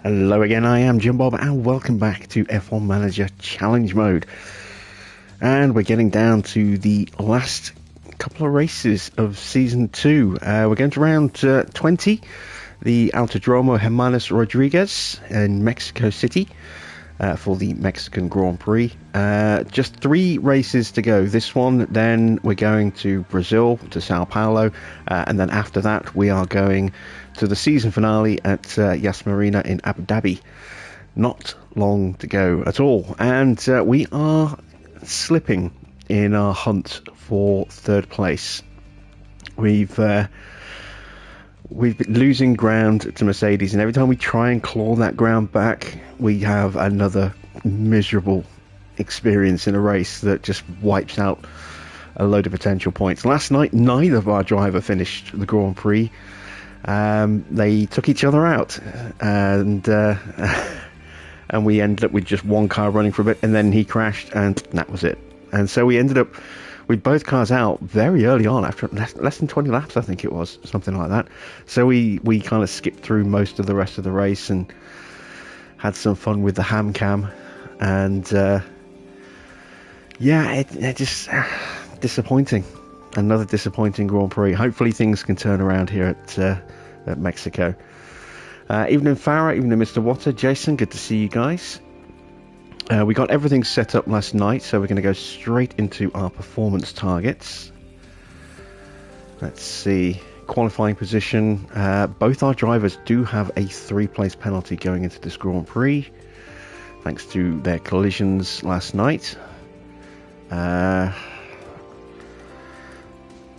Hello again, I am Jim Bob and welcome back to F1 Manager Challenge Mode. And we're getting down to the last couple of races of Season 2. We're going to round 20, the Autodromo Hermanos Rodriguez in Mexico City for the Mexican Grand Prix. Just 3 races to go. This one, then we're going to Brazil, to Sao Paulo, and then after that we are going to the season finale at Yas Marina in Abu Dhabi. Not long to go at all, and we are slipping in our hunt for third place. We've been losing ground to Mercedes, and every time we try and claw that ground back, we have another miserable experience in a race that just wipes out a load of potential points. Last night, neither of our driver finished the Grand Prix. They took each other out, and we ended up with just one car running for a bit, and then he crashed, and that was it. And so we ended up with both cars out very early on, after less than 20 laps, I think it was, something like that. So we kind of skipped through most of the rest of the race and had some fun with the ham cam, and yeah, it just disappointing. Another disappointing Grand Prix. Hopefully things can turn around here at Mexico. Evening Farah, evening Mr. Water, Jason, good to see you guys. We got everything set up last night, so we're going to go straight into our performance targets. Let's see, qualifying position. Both our drivers do have a 3-place penalty going into this Grand Prix, thanks to their collisions last night.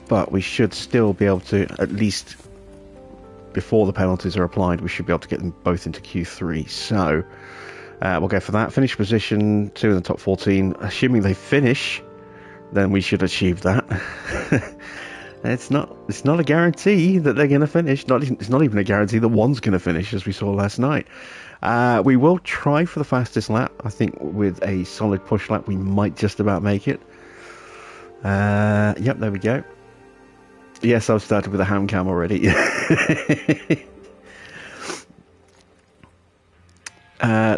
But we should still be able to, at least before the penalties are applied, we should be able to get them both into Q3. So we'll go for that. Finish position 2 in the top 14. Assuming they finish, then we should achieve that. It's not a guarantee that they're going to finish. It's not even a guarantee that one's going to finish, as we saw last night. We will try for the fastest lap. I think with a solid push lap, we might just about make it. Yep, there we go. Yes, I've started with a ham cam already.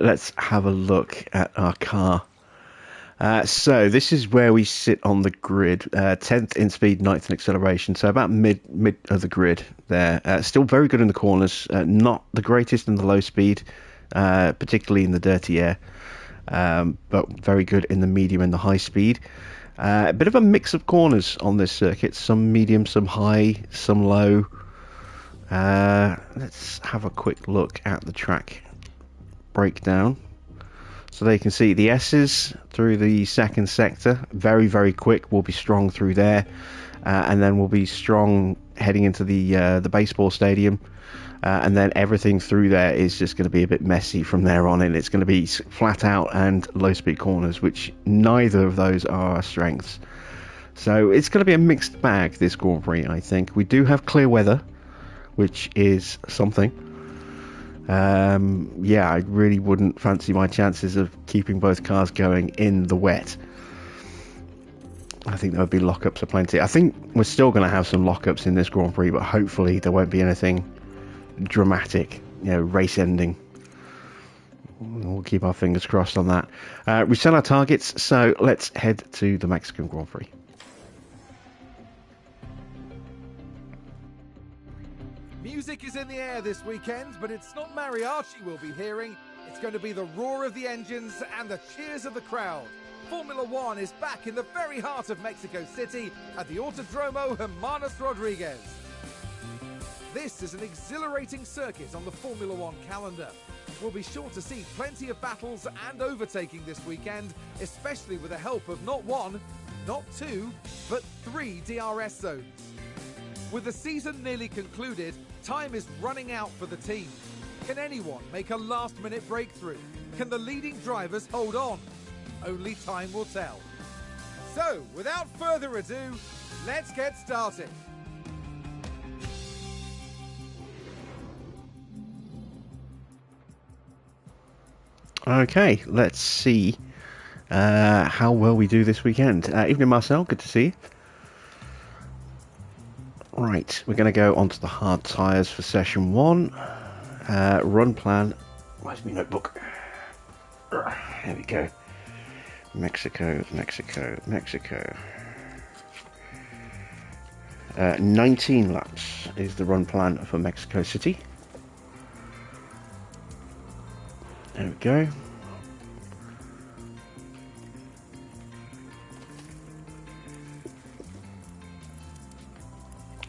Let's have a look at our car. So this is where we sit on the grid. 10th in speed, 9th in acceleration. So about mid of the grid there. Still very good in the corners. Not the greatest in the low speed, particularly in the dirty air. But very good in the medium and the high speed. A bit of a mix of corners on this circuit. Some medium, some high, some low. Let's have a quick look at the track breakdown. So there you can see the S's through the second sector. Very, very quick. We'll be strong through there. And then we'll be strong heading into the baseball stadium. And then everything through there is just going to be a bit messy from there on in. It's going to be flat out and low speed corners, which neither of those are our strengths. So it's going to be a mixed bag, this Grand Prix, I think. We do have clear weather, which is something. Yeah, I really wouldn't fancy my chances of keeping both cars going in the wet. I think there would be lockups aplenty. I think we're still going to have some lockups in this Grand Prix, but hopefully there won't be anything dramatic, race ending. We'll keep our fingers crossed on that. We set our targets, so let's head to the Mexican Grand Prix. Music is in the air this weekend, but it's not mariachi we'll be hearing. It's going to be the roar of the engines and the cheers of the crowd. Formula One is back in the very heart of Mexico City at the Autodromo Hermanos Rodriguez. This is an exhilarating circuit on the Formula One calendar. We'll be sure to see plenty of battles and overtaking this weekend, especially with the help of not 1, not 2, but 3 DRS zones. With the season nearly concluded, time is running out for the teams. Can anyone make a last-minute breakthrough? Can the leading drivers hold on? Only time will tell. So, without further ado, let's get started. Okay, let's see how well we do this weekend. Evening Marcel, good to see you. Right, we're going to go onto the hard tyres for session 1. Run plan Where's my notebook? There we go. Mexico, Mexico, Mexico. 19 laps is the run plan for Mexico City. There we go.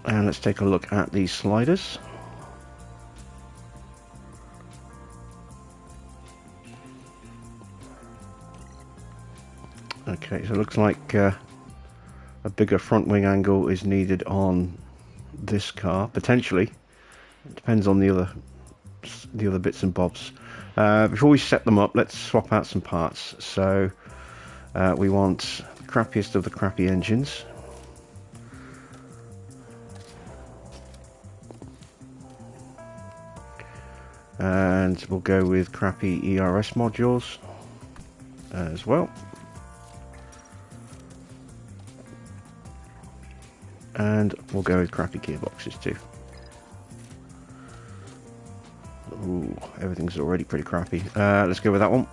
And let's take a look at these sliders. Okay, so it looks like a bigger front wing angle is needed on this car, potentially. It depends on the other bits and bobs. Before we set them up, let's swap out some parts. So we want the crappiest of the crappy engines. And we'll go with crappy ERS modules as well. And we'll go with crappy gearboxes too. Ooh, everything's already pretty crappy. Let's go with that one.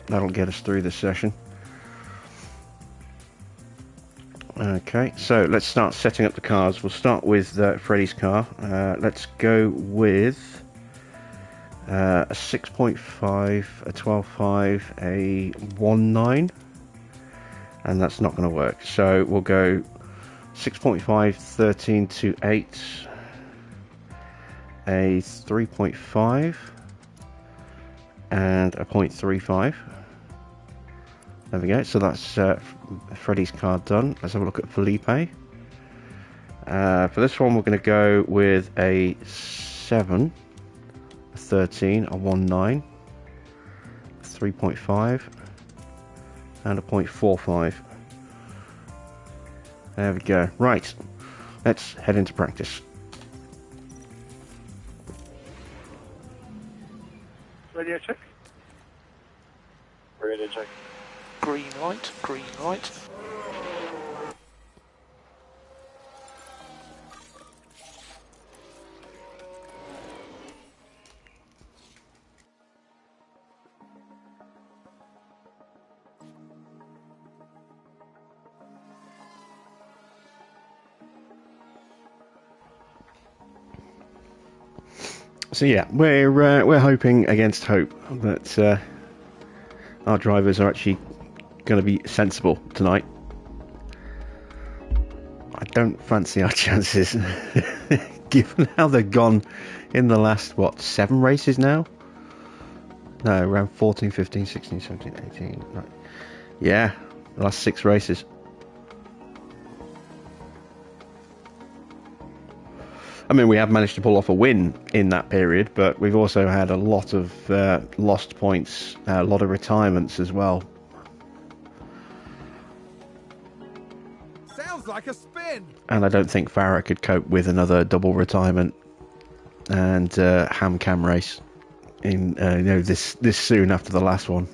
That'll get us through this session. Okay, so let's start setting up the cars. We'll start with Freddie's car. Let's go with a 6.5, a 12.5, a 1.9, and that's not going to work. So we'll go 6.5, 13 to 8, a 3.5, and a 0.35. There we go. So that's Freddie's car done. Let's have a look at Felipe. For this one, we're going to go with a 7, a 13, a 1.9, a 3.5, and a 0.45. There we go. Right, let's head into practice. Radio check. Radio check. Green light, green light. So yeah, we're hoping against hope that our drivers are actually going to be sensible tonight. I don't fancy our chances, given how they've gone in the last, what, 7 races now? No, around 14, 15, 16, 17, 18. Right. Yeah, the last 6 races. I mean, we have managed to pull off a win in that period, but we've also had a lot of lost points, a lot of retirements as well. Sounds like a spin. And I don't think Farah could cope with another double retirement and ham cam race in this soon after the last one.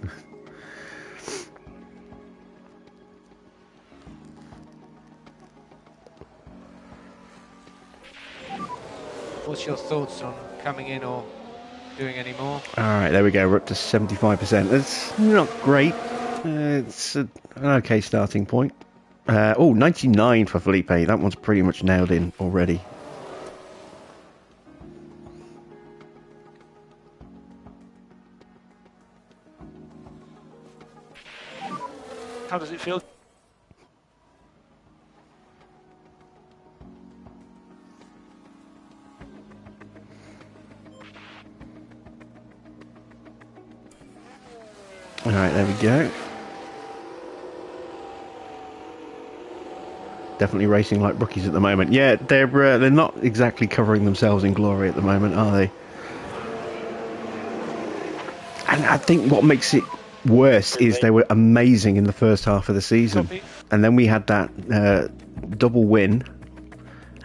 What's your thoughts on coming in or doing any more? Alright, there we go. We're up to 75%. It's not great. It's an okay starting point. 99 for Felipe. That one's pretty much nailed in already. How does it feel? Alright, there we go. Definitely racing like rookies at the moment. Yeah, they're not exactly covering themselves in glory at the moment, are they? And I think what makes it worse is they were amazing in the first half of the season. And then we had that double win,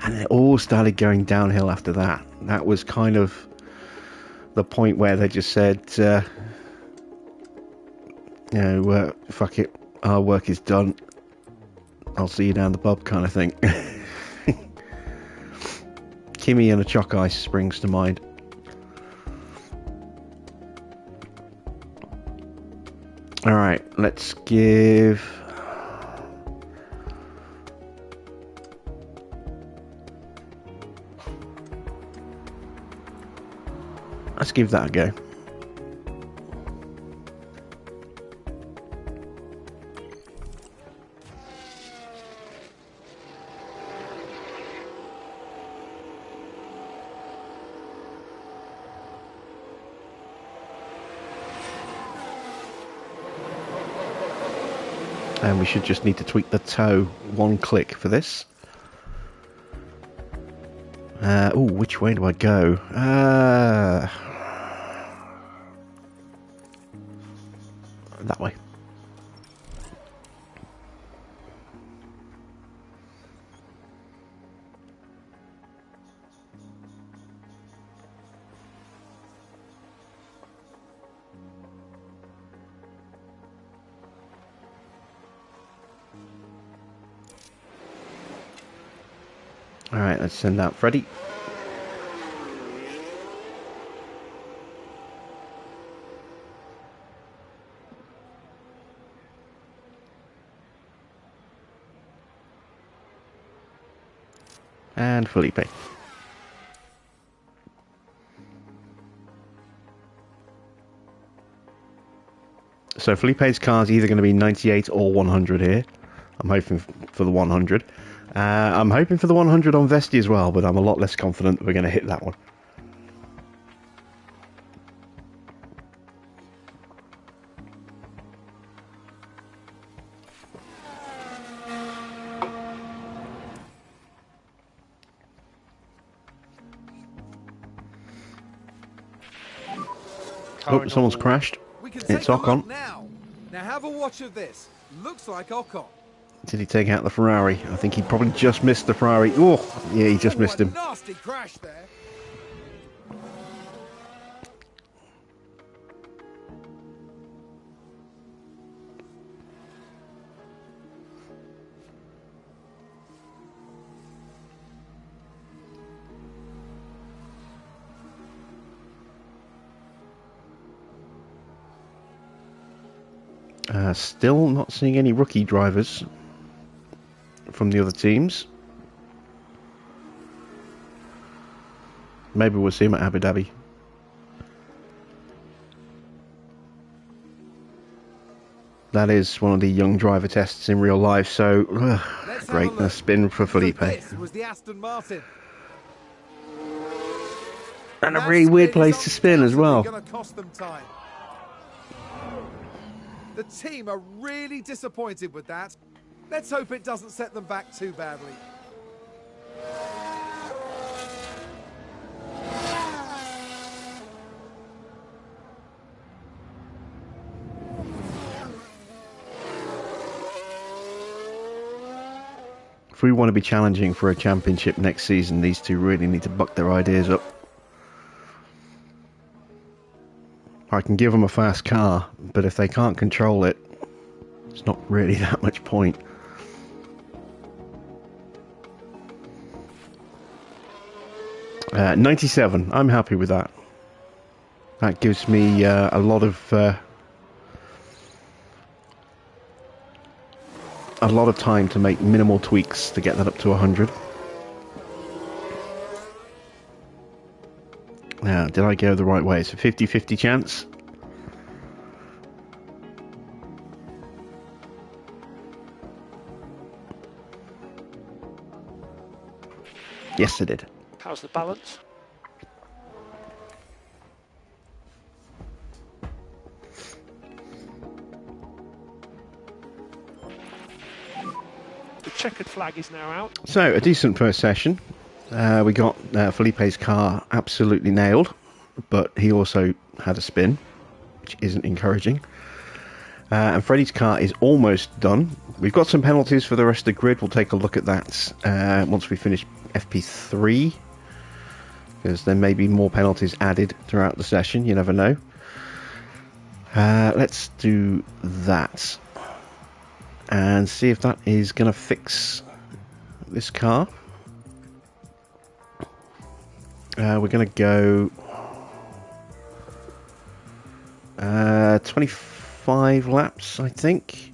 and it all started going downhill after that. That was kind of the point where they just said, fuck it, our work is done. I'll see you down the pub kind of thing. Kimi and a Choc Ice springs to mind. All right, let's give. Let's give that a go. And we should just need to tweak the toe one click for this. Oh, which way do I go? That way. Alright, let's send out Freddy. And Felipe. So Felipe's car is either going to be 98 or 100 here. I'm hoping for the 100. I'm hoping for the 100 on Vesti as well, but I'm a lot less confident that we're going to hit that one. Oh, someone's crashed. It's Ocon. Now have a watch of this. Looks like Ocon. Did he take out the Ferrari? I think he probably just missed the Ferrari. Oh, yeah, he just missed him. Nasty crash there. Still not seeing any rookie drivers from the other teams. Maybe we'll see him at Abu Dhabi. That is one of the young driver tests in real life, so great. A spin for Felipe. This was the Aston Martin. And a really weird place to spin as well. Gonna cost them time. The team are really disappointed with that. Let's hope it doesn't set them back too badly. If we want to be challenging for a championship next season, these two really need to buck their ideas up. I can give them a fast car, but if they can't control it, it's not really that much point. Uh, 97, I'm happy with that. That gives me a lot of time to make minimal tweaks to get that up to 100. Now, did I go the right way? It's a 50-50 chance. Yes, I did. How's the balance? The checkered flag is now out. So, a decent first session. We got Felipe's car absolutely nailed, but he also had a spin, which isn't encouraging. And Freddie's car is almost done. We've got some penalties for the rest of the grid. We'll take a look at that once we finish FP3, because there may be more penalties added throughout the session. You never know. Let's do that and see if that is going to fix this car. We're going to go 25 5 laps, I think,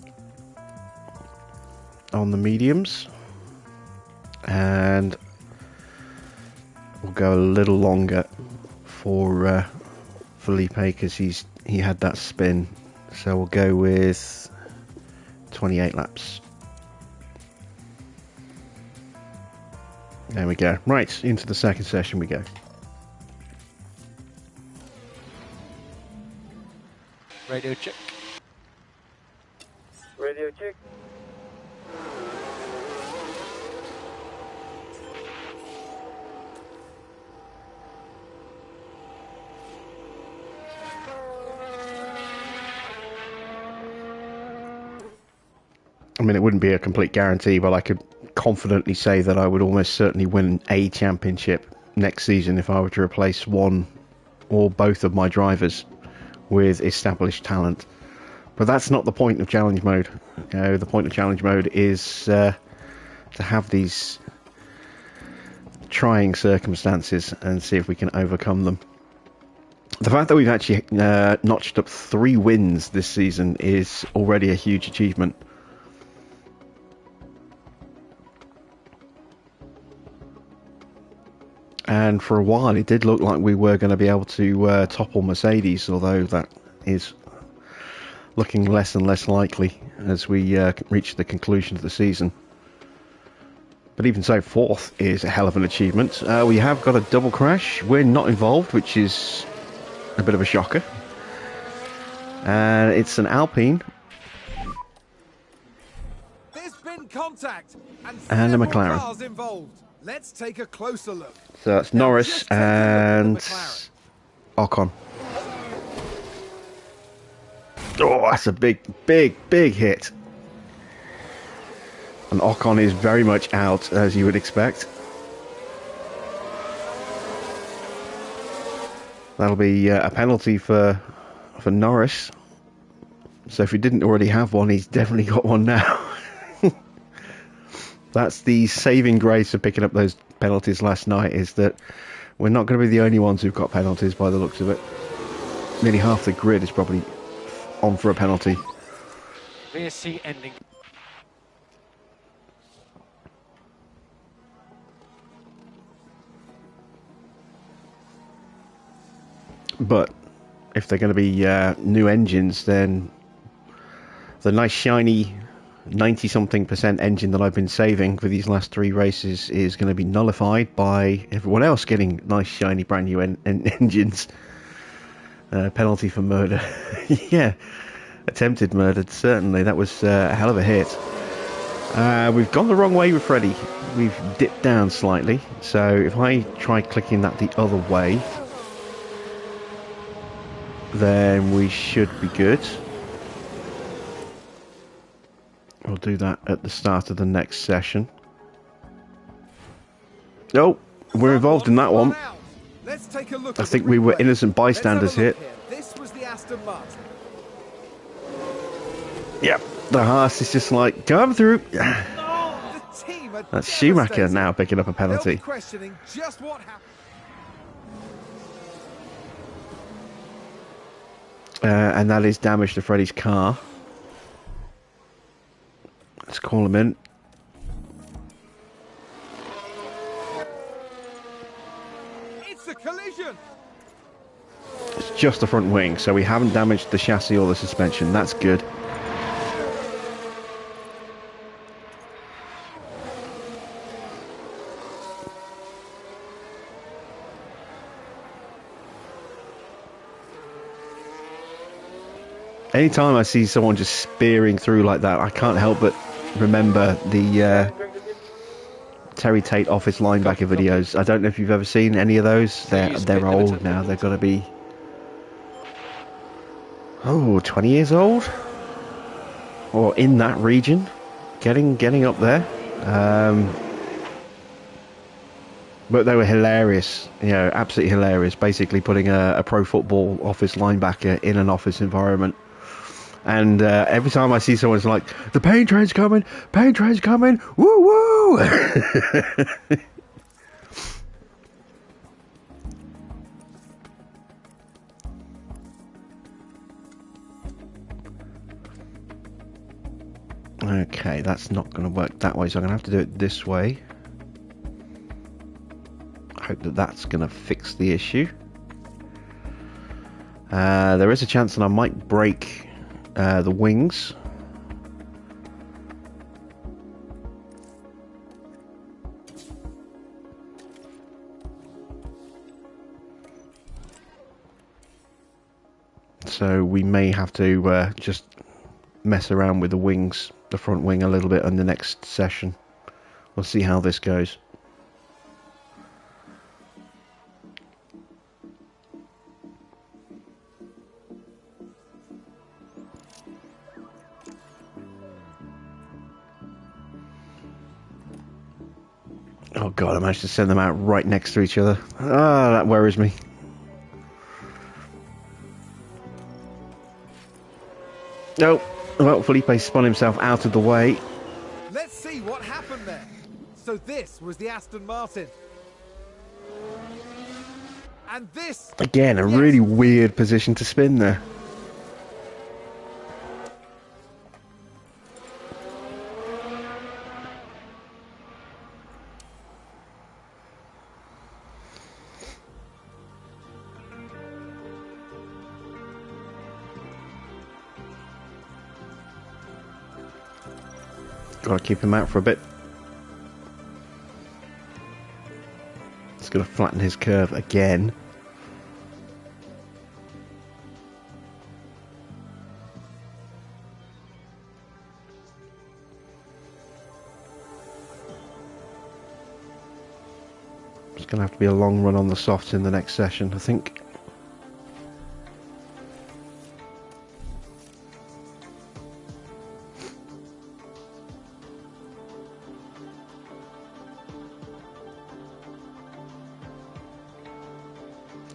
on the mediums, and we'll go a little longer for Felipe because he had that spin, so we'll go with 28 laps. There we go. Right, into the second session we go. Radio check. Radio check. I mean, it wouldn't be a complete guarantee, but I could confidently say that I would almost certainly win a championship next season if I were to replace one or both of my drivers with established talent. But that's not the point of challenge mode. You know, the point of challenge mode is to have these trying circumstances and see if we can overcome them. The fact that we've actually notched up 3 wins this season is already a huge achievement. And for a while it did look like we were going to be able to topple Mercedes, although that is looking less and less likely as we reach the conclusion of the season. But even so, 4th is a hell of an achievement. We have got a double crash. We're not involved, which is a bit of a shocker. And it's an Alpine. There's been contact And a several McLaren. cars involved. Let's take a closer look. So that's Now, Norris just take a look at the and McLaren. Ocon. Oh, that's a big hit. And Ocon is very much out, as you would expect. That'll be a penalty for Norris. So if he didn't already have one, he's definitely got one now. That's the saving grace of picking up those penalties last night, is that we're not going to be the only ones who've got penalties by the looks of it. Nearly half the grid is probably on for a penalty. Rear seat ending. But if they're going to be new engines, then the nice shiny 90-something% engine that I've been saving for these last 3 races is going to be nullified by everyone else getting nice shiny brand new engines. Penalty for murder. Yeah, attempted murder, certainly. That was a hell of a hit. We've gone the wrong way with Freddy. We've dipped down slightly, so if I try clicking that the other way, then we should be good. We'll do that at the start of the next session. Oh, we're involved in that one. Let's take a look I at think the we were replay. innocent Let's have a bystanders look here. This was the Aston Martin. Yep, the Haas is just like, come through. The team are That's Schumacher devastated. now picking up a They'll penalty. be questioning just what happened. And that is damage to Freddy's car. Let's call him in. It's a collision. It's just the front wing, so we haven't damaged the chassis or the suspension. That's good. Anytime I see someone just spearing through like that, I can't help but remember the Terry Tate office linebacker videos. I don't know if you've ever seen any of those. They're old now. They've got to be 20 years old, or in that region, getting up there. But they were hilarious, absolutely hilarious. Basically putting a pro football office linebacker in an office environment. And every time I see someone, it's like, the paint train's coming, woo woo! that's not going to work that way, so I'm going to have to do it this way. I hope that that's going to fix the issue. There is a chance that I might break the wings. So we may have to just mess around with the wings, the front wing a little bit in the next session. We'll see how this goes. Oh god, I managed to send them out right next to each other. Ah, that worries me. No, well, Felipe spun himself out of the way. Let's see what happened there. So this was the Aston Martin. And this... Again, a yes, really weird position to spin there. Gotta keep him out for a bit. It's gonna flatten his curve again. It's gonna have to be a long run on the softs in the next session, I think.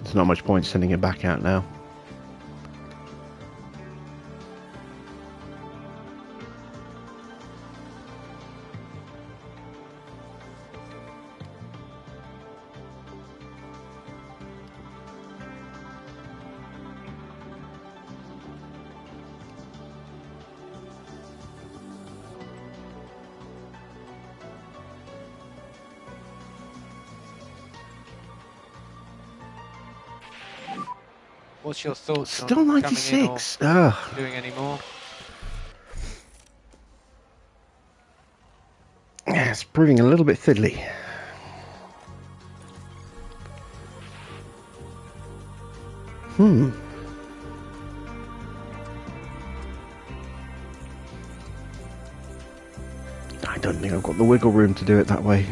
There's not much point sending it back out now. What's your thoughts Still on 96. coming in or Ugh. doing any more? Yeah, it's proving a little bit fiddly. I don't think I've got the wiggle room to do it that way.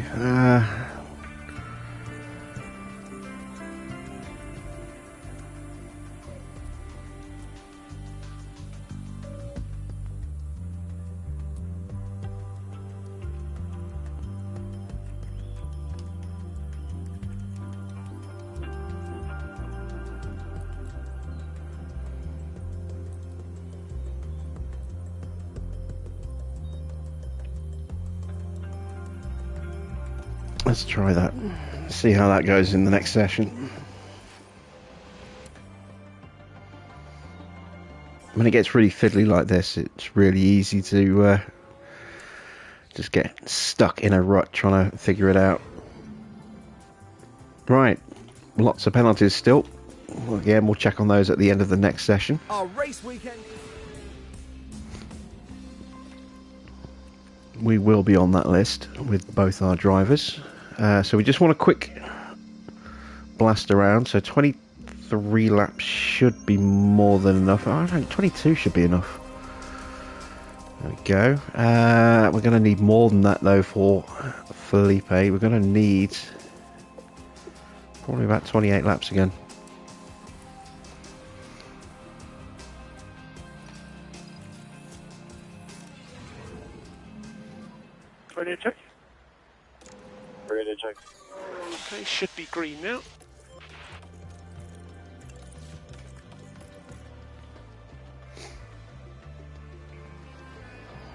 Let's try that. See how that goes in the next session. When it gets really fiddly like this, it's really easy to just get stuck in a rut trying to figure it out. Right, lots of penalties still. Again, we'll check on those at the end of the next session. Our race weekend. We will be on that list with both our drivers. So we just want a quick blast around. So 23 laps should be more than enough. I think 22 should be enough. There we go. We're going to need more than that though for Felipe. We're going to need probably about 28 laps again. Ready to check? Ready to check. Okay, should be green now.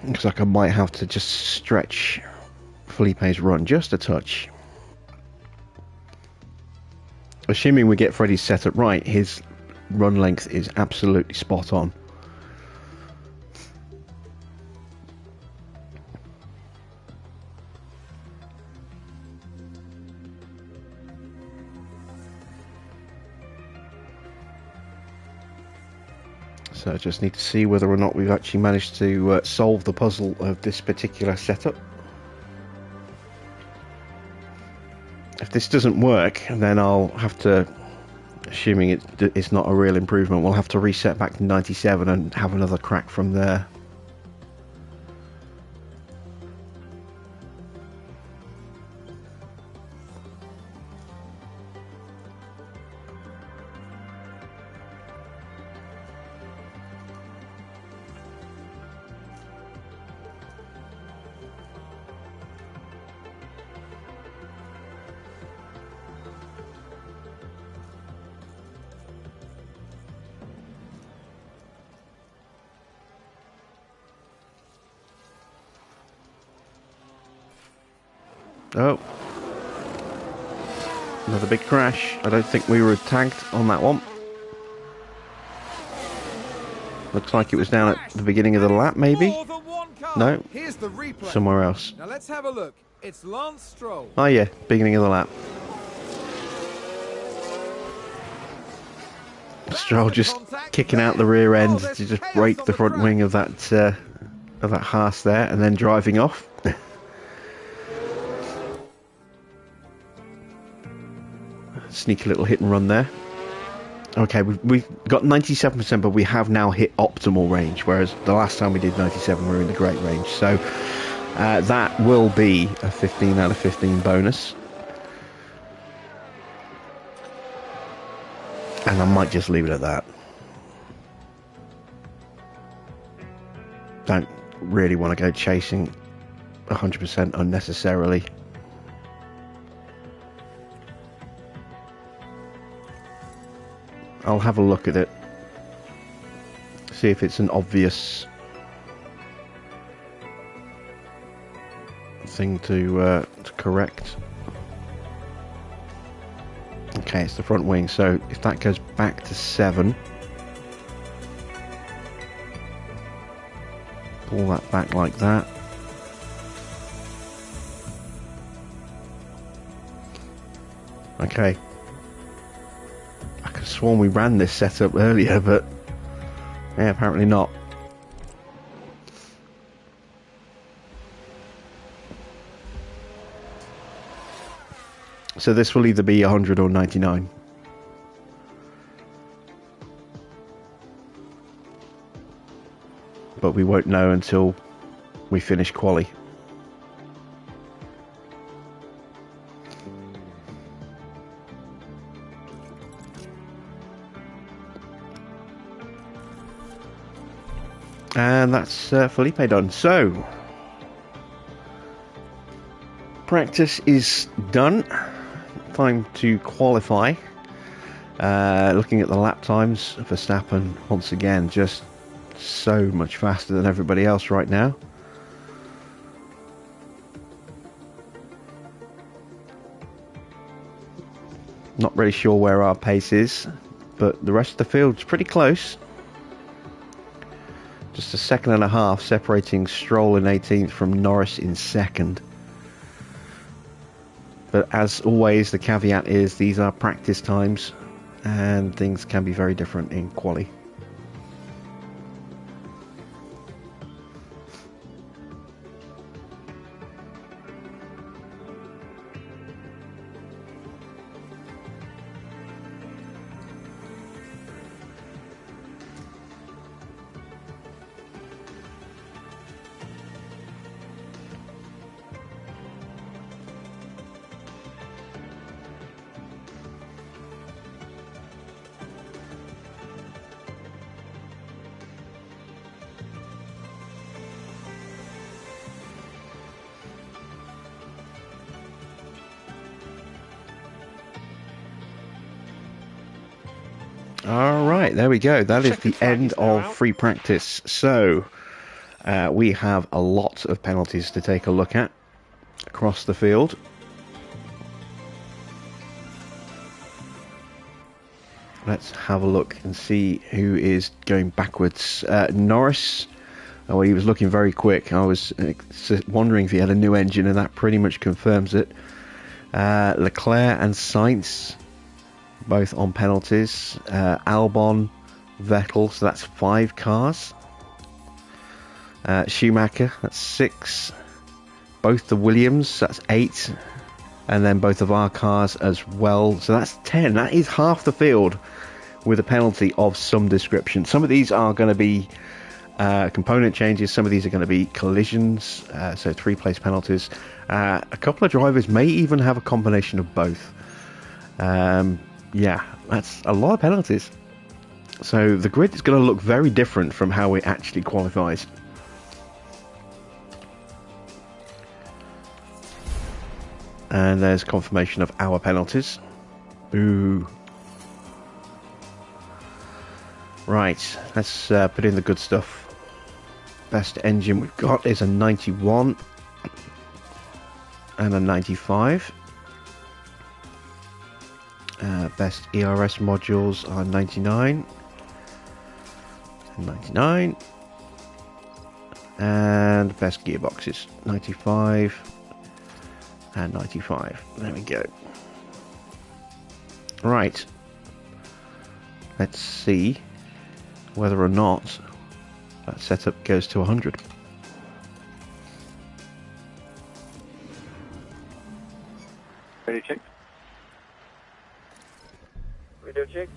Looks like I might have to just stretch Felipe's run just a touch. Assuming we get Freddie's setup right, his run length is absolutely spot on. So I just need to see whether or not we've actually managed to solve the puzzle of this particular setup. If this doesn't work, then I'll have to, assuming it's not a real improvement, we'll have to reset back to 97 and have another crack from there. Oh, another big crash. I don't think we were tagged on that one. Looks like it was down at the beginning of the lap, maybe? More than one car. No, Here's the replay. somewhere else. Now let's have a look. It's Lance Stroll. Oh yeah, beginning of the lap. Stroll just kicking out the rear end to just break the front wing of that Haas there, and then driving off. Sneaky little hit and run there. Okay, we've got 97%, but we have now hit optimal range, whereas the last time we did 97 we were in the great range. So that will be a 15 out of 15 bonus. And I might just leave it at that. Don't really want to go chasing 100% unnecessarily. I'll have a look at it, see if it's an obvious thing to correct. Okay, it's the front wing, so if that goes back to 7, pull that back like that. Okay. I could have sworn we ran this setup earlier, but yeah, apparently not. So this will either be 100 or 99. But we won't know until we finish quali. And that's Felipe done. So, practice is done. Time to qualify. Looking at the lap times, Verstappen once again just so much faster than everybody else right now. Not really sure where our pace is, but the rest of the field's pretty close. Just a second and a half separating Stroll in 18th from Norris in 2nd. But as always, the caveat is these are practice times and things can be very different in quali. Alright, there we go. That is the end of free practice. So, we have a lot of penalties to take a look at across the field. Let's have a look and see who is going backwards. Norris, oh, he was looking very quick. I was wondering if he had a new engine, and that pretty much confirms it. Leclerc and Sainz, both on penalties. Albon, Vettel, so that's 5 cars. Schumacher, that's 6. Both the Williams, that's 8. And then both of our cars as well, so that's 10. That is half the field with a penalty of some description. Some of these are going to be component changes, some of these are going to be collisions, so 3 place penalties. A couple of drivers may even have a combination of both. Yeah, that's a lot of penalties. So the grid is going to look very different from how it actually qualifies. And there's confirmation of our penalties. Boo. Right, let's put in the good stuff. Best engine we've got is a 91 and a 95. Best ERS modules are 99 and 99. And best gearboxes, 95 and 95. There we go. Right. Let's see whether or not that setup goes to 100. Ready to check? Video check.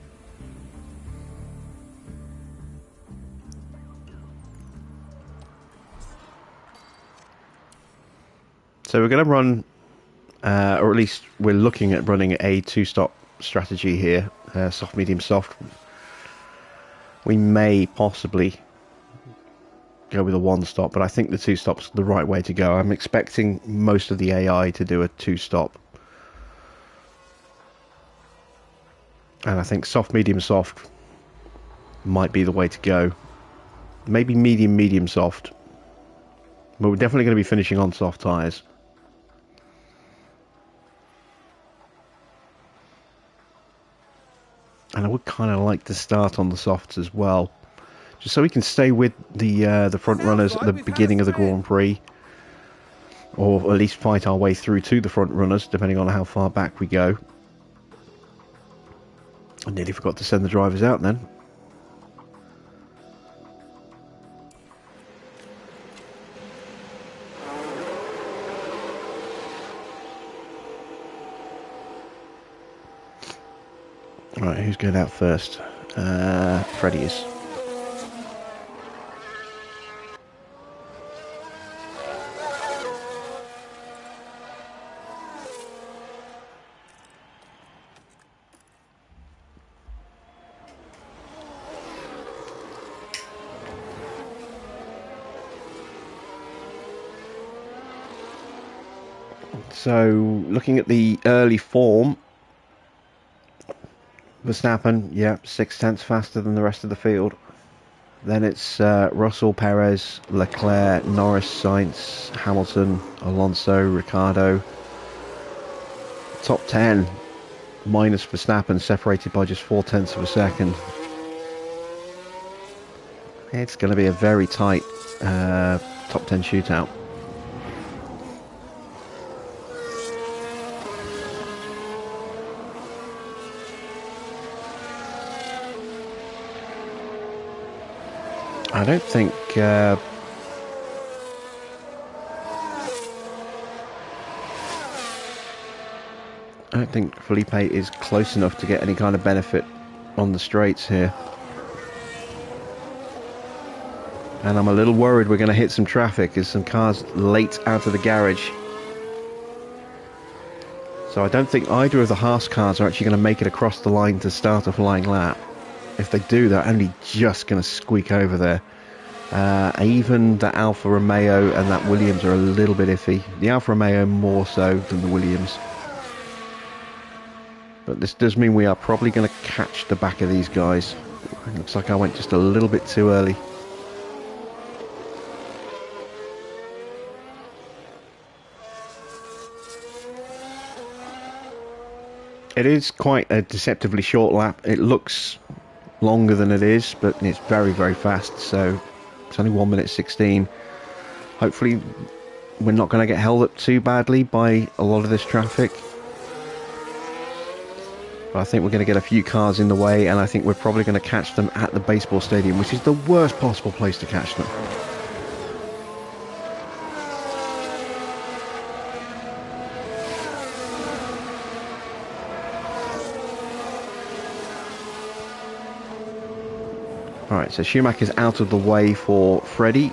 So we're going to run, or at least we're looking at running a 2-stop strategy here, soft, medium, soft. We may possibly go with a 1-stop, but I think the 2-stop's the right way to go. I'm expecting most of the AI to do a 2-stop. And I think soft, medium, soft might be the way to go. Maybe medium, medium, soft. But we're definitely going to be finishing on soft tyres. And I would kind of like to start on the softs as well, just so we can stay with the front runners at the beginning of the Grand Prix, or at least fight our way through to the front runners, depending on how far back we go. I nearly forgot to send the drivers out then. Right, who's going out first? Freddie is. So, looking at the early form, Verstappen, yeah, 6/10 faster than the rest of the field. Then it's Russell, Perez, Leclerc, Norris, Sainz, Hamilton, Alonso, Ricciardo. Top 10 minus Verstappen, separated by just 0.4 of a second. It's going to be a very tight top 10 shootout. I don't think Felipe is close enough to get any kind of benefit on the straights here. And I'm a little worried we're going to hit some traffic as some cars late out of the garage. So I don't think either of the Haas cars are actually going to make it across the line to start a flying lap. If they do, they're only just going to squeak over there. Even the Alfa Romeo and that Williams are a little bit iffy. The Alfa Romeo more so than the Williams. But this does mean we are probably going to catch the back of these guys. It looks like I went just a little bit too early. It is quite a deceptively short lap. It looks longer than it is, but it's very, very fast. So it's only 1:16. Hopefully we're not going to get held up too badly by a lot of this traffic. But I think we're going to get a few cars in the way, and I think we're probably going to catch them at the baseball stadium, which is the worst possible place to catch them. Alright, so Schumacher's out of the way for Freddie.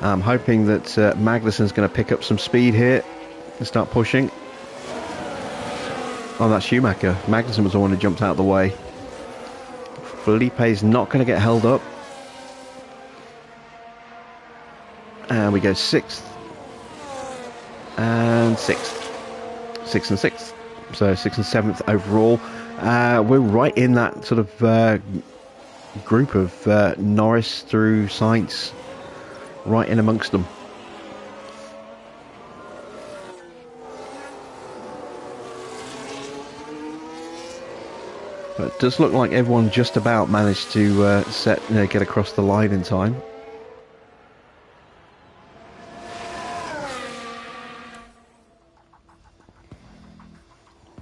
I'm hoping that Magnussen's going to pick up some speed here and start pushing. Oh, that's Schumacher. Magnussen was the one who jumped out of the way. Felipe's not going to get held up. And we go 6th. And 6th. 6th and 6th. So 6th and 7th overall. We're right in that sort of group of Norris through Sainz. Right in amongst them. But it does look like everyone just about managed to get across the line in time.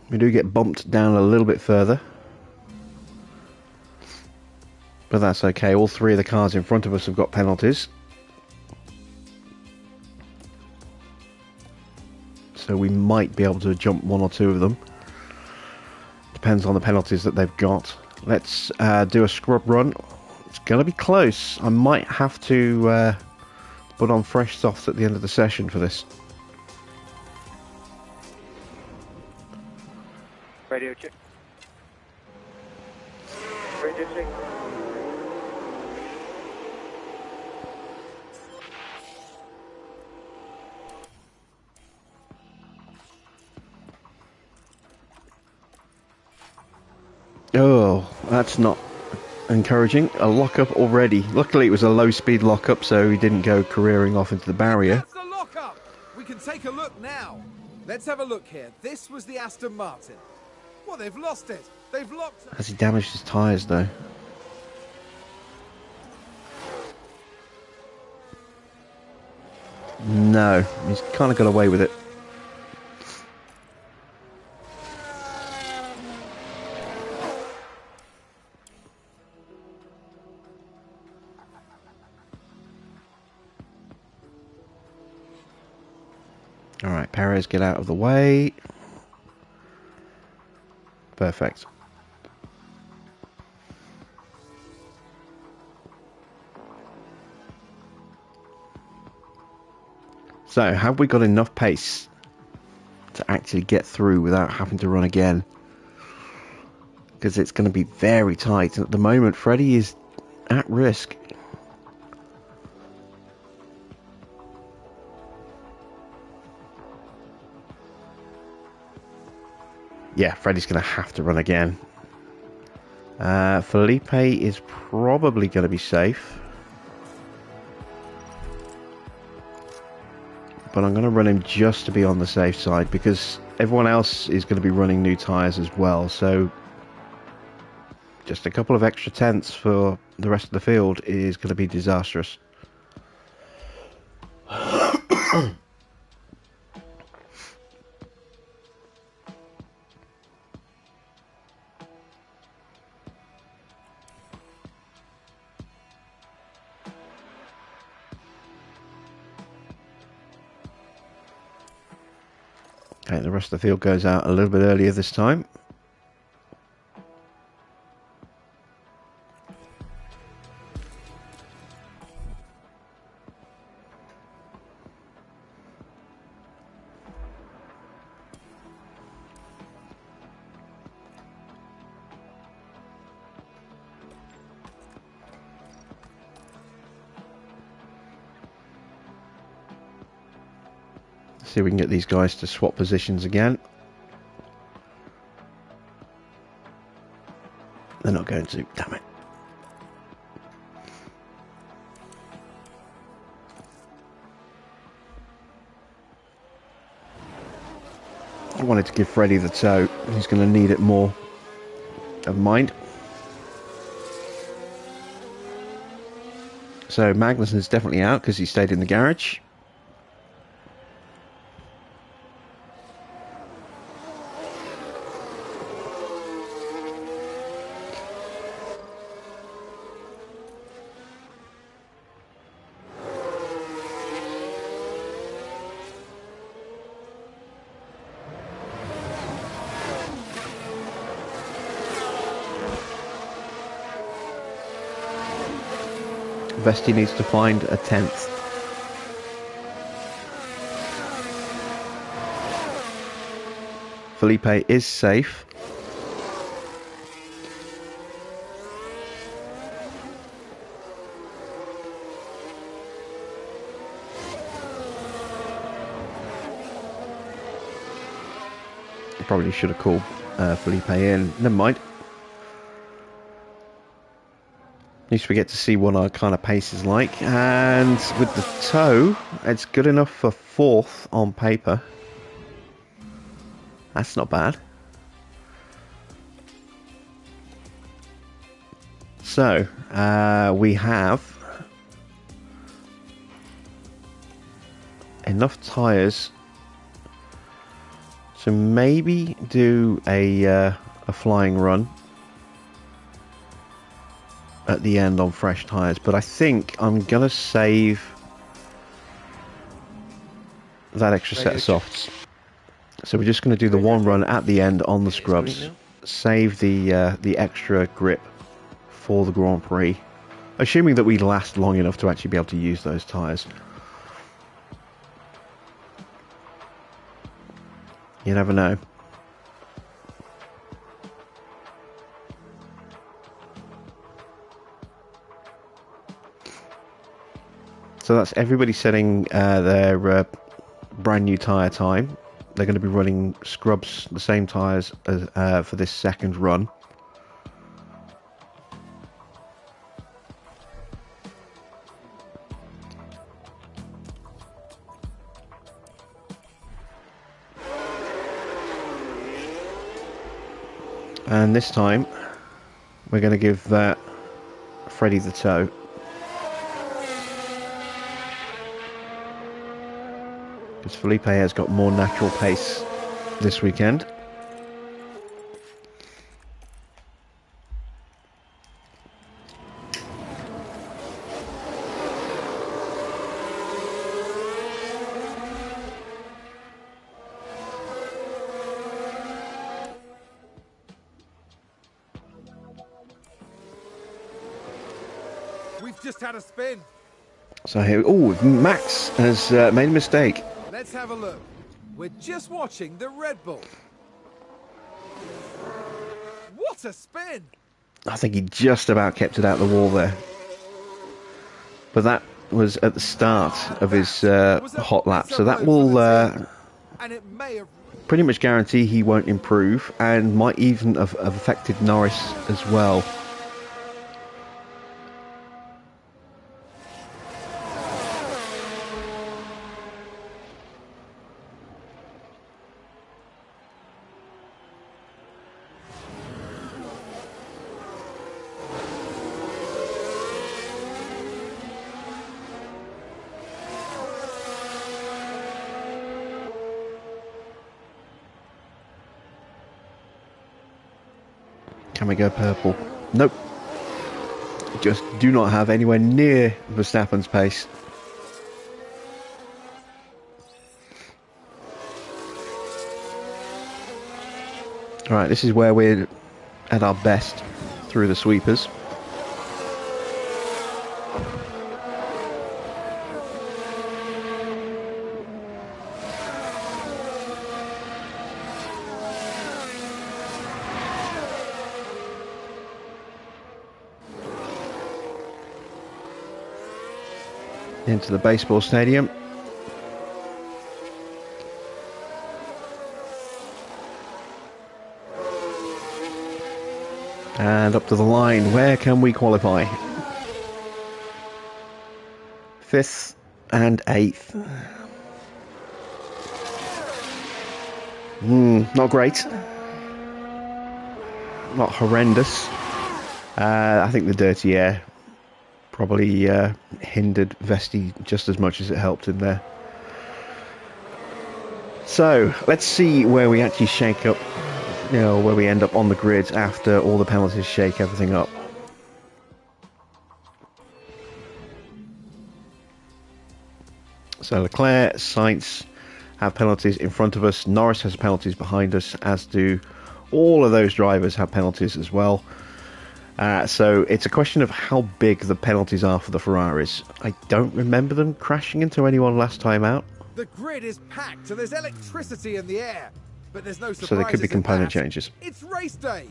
We do get bumped down a little bit further. But that's okay. All three of the cars in front of us have got penalties. So we might be able to jump one or two of them. Depends on the penalties that they've got. Let's do a scrub run. It's going to be close. I might have to put on fresh softs at the end of the session for this. Radio check. Radio check. Oh, that's not encouraging. A lockup already. Luckily it was a low speed lockup, so he didn't go careering off into the barrier. That's the lockup. We can take a look now. Let's have a look here. This was the Aston Martin. Well, they've lost it. They've locked. Has he damaged his tyres though? No, he's kind of got away with it. Alright, Perez, get out of the way. Perfect. So, have we got enough pace to actually get through without having to run again? Because it's going to be very tight. And at the moment, Freddie is at risk. Yeah, Freddie's going to have to run again. Felipe is probably going to be safe. But I'm going to run him just to be on the safe side, because everyone else is going to be running new tyres as well. So just a couple of extra tenths for the rest of the field is going to be disastrous. Okay, the rest of the field goes out a little bit earlier this time. See if we can get these guys to swap positions again. They're not going to, damn it. I wanted to give Freddie the toe. He's going to need it more. Never mind. So Magnussen's definitely out because he stayed in the garage. Vesti needs to find a 10th. Felipe is safe. Probably should have called Felipe in. Never mind. Used to get to see what our kind of pace is like, and with the tow, it's good enough for 4th on paper. That's not bad. So we have enough tyres to maybe do a flying run at the end on fresh tyres, but I think I'm gonna save that extra set of softs. So we're just going to do the one run at the end on the scrubs, save the extra grip for the Grand Prix, assuming that we last long enough to actually be able to use those tyres. You never know. So that's everybody setting their brand new tyre time. They're going to be running scrubs, the same tyres as for this second run. And this time, we're going to give Freddie the tow. Because Felipe has got more natural pace this weekend. We've just had a spin. So here, oh, Max has made a mistake. Let's have a look. We're just watching the Red Bull. What a spin! I think he just about kept it out the wall there. But that was at the start of his hot lap, so that will And it may have pretty much guarantee he won't improve, and might even have affected Norris as well. Can we go purple? Nope. Just do not have anywhere near Verstappen's pace. Alright, this is where we're at our best through the sweepers. Into the baseball stadium. And up to the line. Where can we qualify? 5th and 8th. Not great. Not horrendous. I think the dirty air probably hindered Vesti just as much as it helped him there. So let's see where we actually shake up, you know, where we end up on the grid after all the penalties shake everything up. So Leclerc, Sainz have penalties in front of us. Norris has penalties behind us, as do all of those drivers have penalties as well. So it's a question of how big the penalties are for the Ferraris. I don't remember them crashing into anyone last time out. The grid is packed, so there's electricity in the air. But there's no surprises. So there could be component in that. changes. It's race day.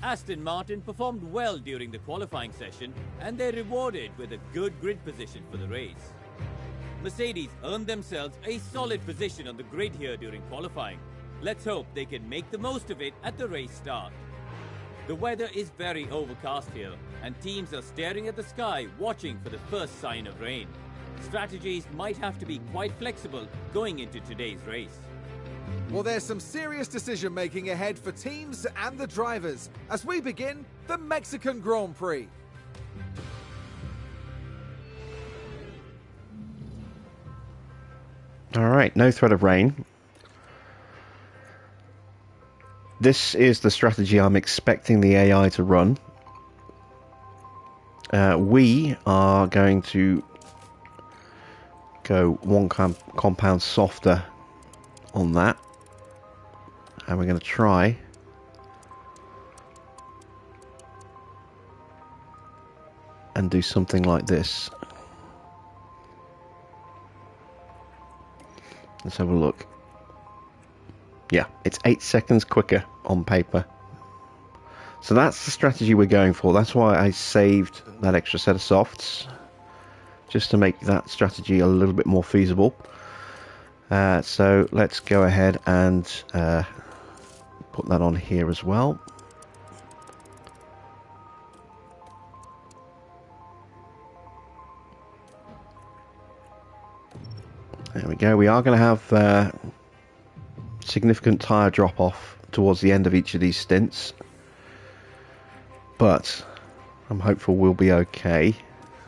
Aston Martin performed well during the qualifying session, and they're rewarded with a good grid position for the race. Mercedes earned themselves a solid position on the grid here during qualifying. Let's hope they can make the most of it at the race start. The weather is very overcast here, and teams are staring at the sky watching for the first sign of rain. Strategies might have to be quite flexible going into today's race. Well, there's some serious decision-making ahead for teams and the drivers as we begin the Mexican Grand Prix. All right, no threat of rain. This is the strategy I'm expecting the AI to run. We are going to go one compound softer on that, and we're going to try and do something like this. Let's have a look. Yeah, it's 8 seconds quicker on paper. So that's the strategy we're going for. That's why I saved that extra set of softs, just to make that strategy a little bit more feasible. So let's go ahead and put that on here as well. There we go. We are going to have significant tyre drop off towards the end of each of these stints, but I'm hopeful we'll be okay.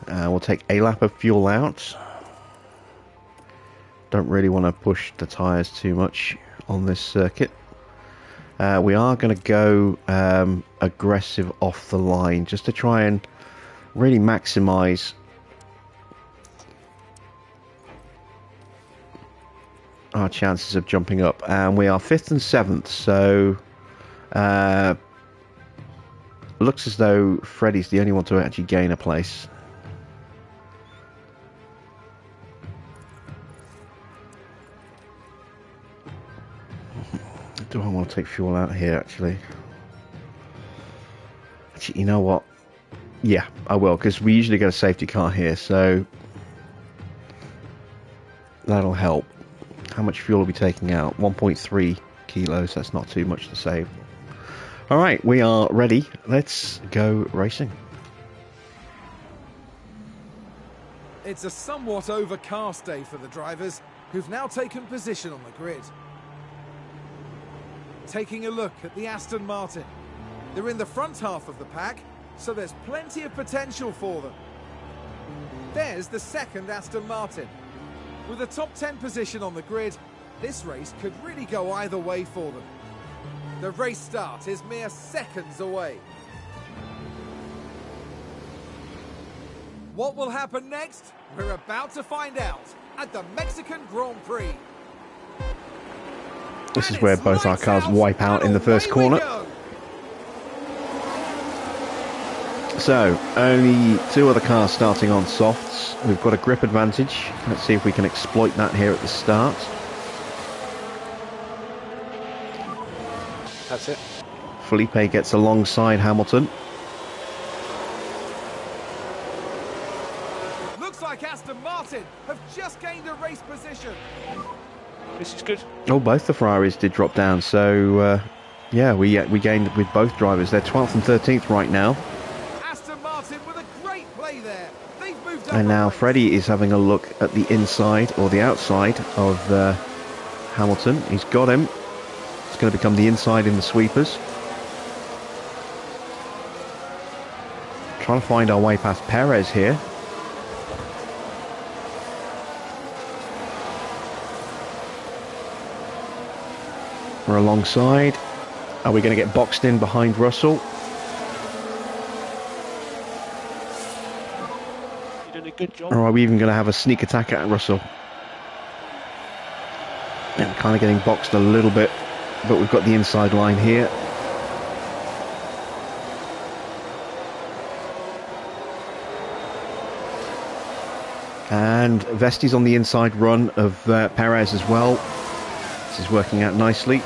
We'll take a lap of fuel out. Don't really want to push the tyres too much on this circuit. We are going to go aggressive off the line just to try and really maximise our chances of jumping up. And we are 5th and 7th, so looks as though Freddie's the only one to actually gain a place. Do I want to take fuel out here, actually? Actually, you know what? Yeah, I will, because we usually get a safety car here, so that'll help. How much fuel are we taking out? 1.3 kilos, that's not too much to save. Alright, we are ready. Let's go racing. It's a somewhat overcast day for the drivers, who've now taken position on the grid. Taking a look at the Aston Martin. They're in the front half of the pack, so there's plenty of potential for them. There's the second Aston Martin. With a top 10 position on the grid, this race could really go either way for them. The race start is mere seconds away. What will happen next? We're about to find out at the Mexican Grand Prix. This is where both our cars wipe out in the first corner. So, only 2 other cars starting on softs. We've got a grip advantage. Let's see if we can exploit that here at the start. That's it. Felipe gets alongside Hamilton. Looks like Aston Martin have just gained a race position. This is good. Oh, both the Ferraris did drop down, so yeah, we gained with both drivers. They're 12th and 13th right now. Aston Martin with a great play there. They've moved up. And now Freddie is having a look at the inside or the outside of Hamilton. He's got him. It's going to become the inside in the sweepers. Trying to find our way past Perez here. We're alongside. Are we going to get boxed in behind Russell? You're doing a good job. Or are we even going to have a sneak attack at Russell? Yeah, kind of getting boxed a little bit, but we've got the inside line here. And Vesti's on the inside run of Perez as well. This is working out nicely.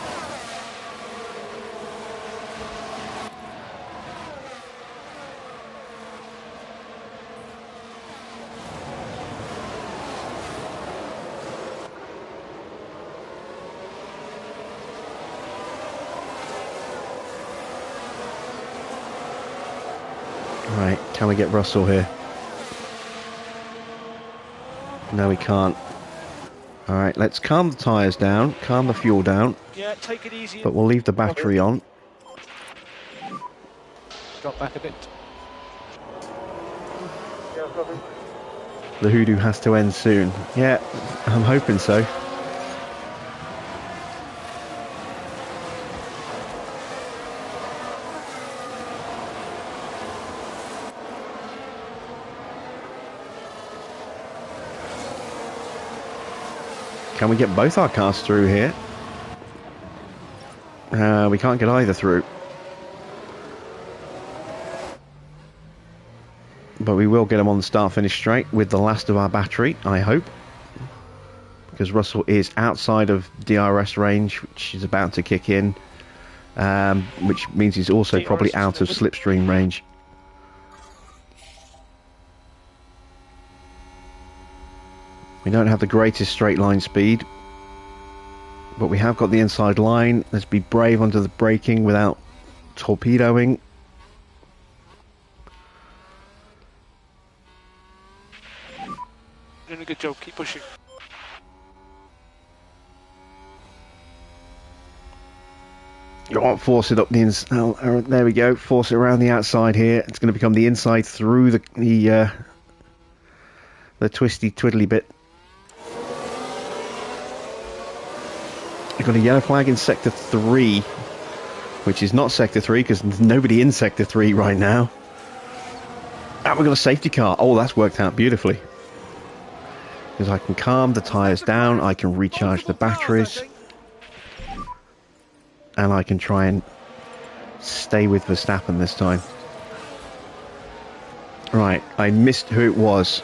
Right, can we get Russell here? No, we can't. Alright, let's calm the tyres down, calm the fuel down. Yeah, take it easy. But we'll leave the battery on. Drop back a bit. Yeah, copy. The hoodoo has to end soon. Yeah, I'm hoping so. Can we get both our cars through here? We can't get either through. But we will get them on the start-finish straight with the last of our battery, I hope. Because Russell is outside of DRS range, which is about to kick in. Which means he's also probably out of slipstream range. We don't have the greatest straight line speed, but we have got the inside line. Let's be brave under the braking without torpedoing. Doing a good job, keep pushing. Go on, force it up the inside. Oh, there we go. Force it around the outside here. It's going to become the inside through the twisty twiddly bit. We've got a yellow flag in Sector 3, which is not Sector 3 because there's nobody in Sector 3 right now. And we've got a safety car. Oh, that's worked out beautifully. Because I can calm the tyres down, I can recharge the batteries, and I can try and stay with Verstappen this time. Right, I missed who it was.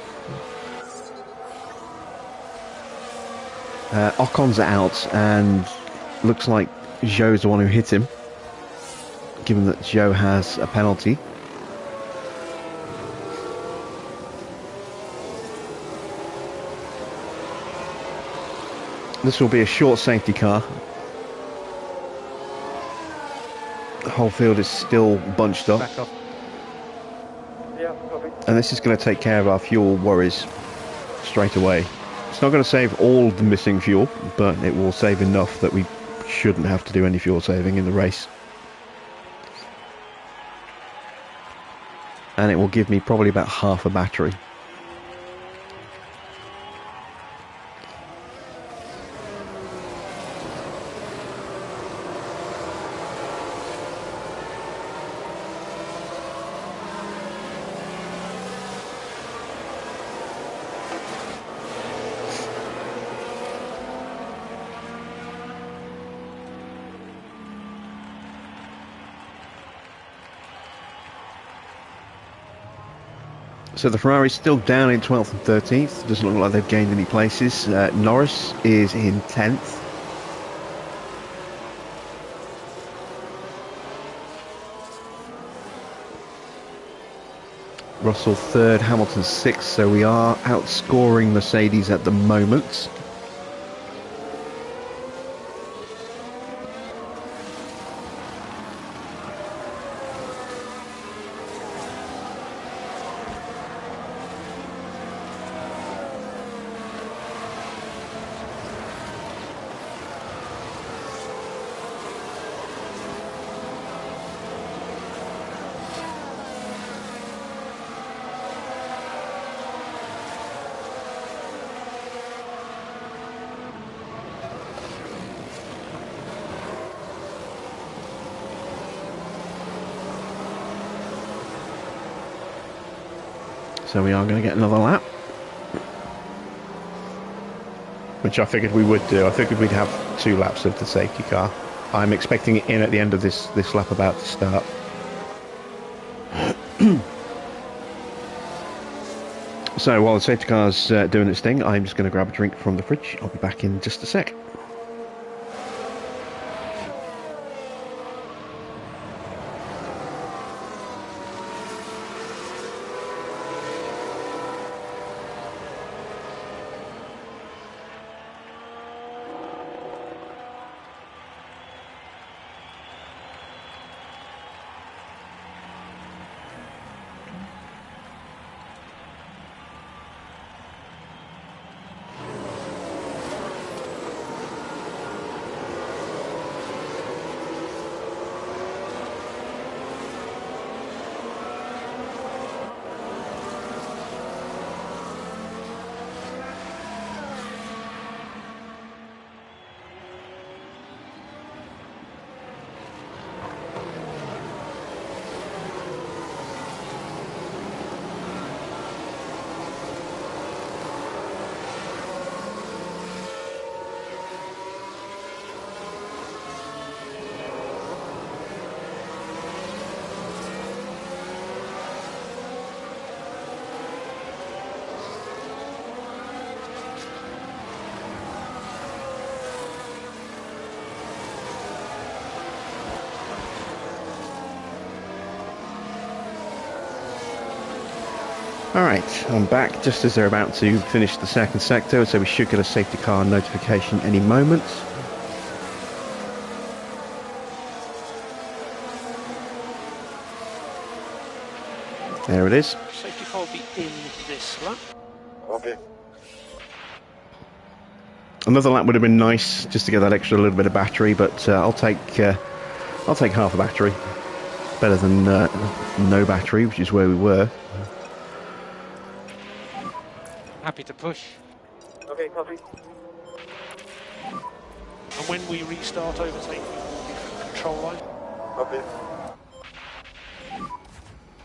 Ocon's out, and looks like Zhou's the one who hit him, given that Zhou has a penalty. This will be a short safety car. The whole field is still bunched up. Back off. Yeah, copy. And this is going to take care of our fuel worries straight away. It's not going to save all the missing fuel, but it will save enough that we shouldn't have to do any fuel saving in the race. And it will give me probably about half a battery. So the Ferrari's still down in 12th and 13th. Doesn't look like they've gained any places. Norris is in 10th. Russell 3rd, Hamilton 6th. So we are outscoring Mercedes at the moment. So we are going to get another lap, which I figured we would do. I figured we'd have 2 laps of the safety car. I'm expecting it in at the end of this lap about to start. So while the safety car's doing its thing, I'm just going to grab a drink from the fridge. I'll be back in just a sec. Alright, I'm back just as they're about to finish the second sector, so we should get a safety car notification any moment. There it is. Safety car will be in this lap. Okay. Another lap would have been nice, just to get that extra little bit of battery, but I'll take half a battery. Better than no battery, which is where we were. Happy to push. Okay, copy. And when we restart overtaking the control line, Copy.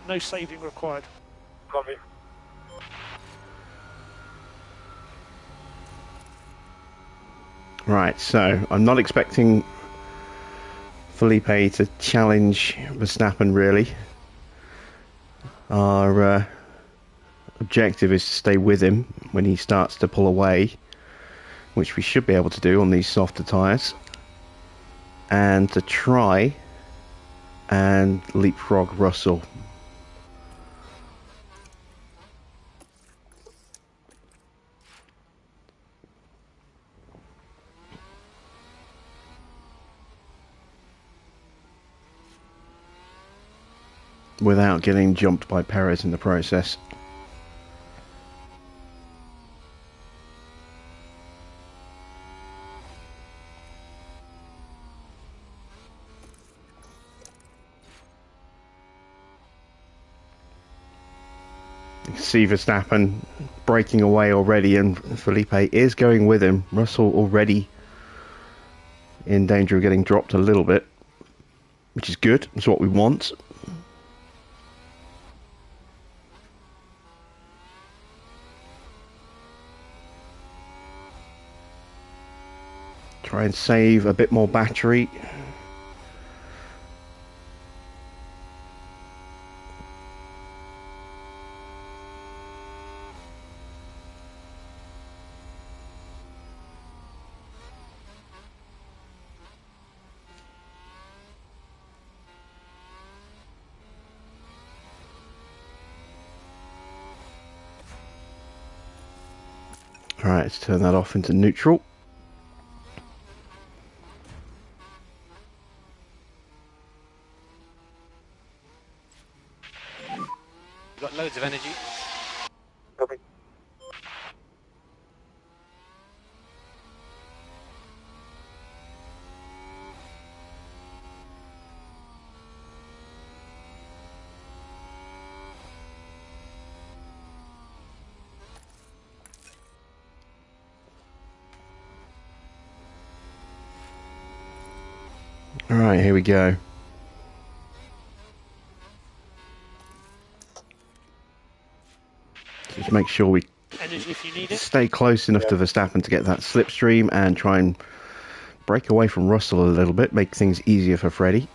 no saving required. Copy. Right, so I'm not expecting Felipe to challenge Verstappen really. Our objective is to stay with him when he starts to pull away, which we should be able to do on these softer tyres, and to try and leapfrog Russell. Without getting jumped by Perez in the process. You can see Verstappen breaking away already, and Felipe is going with him. Russell already in danger of getting dropped a little bit, which is good. It's what we want. Try and save a bit more battery. Alright, let's turn that off into neutral. We've got loads of energy. Copy. Alright, here we go. Just make sure we Energy if you need it. stay close enough to Verstappen to get that slipstream and try and break away from Russell a little bit, make things easier for Freddie.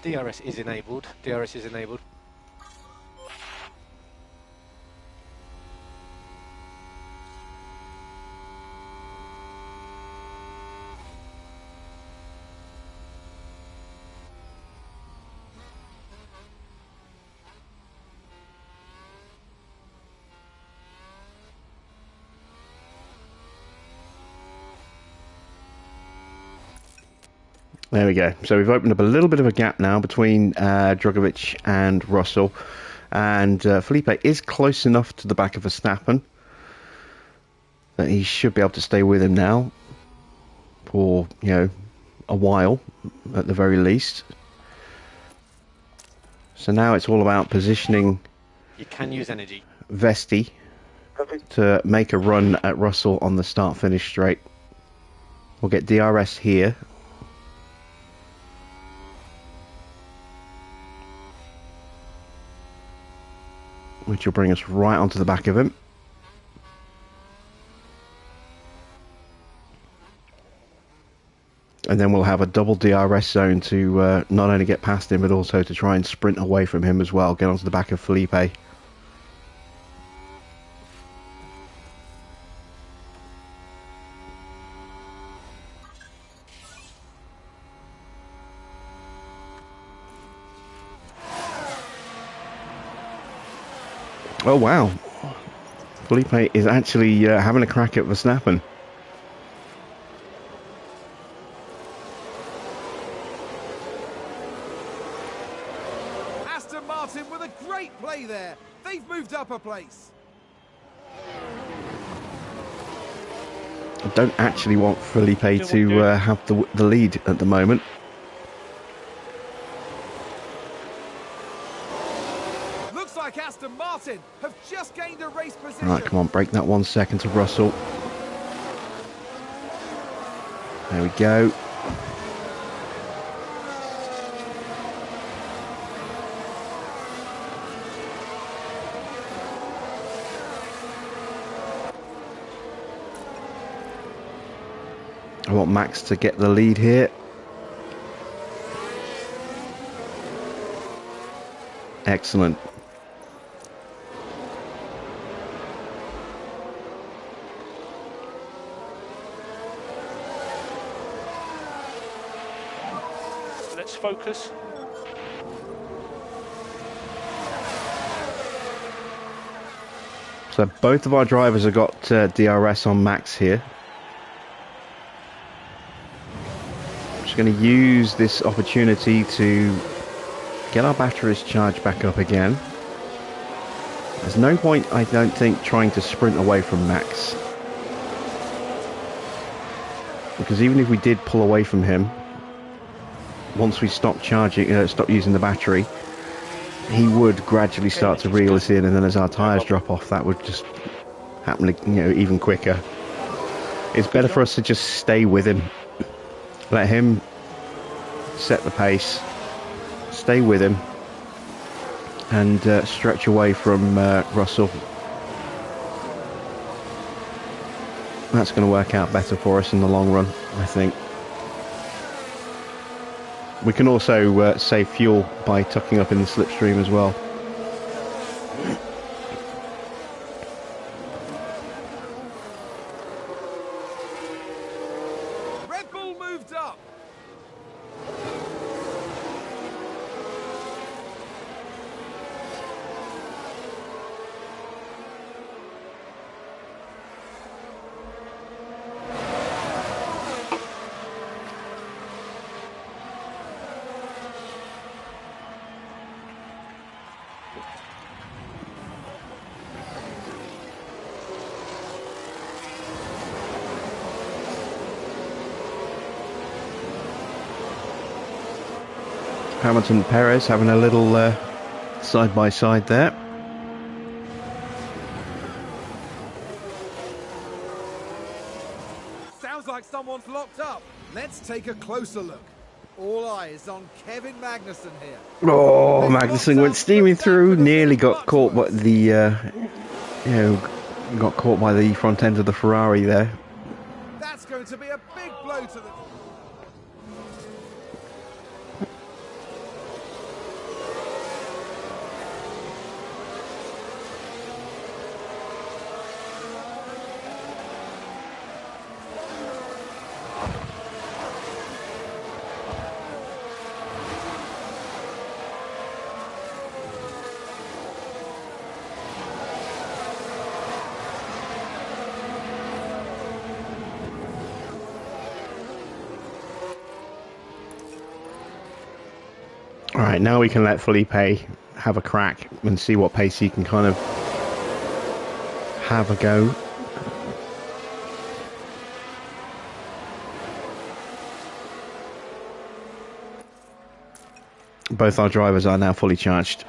DRS is enabled. DRS is enabled. There we go. So we've opened up a little bit of a gap now between Drugovich and Russell. And Felipe is close enough to the back of Verstappen that he should be able to stay with him now for, you know, a while at the very least. So now it's all about positioning. You can use energy. Vesti Copy. to make a run at Russell on the start-finish straight. We'll get DRS here. Which will bring us right onto the back of him. And then we'll have a double DRS zone to not only get past him, but also to try and sprint away from him as well. Get onto the back of Felipe. Oh wow, Felipe is actually having a crack at Verstappen. Aston Martin with a great play there. They've moved up a place. I don't actually want Felipe to have the lead at the moment. Looks like Aston Martin have just gained a race position. Right, come on, break that 1 second to Russell. There we go. I want Max to get the lead here. Excellent. Let's focus. So both of our drivers have got DRS on Max here. Just going to use this opportunity to get our batteries charged back up again. There's no point, I don't think, trying to sprint away from Max, because even if we did pull away from him, once we stop charging, stop using the battery, he would gradually start to reel us in, and then as our tyres drop off, that would just happen, even quicker. It's better for us to just stay with him. Let him set the pace, stay with him, and stretch away from Russell. That's going to work out better for us in the long run, I think. We can also save fuel by tucking up in the slipstream as well. Red Bull moved up. Hamilton and Perez having a little side-by-side there. Sounds like someone's locked up. Let's take a closer look. All eyes on Kevin Magnussen here. Oh, Magnussen went steaming through, nearly got caught by the, got caught by the front end of the Ferrari there. That's going to be a big blow to the... Alright, now we can let Felipe have a crack and see what pace he can kind of have a go. Both our drivers are now fully charged,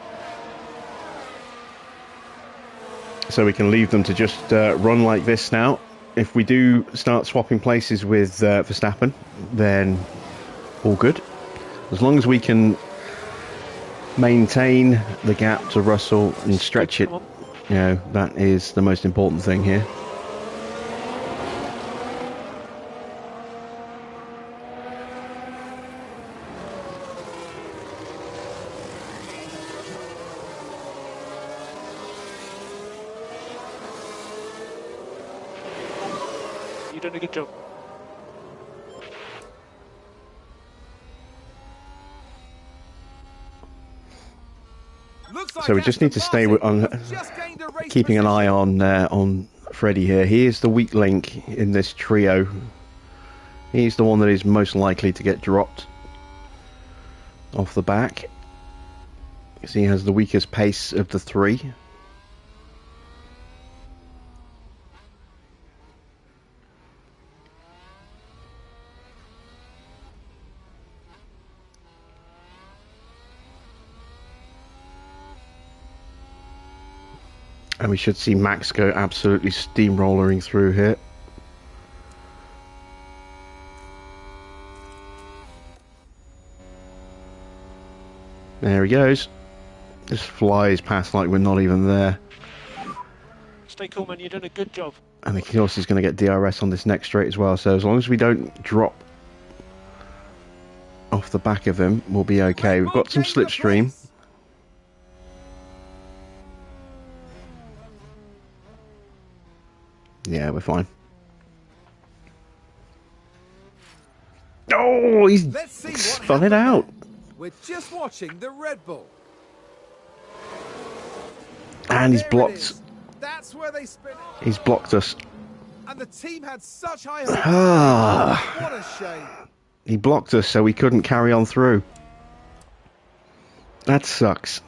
so we can leave them to just run like this now. If we do start swapping places with Verstappen, then all good. As long as we can maintain the gap to Russell and stretch it, you know, that is the most important thing here. You're doing a good job. Looks So we like just need to stay on, keeping an eye on Freddie here. He is the weak link in this trio. He's the one that is most likely to get dropped off the back, because he has the weakest pace of the three. And we should see Max go absolutely steamrollering through here. There he goes. Just flies past like we're not even there. Stay cool, man. You're doing a good job. And of course he's going to get DRS on this next straight as well. So as long as we don't drop off the back of him, we'll be okay. We've got some slipstream. Yeah, we're fine. Oh, he's spun it out. We're just watching the Red Bull. And he's blocked. That's where they spin it. He's blocked us. And the team had such high hopes. What a shame. He blocked us, so we couldn't carry on through. That sucks.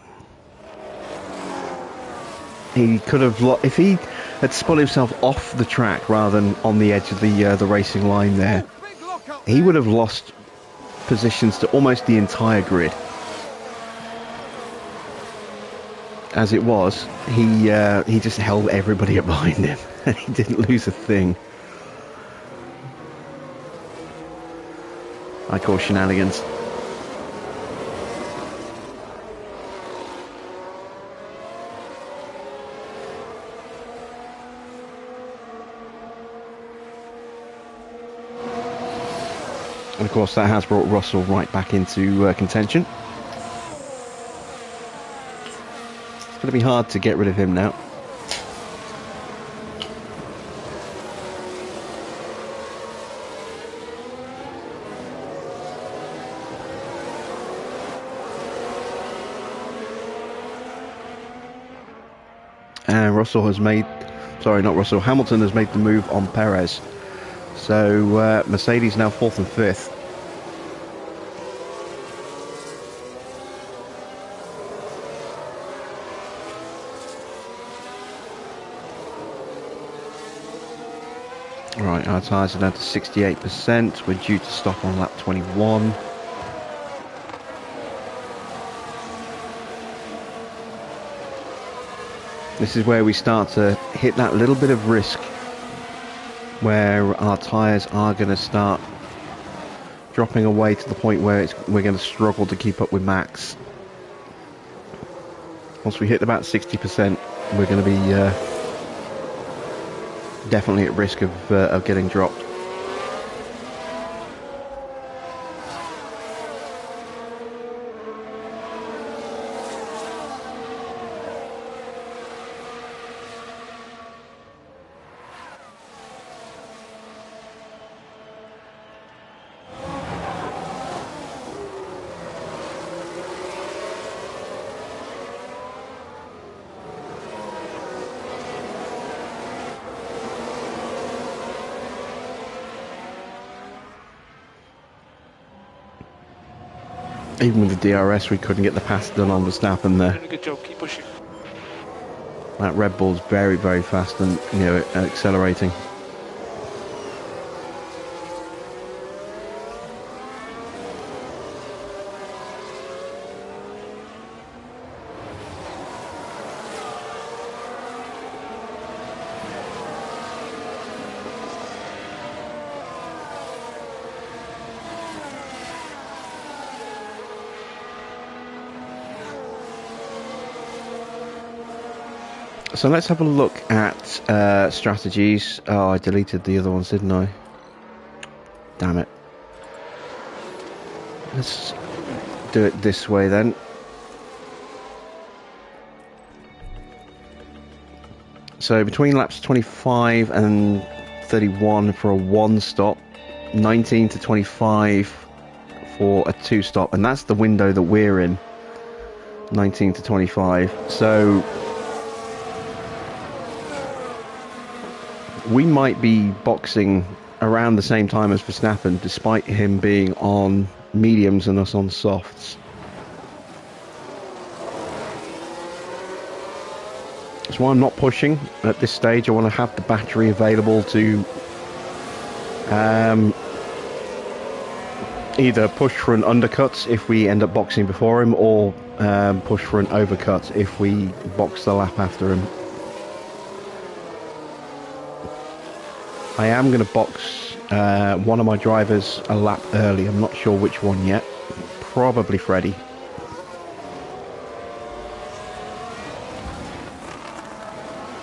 He could have, if he had spun himself off the track rather than on the edge of the racing line there, he would have lost positions to almost the entire grid. As it was, he just held everybody up behind him, and he didn't lose a thing. I call shenanigans. And of course that has brought Russell right back into contention. It's going to be hard to get rid of him now. And Russell has made, sorry, not Russell, Hamilton has made the move on Perez. So Mercedes now 4th and 5th. Right, our tyres are down to 68%. We're due to stop on lap 21. This is where we start to hit that little bit of risk, where our tyres are going to start dropping away to the point where we're going to struggle to keep up with Max. Once we hit about 60%, we're going to be definitely at risk of getting dropped. Even with the DRS, we couldn't get the pass done on Verstappen there. Doing a good job, keep pushing. That Red Bull's very, very fast and, you know, accelerating. So let's have a look at strategies. Oh, I deleted the other ones, didn't I? Damn it. Let's do it this way then. So between laps 25 and 31 for a 1 stop, 19 to 25 for a 2 stop, and that's the window that we're in. 19 to 25. So we might be boxing around the same time as Verstappen, despite him being on mediums and us on softs. That's why I'm not pushing at this stage. I want to have the battery available to either push for an undercut if we end up boxing before him, or push for an overcut if we box the lap after him. I am going to box one of my drivers a lap early. I'm not sure which one yet. Probably Freddie.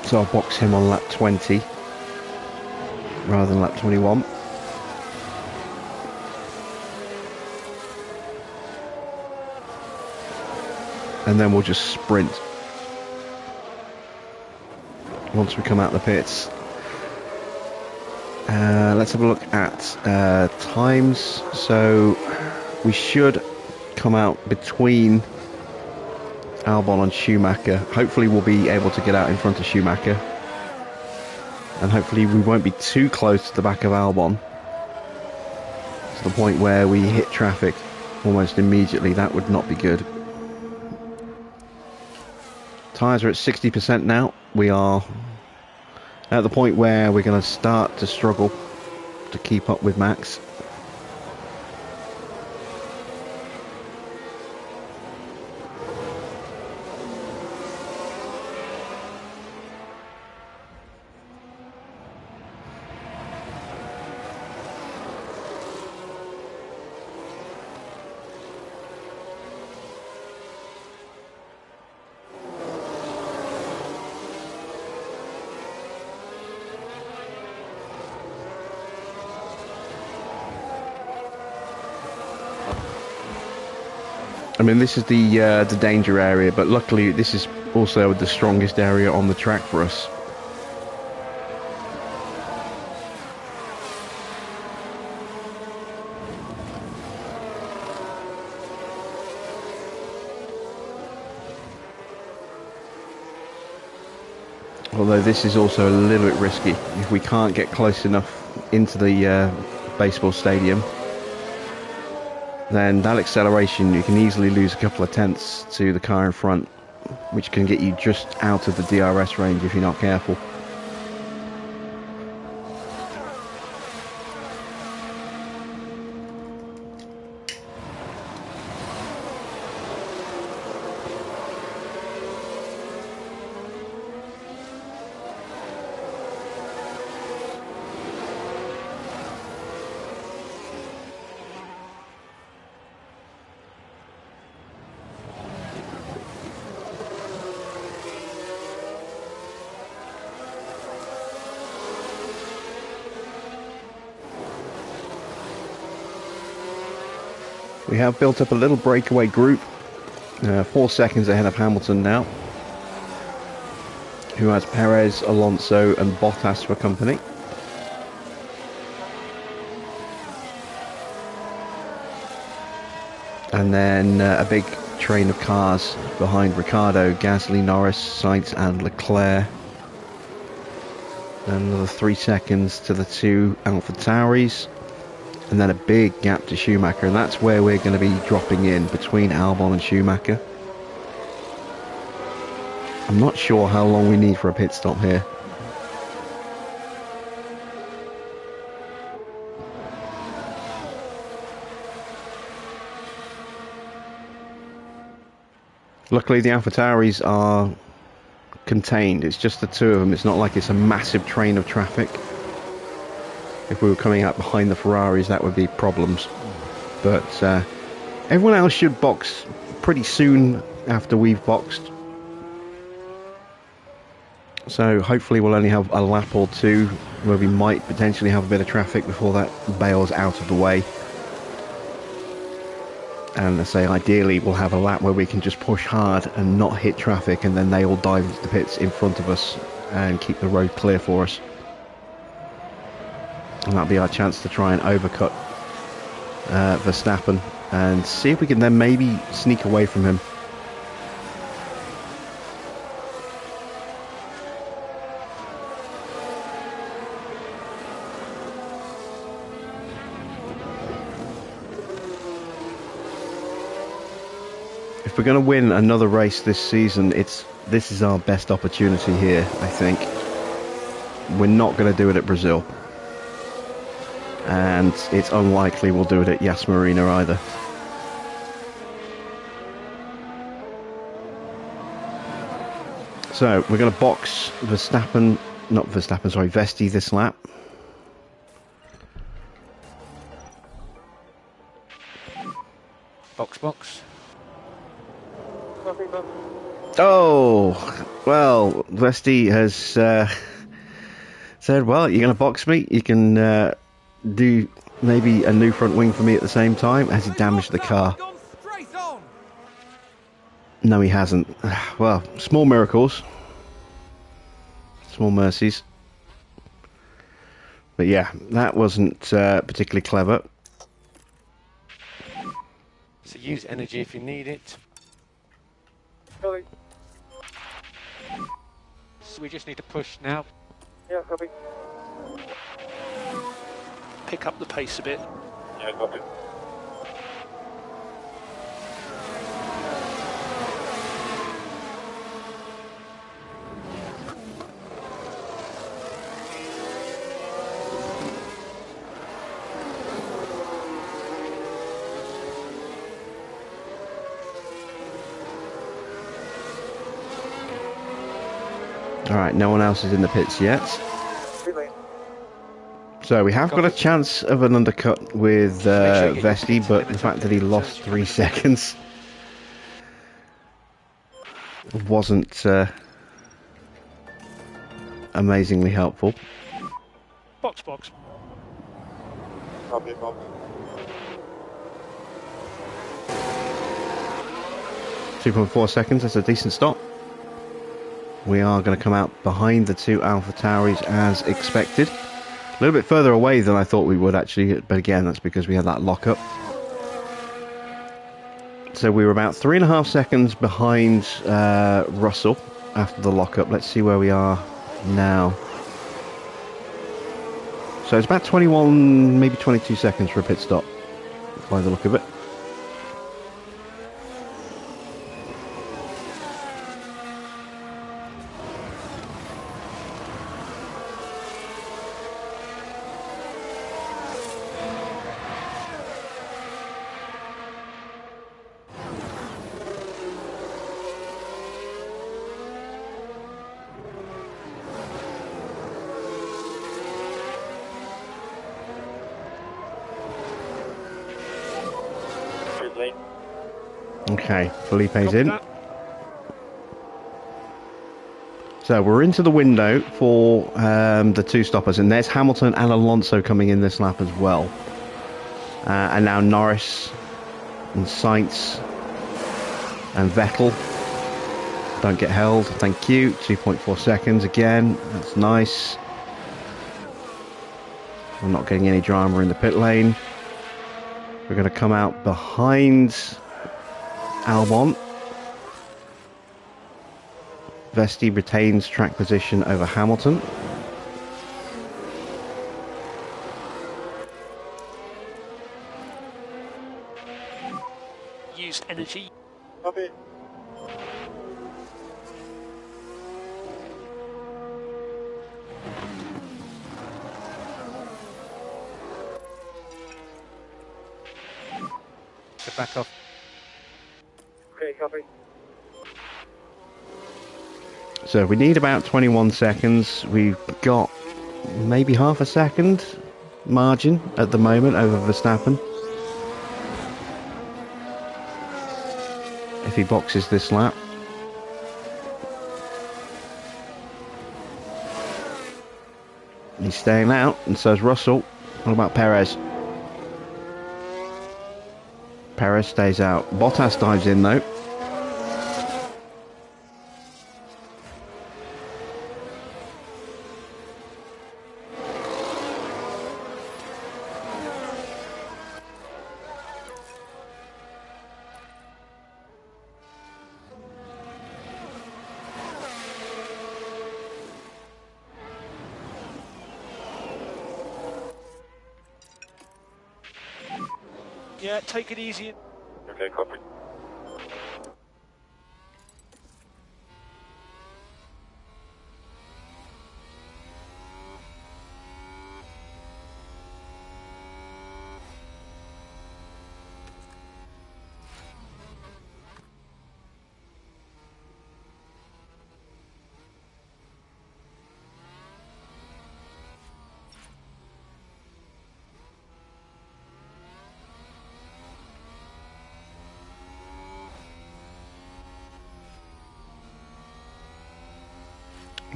So I'll box him on lap 20 rather than lap 21. And then we'll just sprint once we come out the pits. Let's have a look at times. So we should come out between Albon and Schumacher. Hopefully we'll be able to get out in front of Schumacher, and hopefully we won't be too close to the back of Albon to the point where we hit traffic almost immediately. That would not be good. Tyres are at 60% now. We are at the point where we're going to start to struggle to keep up with Max. I mean, this is the danger area, but luckily this is also the strongest area on the track for us. Although this is also a little bit risky if we can't get close enough into the baseball stadium. Then that acceleration, you can easily lose a couple of tenths to the car in front, which can get you just out of the DRS range if you're not careful. We have built up a little breakaway group, 4 seconds ahead of Hamilton now, who has Perez, Alonso and Bottas for company. And then a big train of cars behind Ricciardo, Gasly, Norris, Sainz and Leclerc. Then another 3 seconds to the two AlphaTauris. and then a big gap to Schumacher, and that's where we're going to be dropping in, between Albon and Schumacher. I'm not sure how long we need for a pit stop here. Luckily the AlphaTauris are contained. It's just the two of them. It's not like it's a massive train of traffic. If we were coming up behind the Ferraris, that would be problems. But everyone else should box pretty soon after we've boxed. So hopefully we'll only have a lap or two where we might potentially have a bit of traffic before that bails out of the way. And I say ideally we'll have a lap where we can just push hard and not hit traffic, and then they all dive into the pits in front of us and keep the road clear for us. And that'll be our chance to try and overcut Verstappen and see if we can then maybe sneak away from him. If we're going to win another race this season, this is our best opportunity here, I think. We're not going to do it at Brazil. And it's unlikely we'll do it at Yas Marina either. So, we're going to box Vesti this lap. Box. Oh, well, Vesti has said, well, you're going to box me, you can do maybe a new front wing for me at the same time. Has he damaged the car? No, he hasn't. Well, small miracles. Small mercies. But yeah, that wasn't particularly clever. So use energy if you need it. Copy. So we just need to push now. Yeah, copy. Pick up the pace a bit. Yeah, copy. Alright, no one else is in the pits yet. So we have got a chance of an undercut with Vesti, but the fact that he lost 3 seconds wasn't amazingly helpful. Box. Copy, box. 2.4 seconds, that's a decent stop. We are going to come out behind the two AlphaTauris as expected. A little bit further away than I thought we would actually, but again that's because we had that lockup. So we were about 3.5 seconds behind Russell after the lockup. Let's see where we are now. So it's about 21, maybe 22 seconds for a pit stop by the look of it. Okay, Felipe's in. So we're into the window for the two stoppers, and there's Hamilton and Alonso coming in this lap as well. And now Norris and Sainz and Vettel don't get held, thank you. 2.4 seconds again, that's nice. We're not getting any drama in the pit lane. We're going to come out behind Albon. Vesti retains track position over Hamilton. used energy. Copy. Get back off. Okay, copy. So we need about 21 seconds. We've got maybe half a second margin at the moment over Verstappen. If he boxes this lap. He's staying out, and so is Russell. What about Perez? Perez stays out. Bottas dives in though. Yeah, take it easy. Okay, copy.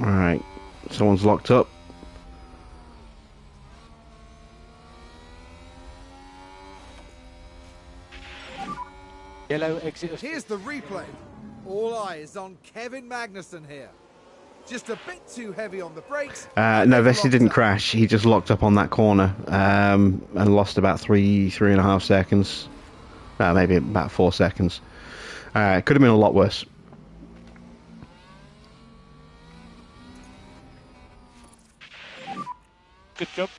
Alright, someone's locked up. Yellow exit. Here's the replay. All eyes on Kevin Magnussen here. Just a bit too heavy on the brakes. No, Vesti didn't crash. He just locked up on that corner and lost about three and a half seconds. Maybe about 4 seconds. It could have been a lot worse. Good job.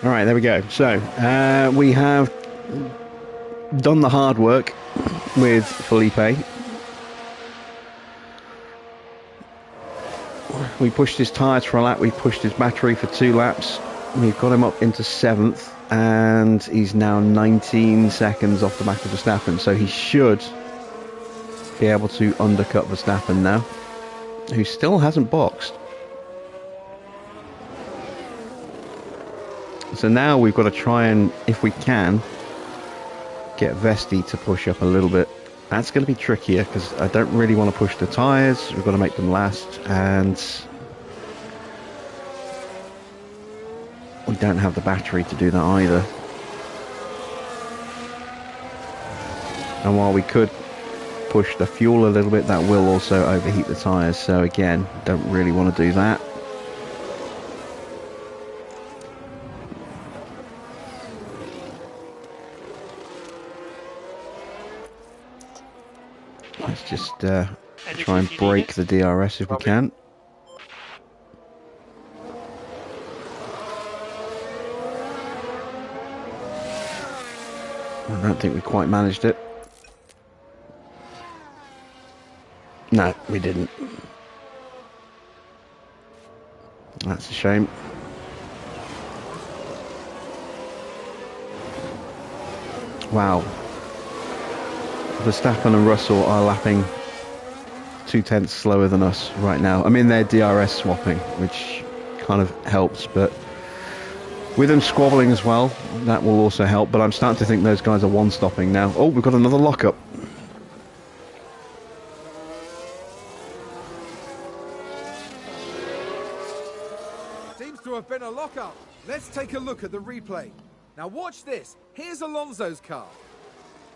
Alright, there we go. So, we have done the hard work with Felipe. We pushed his tyres for a lap, we pushed his battery for 2 laps. We've got him up into 7th, and he's now 19 seconds off the back of Verstappen, so he should be able to undercut Verstappen now, who still hasn't boxed. So now we've got to try and, if we can, get Vesti to push up a little bit. That's going to be trickier because I don't really want to push the tyres. We've got to make them last, and we don't have the battery to do that either. And while we could push the fuel a little bit, that will also overheat the tyres, so again, don't really want to do that. Let's just try and break the DRS if we can. I don't think we quite managed it. No, we didn't. That's a shame. Wow. Verstappen and Russell are lapping 0.2 slower than us right now. I mean, they're DRS swapping, which kind of helps, but with them squabbling as well, that will also help. But I'm starting to think those guys are one-stopping now. Oh, we've got another lockup. Seems to have been a lockup. Let's take a look at the replay. Now watch this. Here's Alonso's car.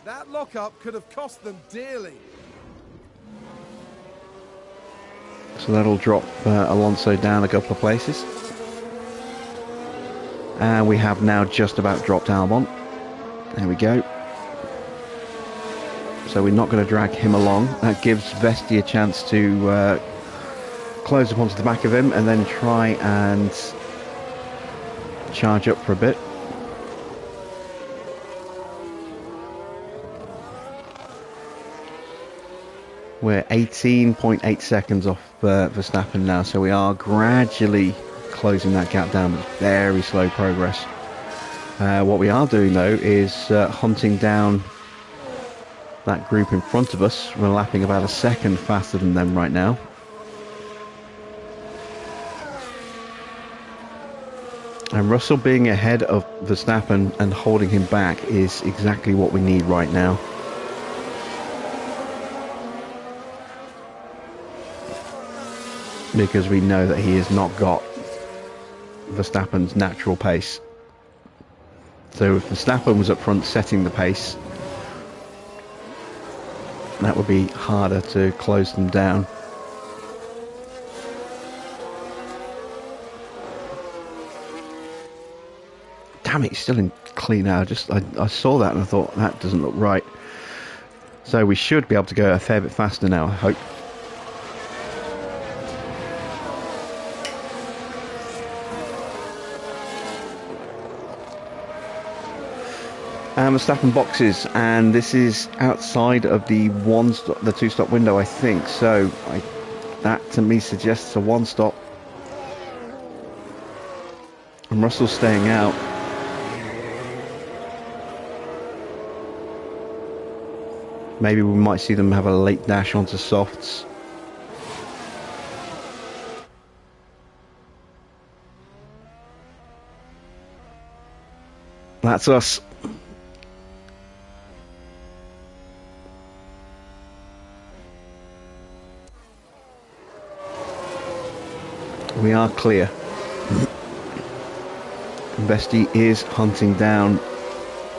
That lockup could have cost them dearly. So that'll drop Alonso down a couple of places. And we have now just about dropped Albon. There we go. So we're not going to drag him along. That gives Vesti a chance to close up onto the back of him and then try and charge up for a bit. We're 18.8 seconds off Verstappen now, so we are gradually closing that gap down, but very slow progress. What we are doing though is hunting down that group in front of us. We're lapping about a second faster than them right now. And Russell being ahead of Verstappen and holding him back is exactly what we need right now. Because we know that he has not got Verstappen's natural pace. So if Verstappen was up front setting the pace, that would be harder to close them down. Damn it, he's still in clean air. I saw that and I thought, that doesn't look right. So we should be able to go a fair bit faster now, I hope. Verstappen boxes, and this is outside of the the two-stop window, I think. So that to me suggests a one-stop. And Russell's staying out. Maybe we might see them have a late dash onto softs. That's us. We are clear. Vesti is hunting down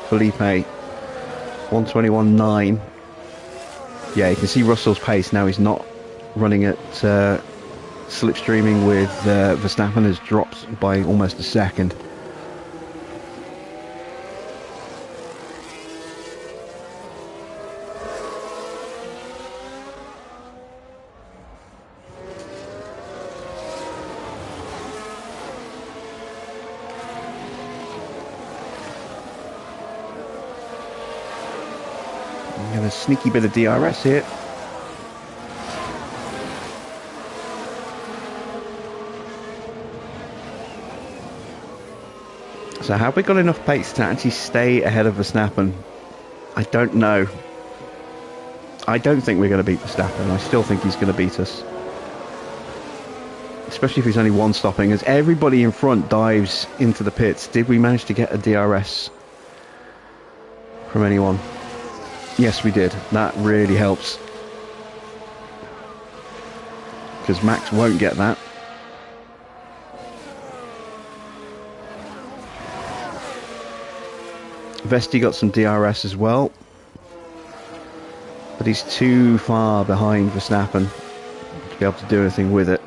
Felipe. 121.9. Yeah, you can see Russell's pace now. He's not running at slipstreaming with Verstappen, has dropped by almost a second. A sneaky bit of DRS here. So have we got enough pace to actually stay ahead of Verstappen? I don't know. I don't think we're going to beat Verstappen. I still think he's going to beat us. Especially if he's only one stopping, as everybody in front dives into the pits. Did we manage to get a DRS from anyone? Yes, we did. That really helps. Because Max won't get that. Vesti got some DRS as well. But he's too far behind Verstappen to be able to do anything with it.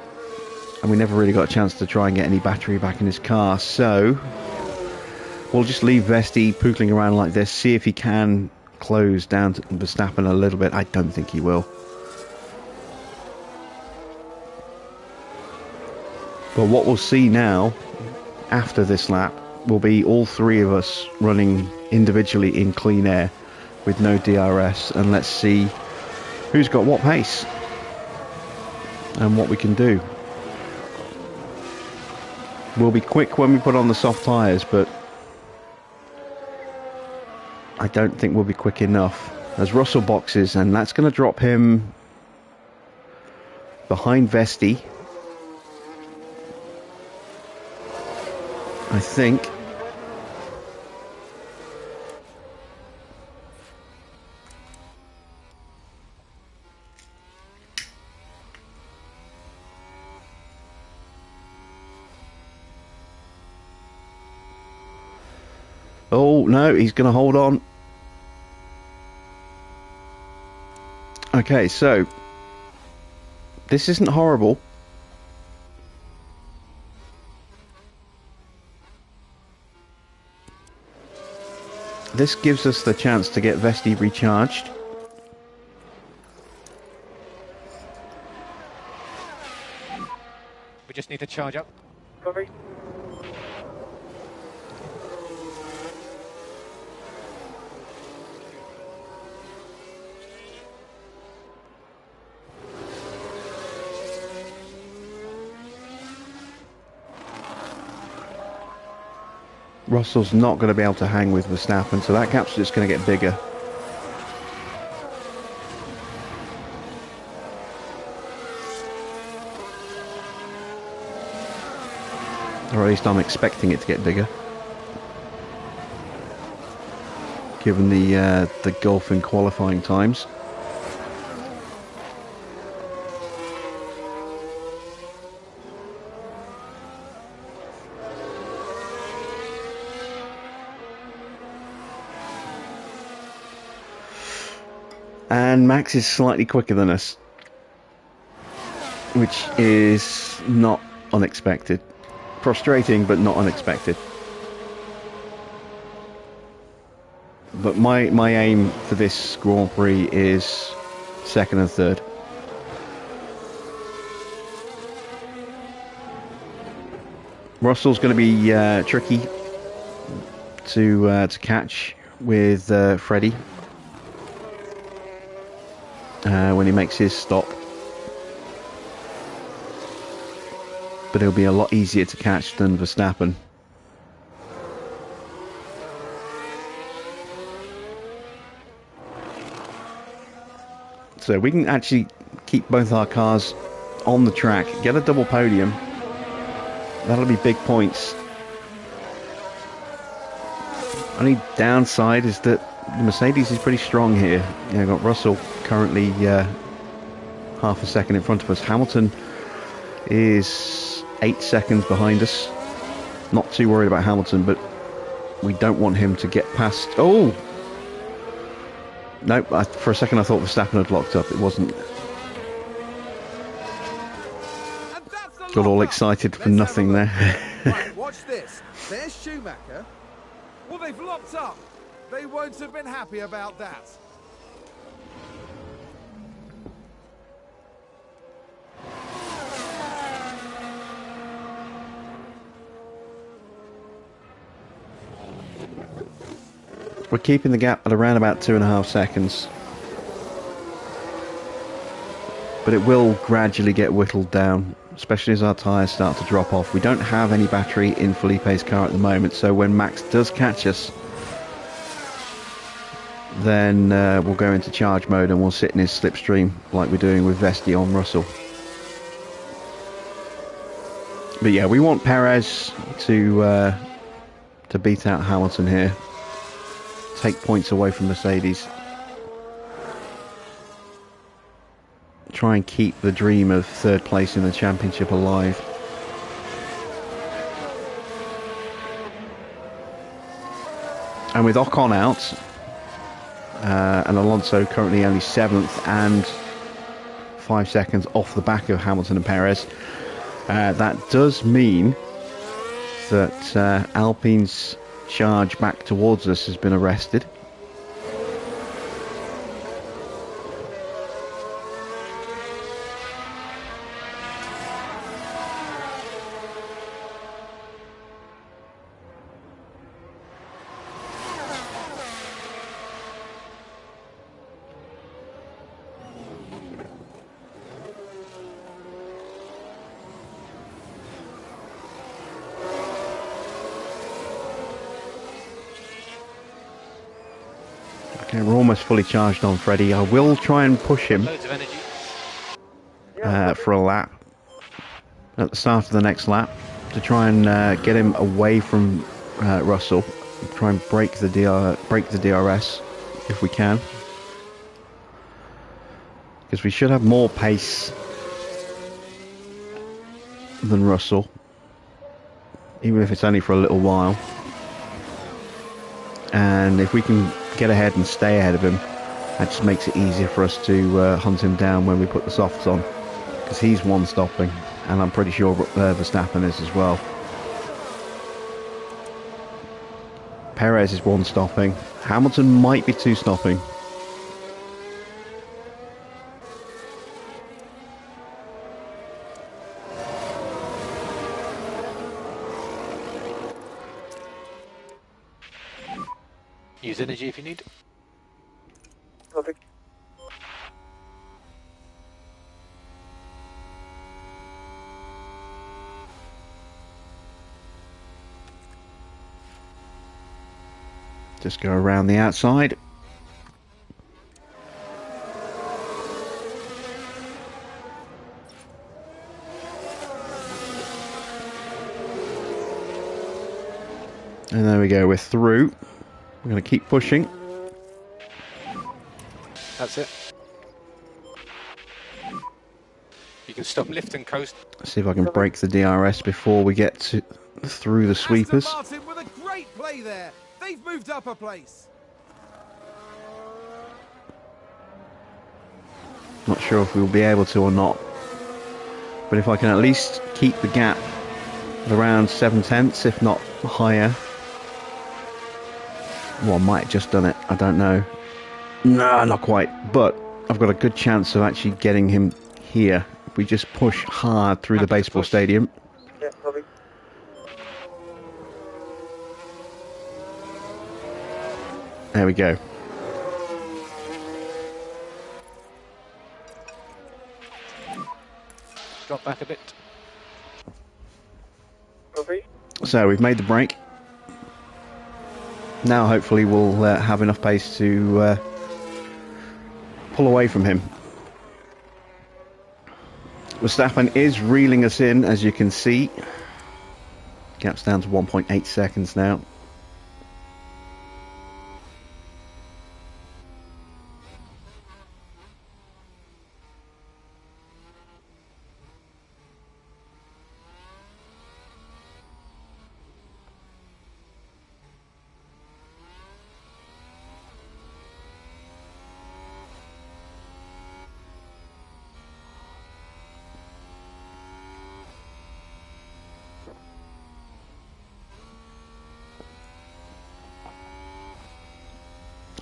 And we never really got a chance to try and get any battery back in his car. So we'll just leave Vesti pootling around like this. See if he can close down to Verstappen a little bit. I don't think he will. But what we'll see now after this lap will be all three of us running individually in clean air with no DRS, and let's see who's got what pace and what we can do. We'll be quick when we put on the soft tyres, but I don't think we'll be quick enough. As Russell boxes, and that's going to drop him behind Vesti, I think. Oh no, he's going to hold on. Okay, so this isn't horrible. This gives us the chance to get Vesti recharged. We just need to charge up. Copy. Russell's not going to be able to hang with Verstappen, so that gap's just going to get bigger. Or at least I'm expecting it to get bigger, given the gulf in qualifying times. And Max is slightly quicker than us, which is not unexpected. Frustrating, but not unexpected. But my aim for this Grand Prix is second and third. Russell's going to be tricky to catch with Freddie when he makes his stop. But he'll be a lot easier to catch than Verstappen. So we can actually keep both our cars on the track, get a double podium. That'll be big points. Only downside is that the Mercedes is pretty strong here. You've got Russell currently half a second in front of us. Hamilton is 8 seconds behind us. Not too worried about Hamilton, but we don't want him to get past... Oh! Nope, for a second I thought Verstappen had locked up. It wasn't. Got all excited for nothing there. Right, watch this. There's Schumacher. Well, they've locked up. They won't have been happy about that. We're keeping the gap at around about 2.5 seconds. But it will gradually get whittled down, especially as our tyres start to drop off. We don't have any battery in Felipe's car at the moment, so when Max does catch us, then we'll go into charge mode and we'll sit in his slipstream like we're doing with Vesti on Russell. But yeah, we want Perez to beat out Hamilton here. Take points away from Mercedes. Try and keep the dream of third place in the championship alive. And with Ocon out, and Alonso currently only 7th and 5 seconds off the back of Hamilton and Perez, that does mean that Alpine's charge back towards us has been arrested. Okay, we're almost fully charged on Freddie. I will try and push him Loads of energy. for a lap at the start of the next lap to try and get him away from Russell. Try and break the DRS if we can, because we should have more pace than Russell, even if it's only for a little while. And if we can get ahead and stay ahead of him, that just makes it easier for us to hunt him down when we put the softs on, because he's one stopping, and I'm pretty sure Verstappen is as well. Perez is one stopping. Hamilton might be two stopping. Use energy if you need. Copy. Just go around the outside. And there we go, we're through. We're going to keep pushing. That's it. You can stop, lift and coast. See if I can break the DRS before we get through the sweepers. Aston Martin with a great play there. They've moved up a place. Not sure if we'll be able to or not. But if I can at least keep the gap around 7/10, if not higher. Well, I might have just done it. I don't know. No, not quite. But I've got a good chance of actually getting him here. If we just push hard through the baseball stadium. Yeah, copy. There we go. Drop back a bit. Copy. So we've made the break. Now hopefully we'll have enough pace to pull away from him. Verstappen is reeling us in, as you can see. Gap's down to 1.8 seconds now.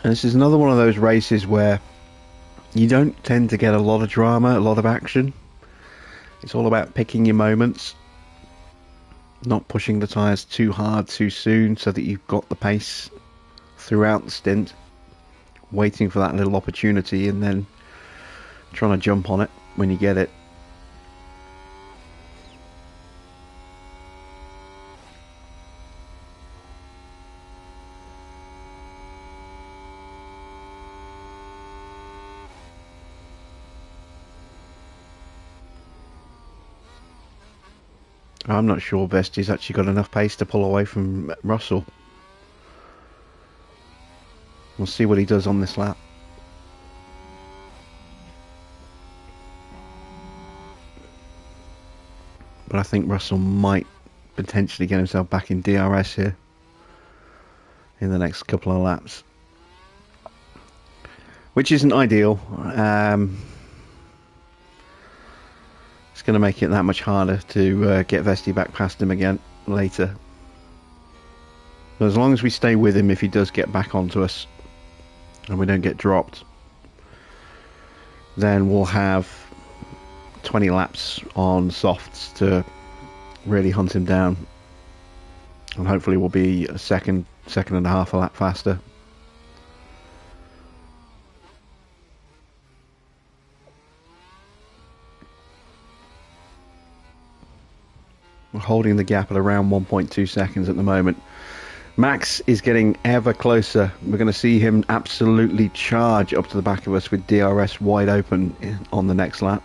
And this is another one of those races where you don't tend to get a lot of drama, a lot of action. It's all about picking your moments, not pushing the tyres too hard too soon so that you've got the pace throughout the stint, waiting for that little opportunity and then trying to jump on it when you get it. I'm not sure Vesti's actually got enough pace to pull away from Russell. We'll see what he does on this lap. But I think Russell might potentially get himself back in DRS here in the next couple of laps. Which isn't ideal. It's going to make it that much harder to get Vesti back past him again later. But as long as we stay with him if he does get back onto us and we don't get dropped, then we'll have 20 laps on softs to really hunt him down, and hopefully we'll be a second and a half a lap faster. We're holding the gap at around 1.2 seconds at the moment. Max is getting ever closer. We're going to see him absolutely charge up to the back of us with DRS wide open on the next lap.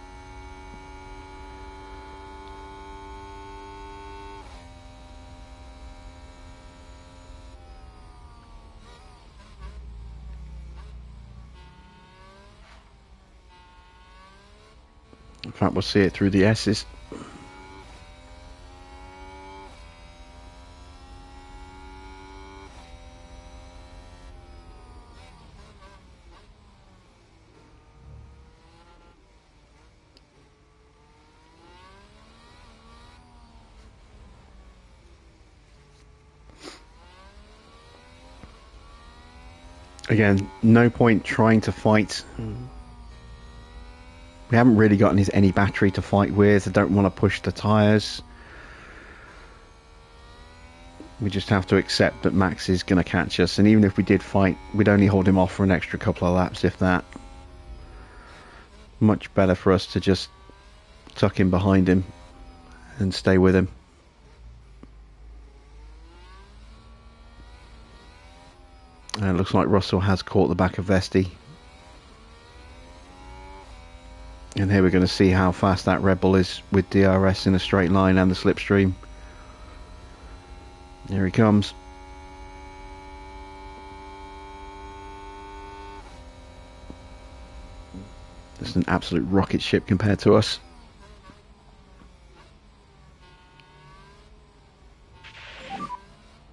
In fact, we'll see it through the S's. Again, no point trying to fight. We haven't really got any battery to fight with. I don't want to push the tyres. We just have to accept that Max is going to catch us. And even if we did fight, we'd only hold him off for an extra couple of laps, if that. Much better for us to just tuck in behind him and stay with him. looks like Russell has caught the back of Vesti. And here we're going to see how fast that Red Bull is with DRS in a straight line and the slipstream. Here he comes. This is an absolute rocket ship compared to us.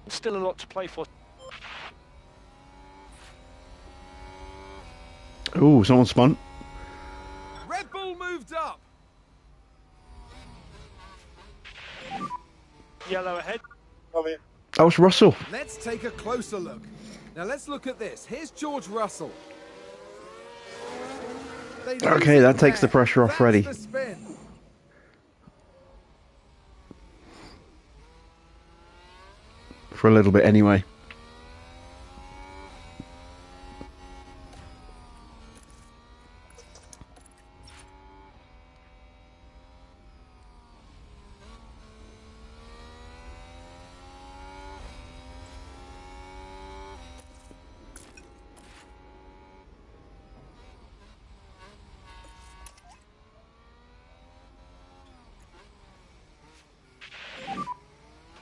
Still a lot to play for. Ooh, someone spun. Red Bull moved up. Yellow ahead. Come here. Oh, it's Russell. Let's take a closer look. Now let's look at this. Here's George Russell. They lose Okay, it that takes the there. pressure off That's Freddie. the spin. For a little bit anyway.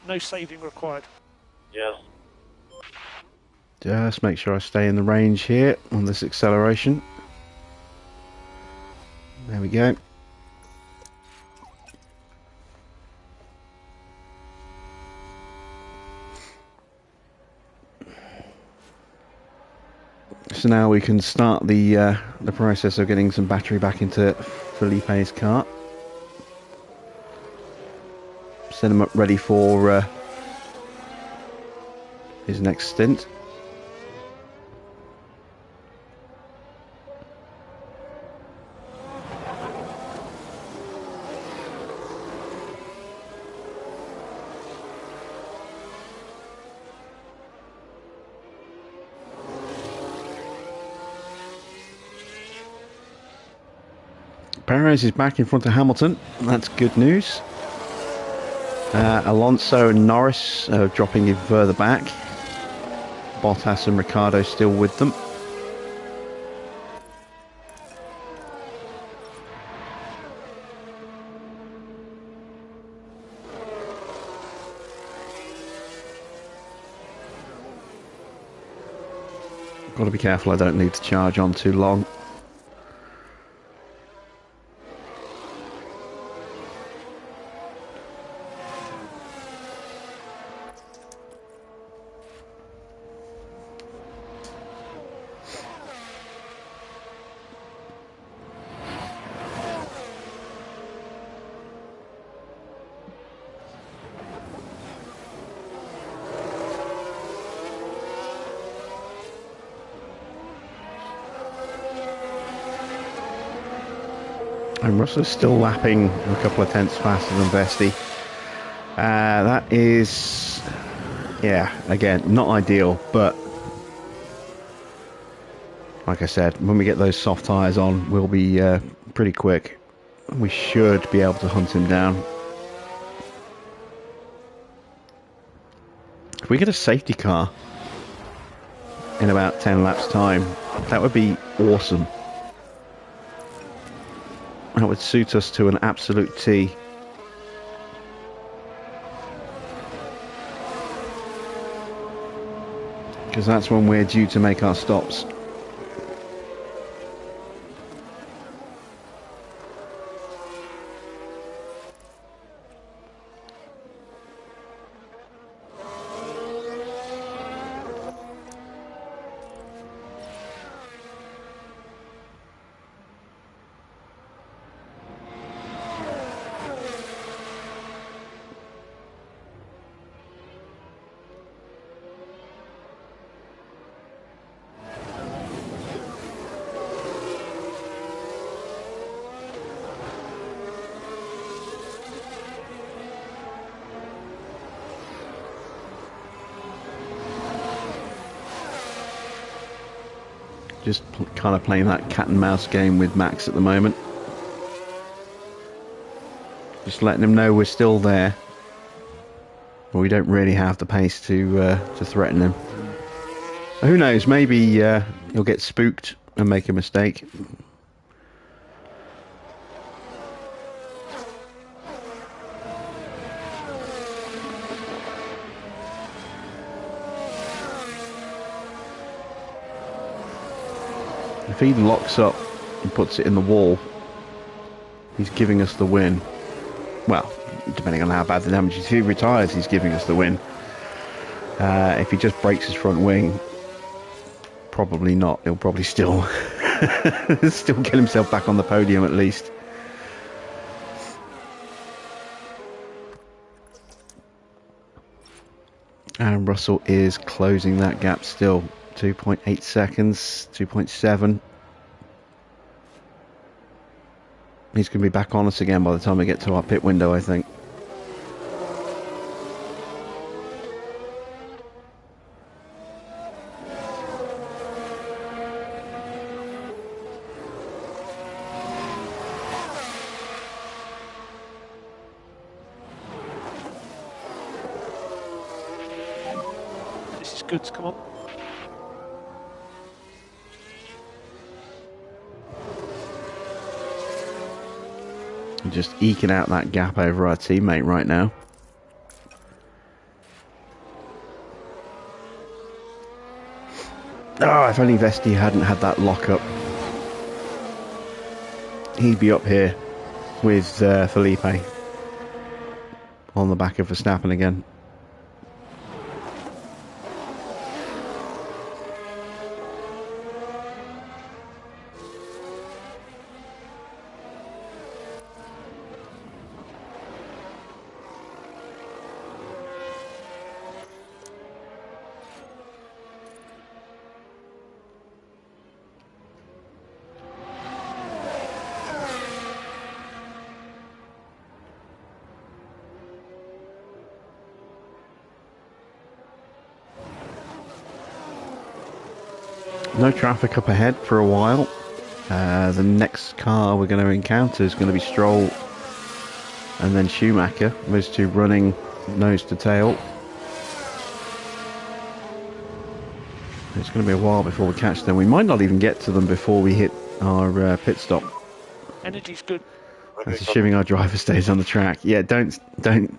No saving required. Yes. Just make sure I stay in the range here on this acceleration. There we go. So now we can start the process of getting some battery back into Felipe's car. Set him up ready for his next stint. Perez is back in front of Hamilton. That's good news. Alonso and Norris dropping in further back. Bottas and Ricciardo still with them. Got to be careful I don't need to charge on too long. And Russell's still lapping a couple of tenths faster than Vesti. That is, yeah, again, not ideal, but like I said, when we get those soft tyres on, we'll be pretty quick. We should be able to hunt him down. If we get a safety car in about 10 laps time, that would be awesome. That would suit us to an absolute T. Because that's when we're due to make our stops. Just kind of playing that cat and mouse game with Max at the moment. Just letting him know we're still there. But we don't really have the pace to threaten him. Who knows? Maybe you'll get spooked and make a mistake. If he locks up and puts it in the wall, he's giving us the win. Well, depending on how bad the damage is. If he retires, he's giving us the win. If he just breaks his front wing, probably not. He'll probably still still get himself back on the podium at least. And Russell is closing that gap still. 2.8 seconds, 2.7. He's going to be back on us again by the time we get to our pit window, I think. This is good, come on. Just eking out that gap over our teammate right now. Oh, if only Vesti hadn't had that lock-up. He'd be up here with Felipe on the back of Verstappen again. No traffic up ahead for a while. The next car we're going to encounter is going to be Stroll and then Schumacher. Those two running nose to tail. It's going to be a while before we catch them. We might not even get to them before we hit our pit stop. Energy's good. That's assuming our driver stays on the track. Yeah, don't don't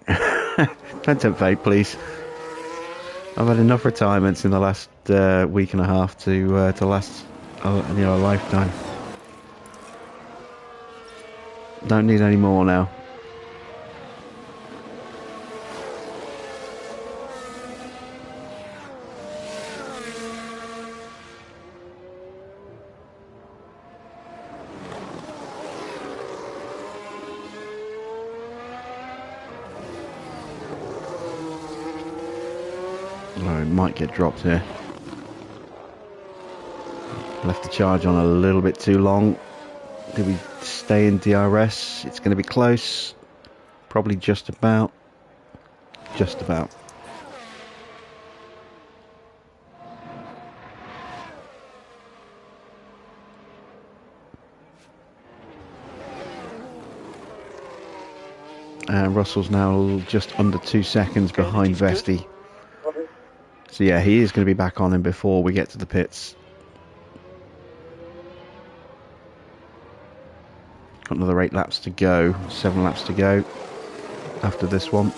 tempt fate, please. I've had enough retirements in the last week and a half to last a lifetime. Don't need any more now. Oh, it might get dropped here. Left the charge on a little bit too long. Did we stay in DRS? It's going to be close. Probably just about. Just about. And Russell's now just under 2 seconds behind Vesti. So yeah, he is going to be back on him before we get to the pits. Got another 8 laps to go, 7 laps to go after this one.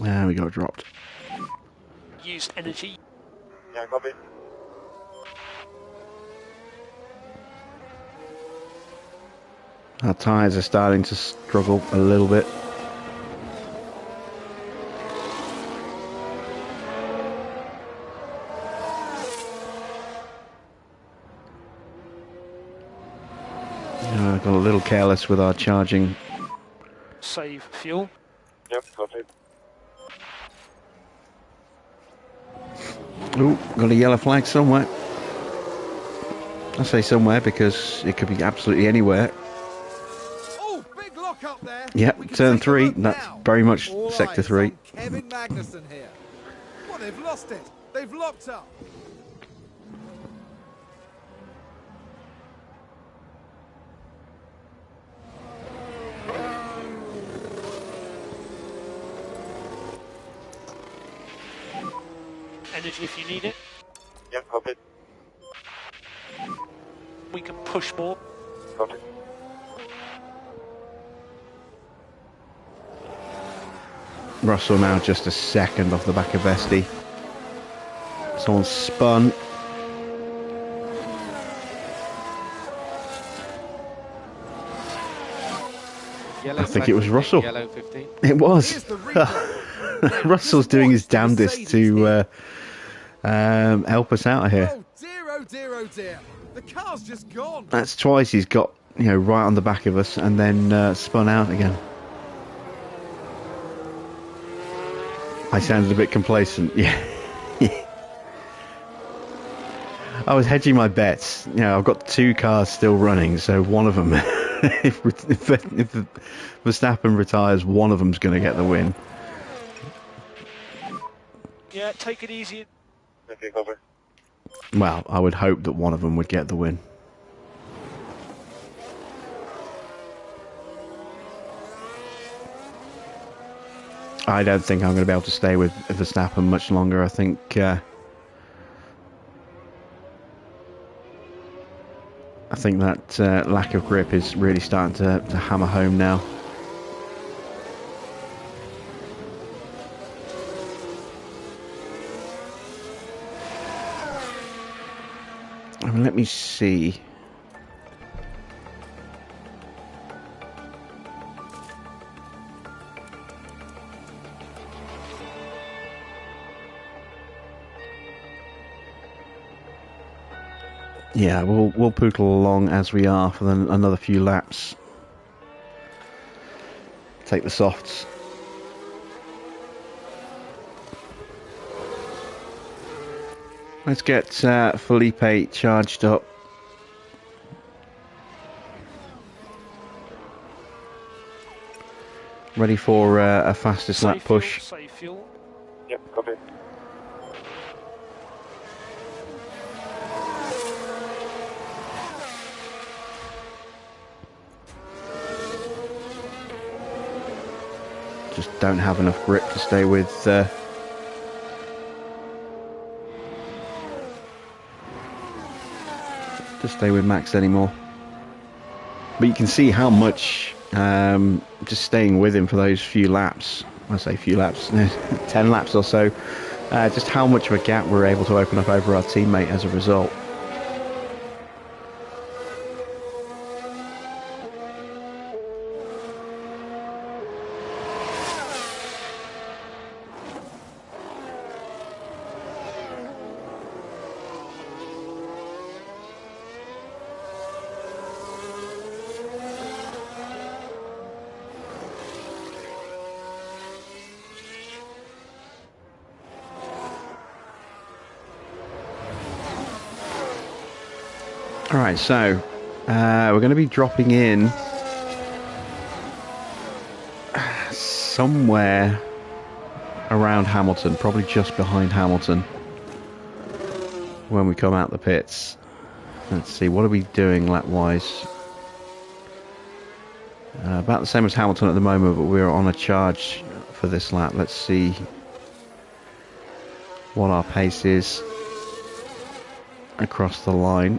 And we got dropped. Use energy. Yeah, copy. Our tyres are starting to struggle a little bit. Got a little careless with our charging. Save fuel. Yep, copy. Ooh, got a yellow flag somewhere. I say somewhere because it could be absolutely anywhere. Oh, big lock up there. Yep, We can turn take a 3. look That's now. very much All sector eyes 3. on Kevin Magnussen here. Well, they've lost it. They've locked up. Energy if you need it. Yeah, copy. We can push more. Copy. Russell now just a second off the back of Vesti. Someone spun. Yellow I think flag it was 15, Russell. Yellow 15. It was. Here's the replay. Russell's Just doing his watch the damnedest Mercedes here. to help us out of here. Oh dear, oh dear, oh dear. The car's just gone. That's twice he's got, right on the back of us and then spun out again. I sounded a bit complacent, yeah. I was hedging my bets. I've got 2 cars still running, so one of them, if Verstappen retires, one of them's going to get the win. Yeah, take it easy. Okay, copy. Well, I would hope that one of them would get the win. I don't think I'm going to be able to stay with Verstappen much longer. I think that lack of grip is really starting to hammer home now. Let me see. Yeah, we'll poodle along as we are for another few laps. Take the softs. Let's get Felipe charged up. Ready for a fastest lap push. Save fuel. Yep, copy. Just don't have enough grip to stay with Max anymore. But you can see how much just staying with him for those few laps, I say few laps, 10 laps or so, just how much of a gap we're able to open up over our teammate as a result. Alright, so we're going to be dropping in somewhere around Hamilton, probably just behind Hamilton when we come out the pits. Let's see, what are we doing lap-wise? About the same as Hamilton at the moment, but we're on a charge for this lap. Let's see what our pace is across the line.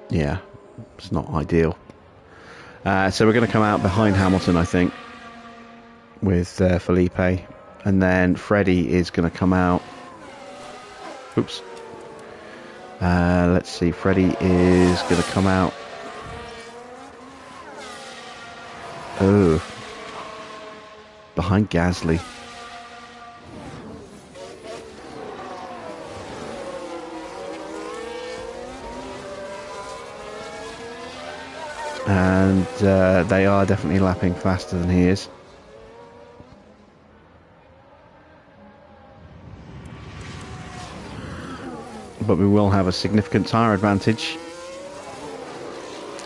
Yeah, it's not ideal. So we're going to come out behind Hamilton, I think, with Felipe. And then Freddie is going to come out. Oops. Let's see, Freddie is going to come out. Oh. Behind Gasly. And they are definitely lapping faster than he is. but we will have a significant tyre advantage.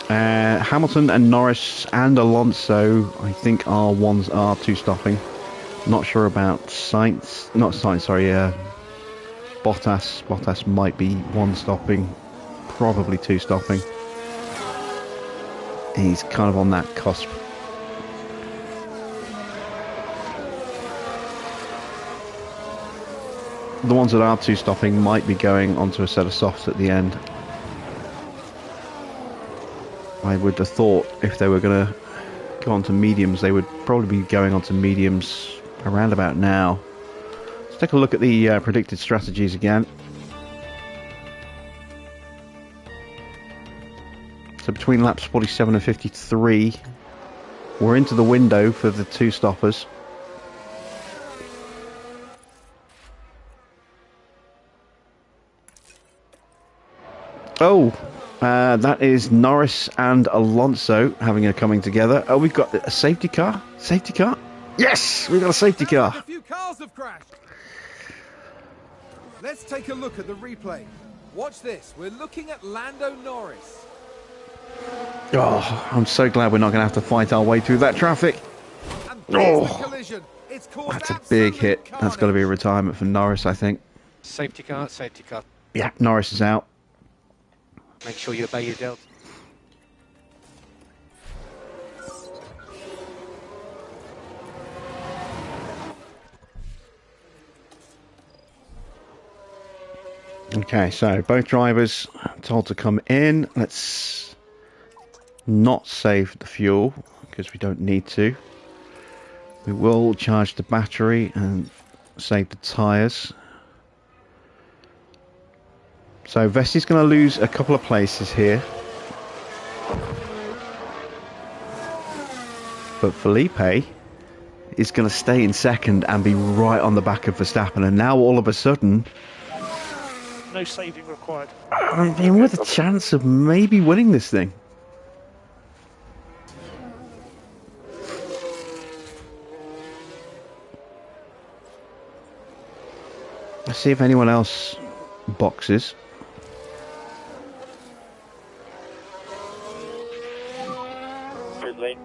Hamilton and Norris and Alonso, I think, are R2 stopping. Not sure about Sainz. Not Sainz, sorry. Bottas. Bottas might be 1 stopping, probably 2 stopping. He's kind of on that cusp. The ones that are 2 stopping might be going onto a set of softs at the end. I would have thought if they were going to go on to mediums, they would probably be going on to mediums around about now. Let's take a look at the predicted strategies again. So between laps 47 and 53, we're into the window for the 2 stoppers. Oh, that is Norris and Alonso having a coming together. Oh, we've got a safety car? Safety car? Yes, we've got a safety car. A few cars have crashed. Let's take a look at the replay. Watch this. We're looking at Lando Norris. Oh, I'm so glad we're not going to have to fight our way through that traffic. And there's the collision. It's caused That's a big hit. absolute That's got to be a carnage. retirement for Norris, I think. Safety car, safety car. Yeah, Norris is out. Make sure you obey your delta. Okay, so both drivers told to come in. Let's not save the fuel because we don't need to. We will charge the battery and save the tyres. So Vesti's going to lose a couple of places here. But Felipe is going to stay in second and be right on the back of Verstappen. And now all of a sudden, No saving required. I mean, with a chance of maybe winning this thing. Let's see if anyone else boxes. Pit lane.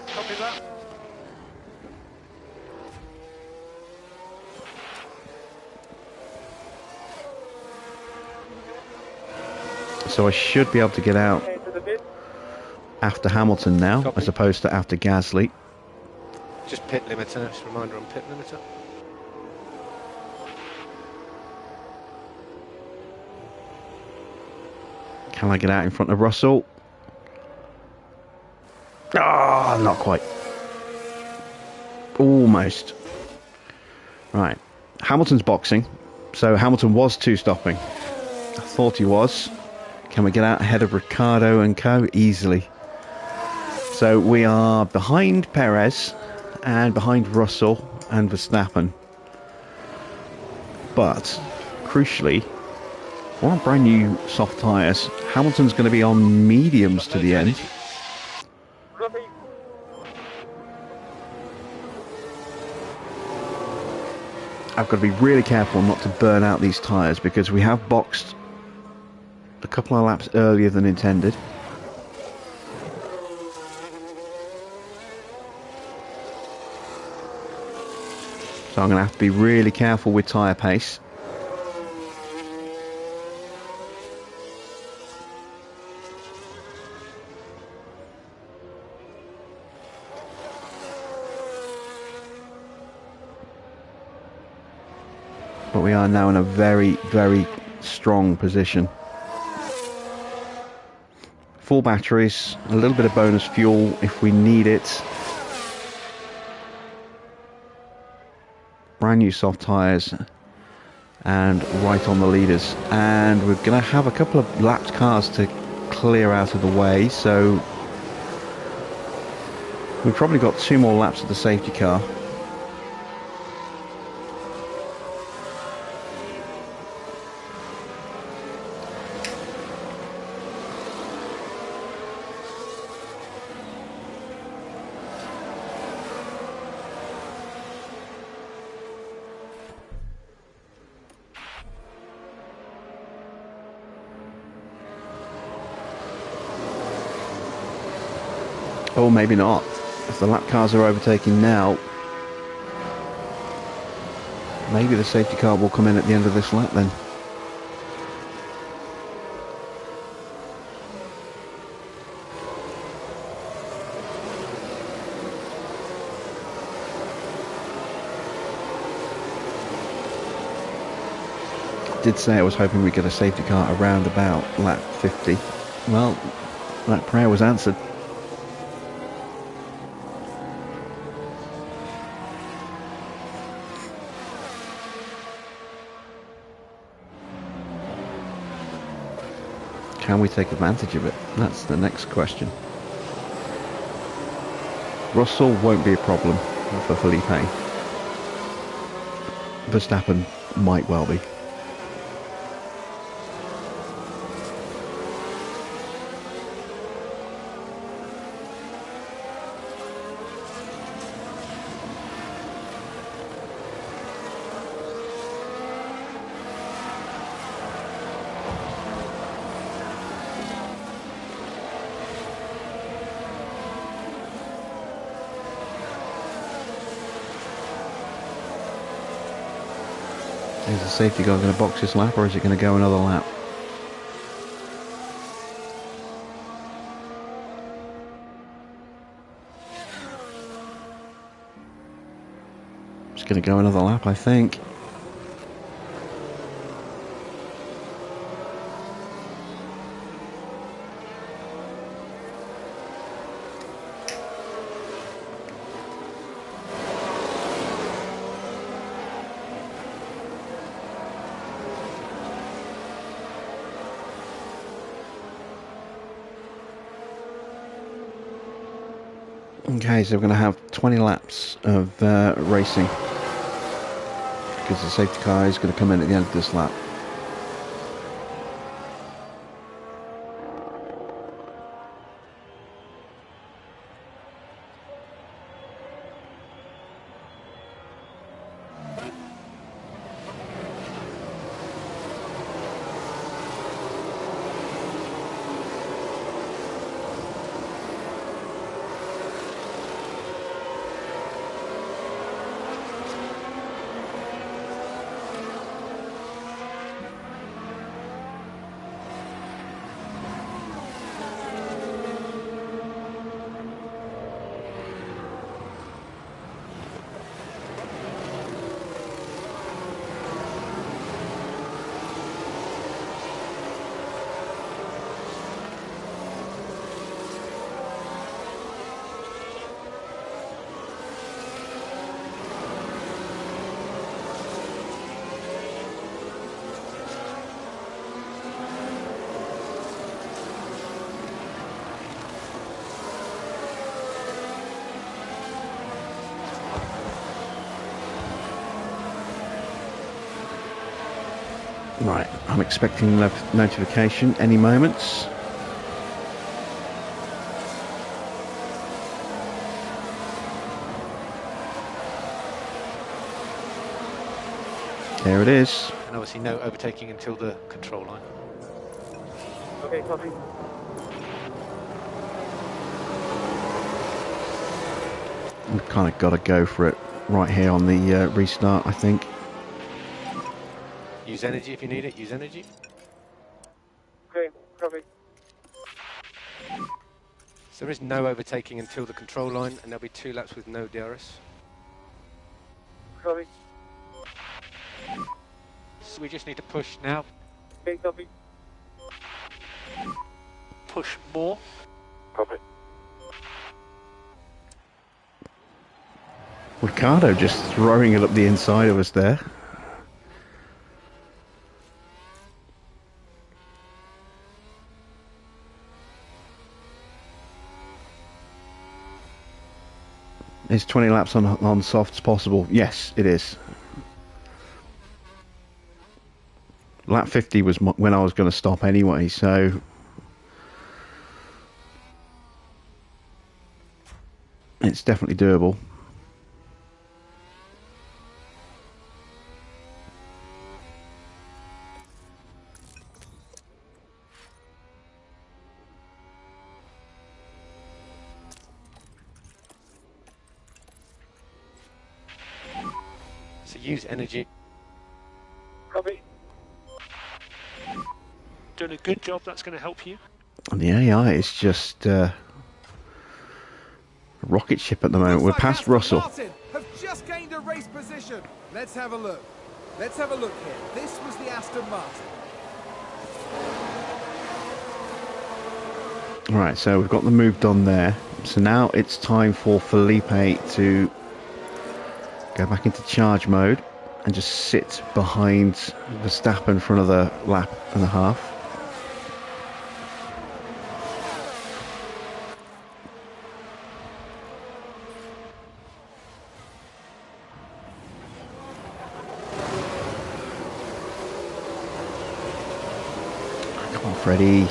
Copy that. So I should be able to get out Into the pit. after Hamilton now, Copy. as opposed to after Gasly. Just pit limiter, just a reminder on pit limiter. Can I get out in front of Russell? Ah, not quite. Almost. Right. Hamilton's boxing. So Hamilton was 2 stopping. I thought he was. Can we get out ahead of Ricciardo and co? Easily. So we are behind Perez and behind Russell and Verstappen. But, crucially, we're on brand new soft tyres. Hamilton's going to be on mediums to the end. Copy. I've got to be really careful not to burn out these tyres because we have boxed a couple of laps earlier than intended. So I'm going to have to be really careful with tyre pace. But we are now in a very, very strong position. Full batteries, a little bit of bonus fuel if we need it. Brand new soft tyres and right on the leaders. And we're going to have a couple of lapped cars to clear out of the way, so we've probably got 2 more laps of the safety car. Or maybe not. If the lap cars are overtaking now, maybe the safety car will come in at the end of this lap then. Did say I was hoping we'd get a safety car around about lap 50. Well, that prayer was answered. Can we take advantage of it? That's the next question. Russell won't be a problem for Felipe. Verstappen might well be. Is the safety car going to box this lap, or is it going to go another lap? It's going to go another lap, I think. Okay, so we're going to have 20 laps of racing, because the safety car is going to come in at the end of this lap. Right, I'm expecting notification any moments. There it is. And obviously no overtaking until the control line. Okay, copy. We've kind of got to go for it right here on the restart, I think. Use energy if you need it, use energy. Okay, copy. So there is no overtaking until the control line, and there'll be 2 laps with no DRS. Copy. So we just need to push now. Okay, copy. Push more. Copy. Ricardo just throwing it up the inside of us there. Is 20 laps on softs possible? Yes, it is. Lap 50 was when I was going to stop anyway, so it's definitely doable. So use energy. Copy. Doing a good job, that's going to help you. And the AI is just a rocket ship at the moment. Looks We're like past Aston Russell. Martin have just gained a race position. Let's have a look. Let's have a look here. This was the Aston Martin. Right, so we've got the move done there. So now it's time for Felipe to go back into charge mode and just sit behind Verstappen for another lap and a half. Come on, Freddie.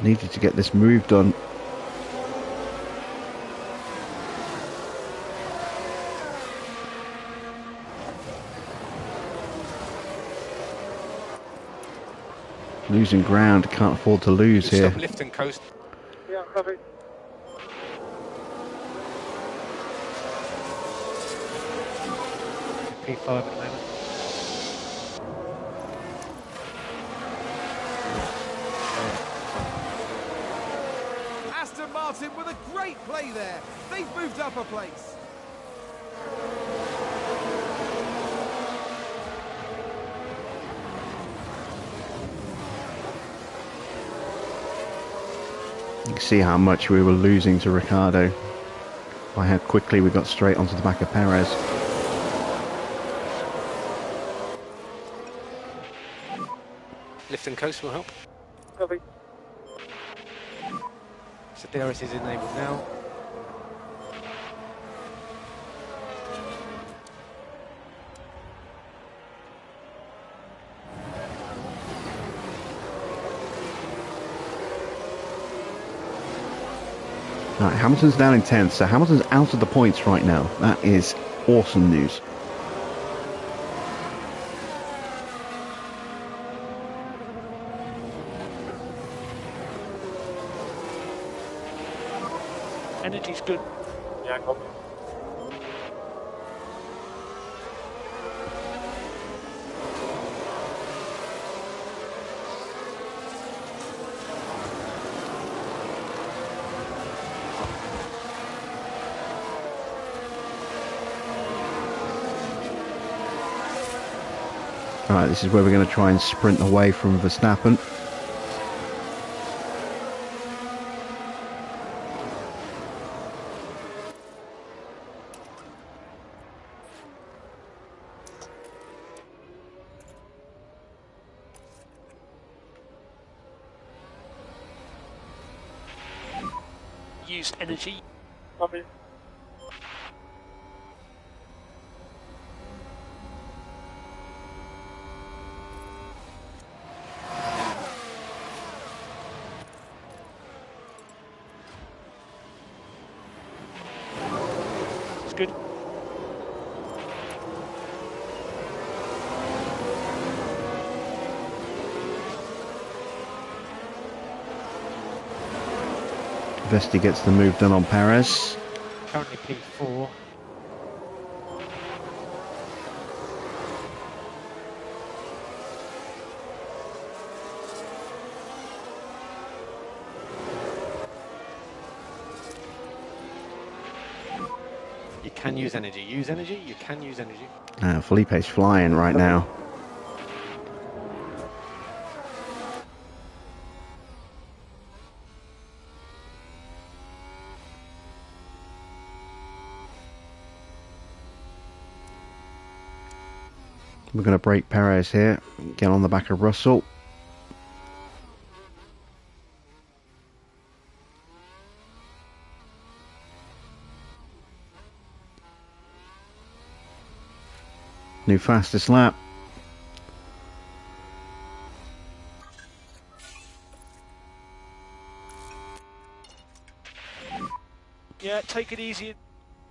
Needed to get this move done. Losing ground, can't afford to lose here. Stop lift and coast. Yeah, copy. P5 at the moment. Aston Martin with a great play there. They've moved up a place. You can see how much we were losing to Ricciardo by how quickly we got straight onto the back of Perez. Lift and coast will help. Copy. So DRS is enabled now. Right, Hamilton's down in 10th, so Hamilton's out of the points right now. That is awesome news. Energy's good. Yeah, copy. Alright, this is where we're going to try and sprint away from Verstappen. Use energy. Copy. It's good. Vesti gets the move done on Perez. Currently P4. You can use energy. Use energy. You can use energy. Felipe's flying right now. We're going to break Perez here, get on the back of Russell. New fastest lap. Yeah, take it easy.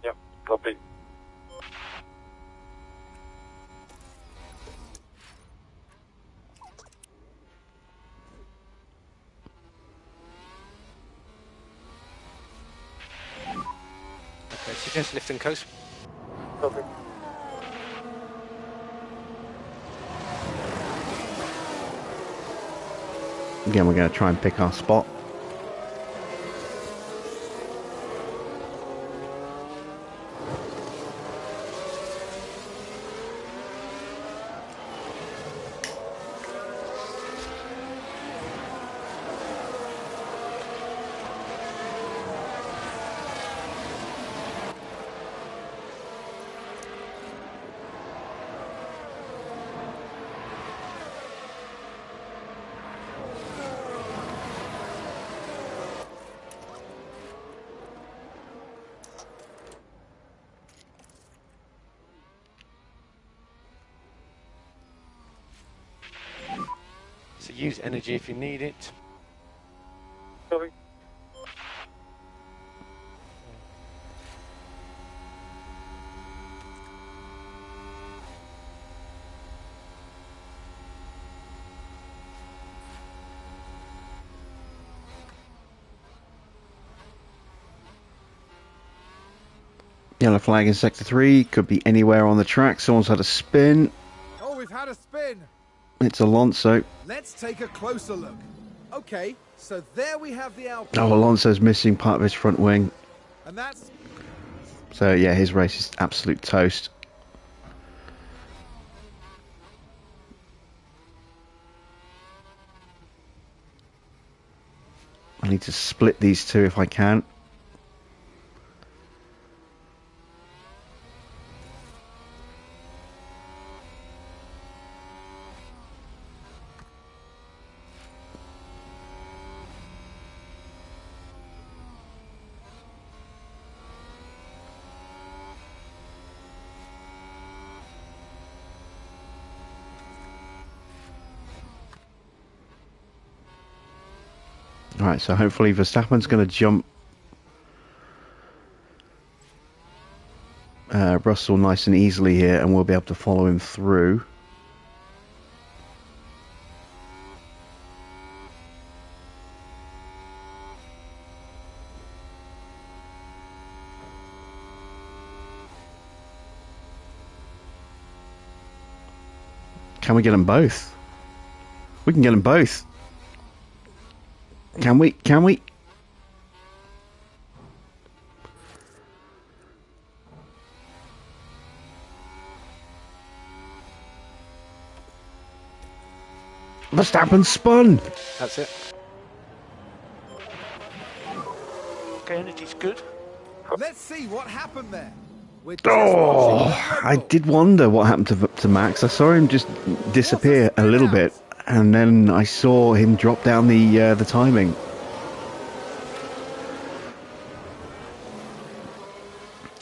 Yep, copy. Okay, suggest lift and coast. Copy. Again, we're going to try and pick our spot. So use energy if you need it. Copy. Yellow flag in sector 3. Could be anywhere on the track. Someone's had a spin. Oh, we've had a spin. It's Alonso. Let's take a closer look. Okay, so there we have the Alpine. Oh, Alonso's missing part of his front wing. And that's... So, yeah, his race is absolute toast. I need to split these two if I can. Alright, so hopefully Verstappen's going to jump Russell nice and easily here, and we'll be able to follow him through. Can we get them both? We can get them both. Can we? Can we? Verstappen spun. That's it. Okay, energy's good. Let's see what happened there. We're just Oh, watching the I Red Bull. did wonder what happened to Max. I saw him just disappear a little bit, and then I saw him drop down the timing.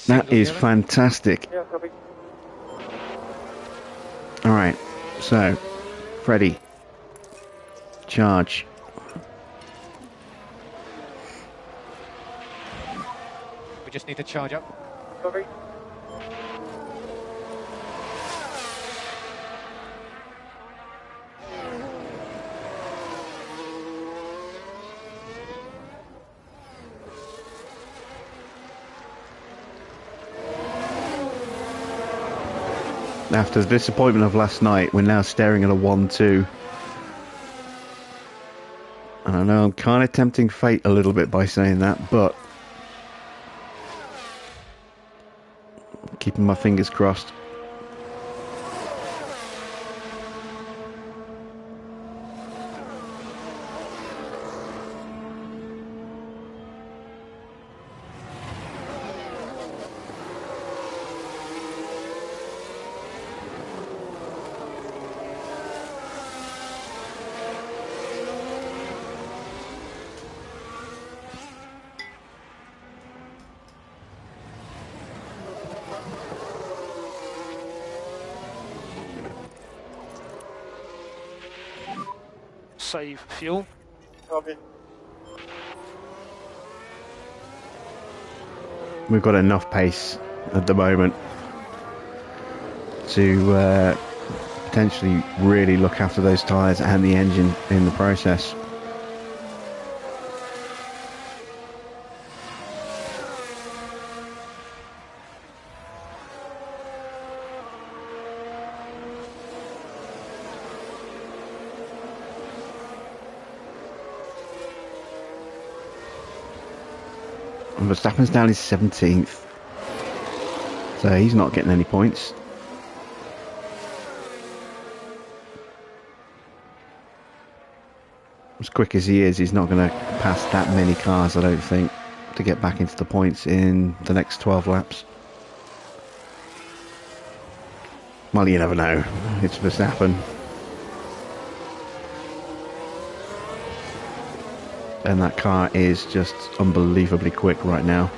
That is fantastic. Yeah, copy. All right, so Freddie, charge. We just need to charge up. Copy. After the disappointment of last night, we're now staring at a 1-2. I don't know, I'm kind of tempting fate a little bit by saying that, but keeping my fingers crossed. Save fuel. Copy. We've got enough pace at the moment to potentially really look after those tyres and the engine in the process. And Verstappen's down his 17th. So he's not getting any points. As quick as he is, he's not going to pass that many cars, I don't think, to get back into the points in the next 12 laps. Well, you never know. It's Verstappen. And that car is just unbelievably quick right now.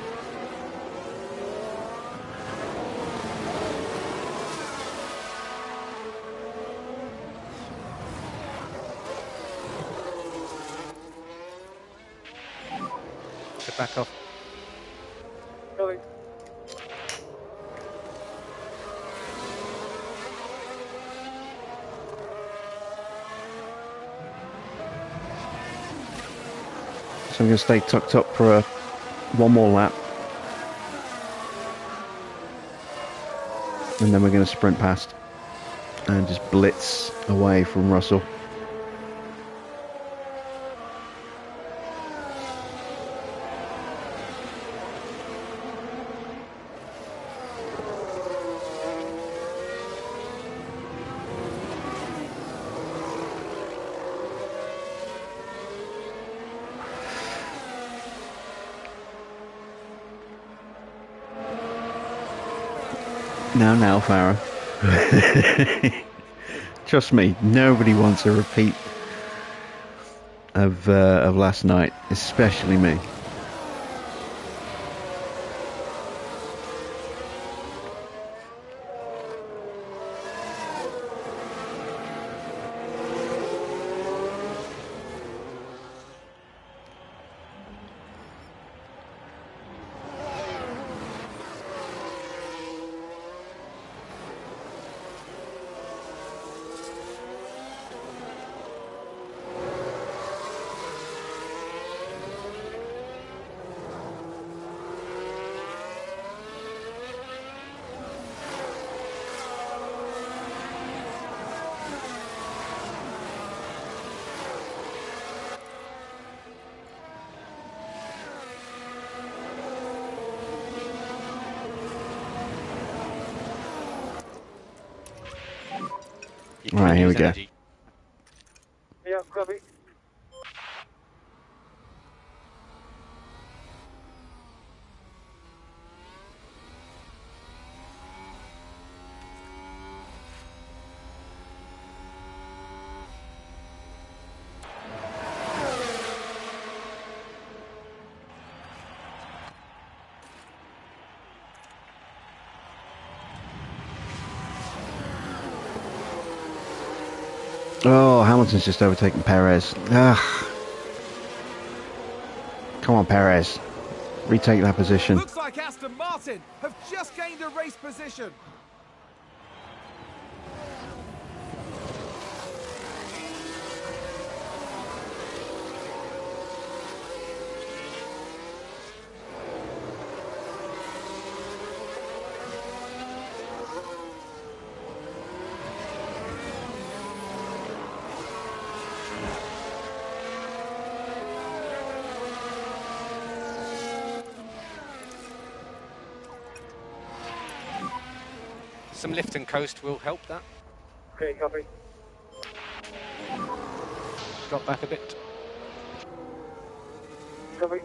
Get back off. Sorry. So I'm going to stay tucked up for one more lap. And then we're going to sprint past and just blitz away from Russell. Now, Farah. Trust me, nobody wants a repeat of last night, especially me. Right, here we go. Yeah, copy. Oh, Hamilton's just overtaken Perez. Ugh. Come on, Perez. Retake that position. Looks like Aston Martin have just gained a race position. Some lift and coast will help that. Okay, copy. Drop back a bit. Copy.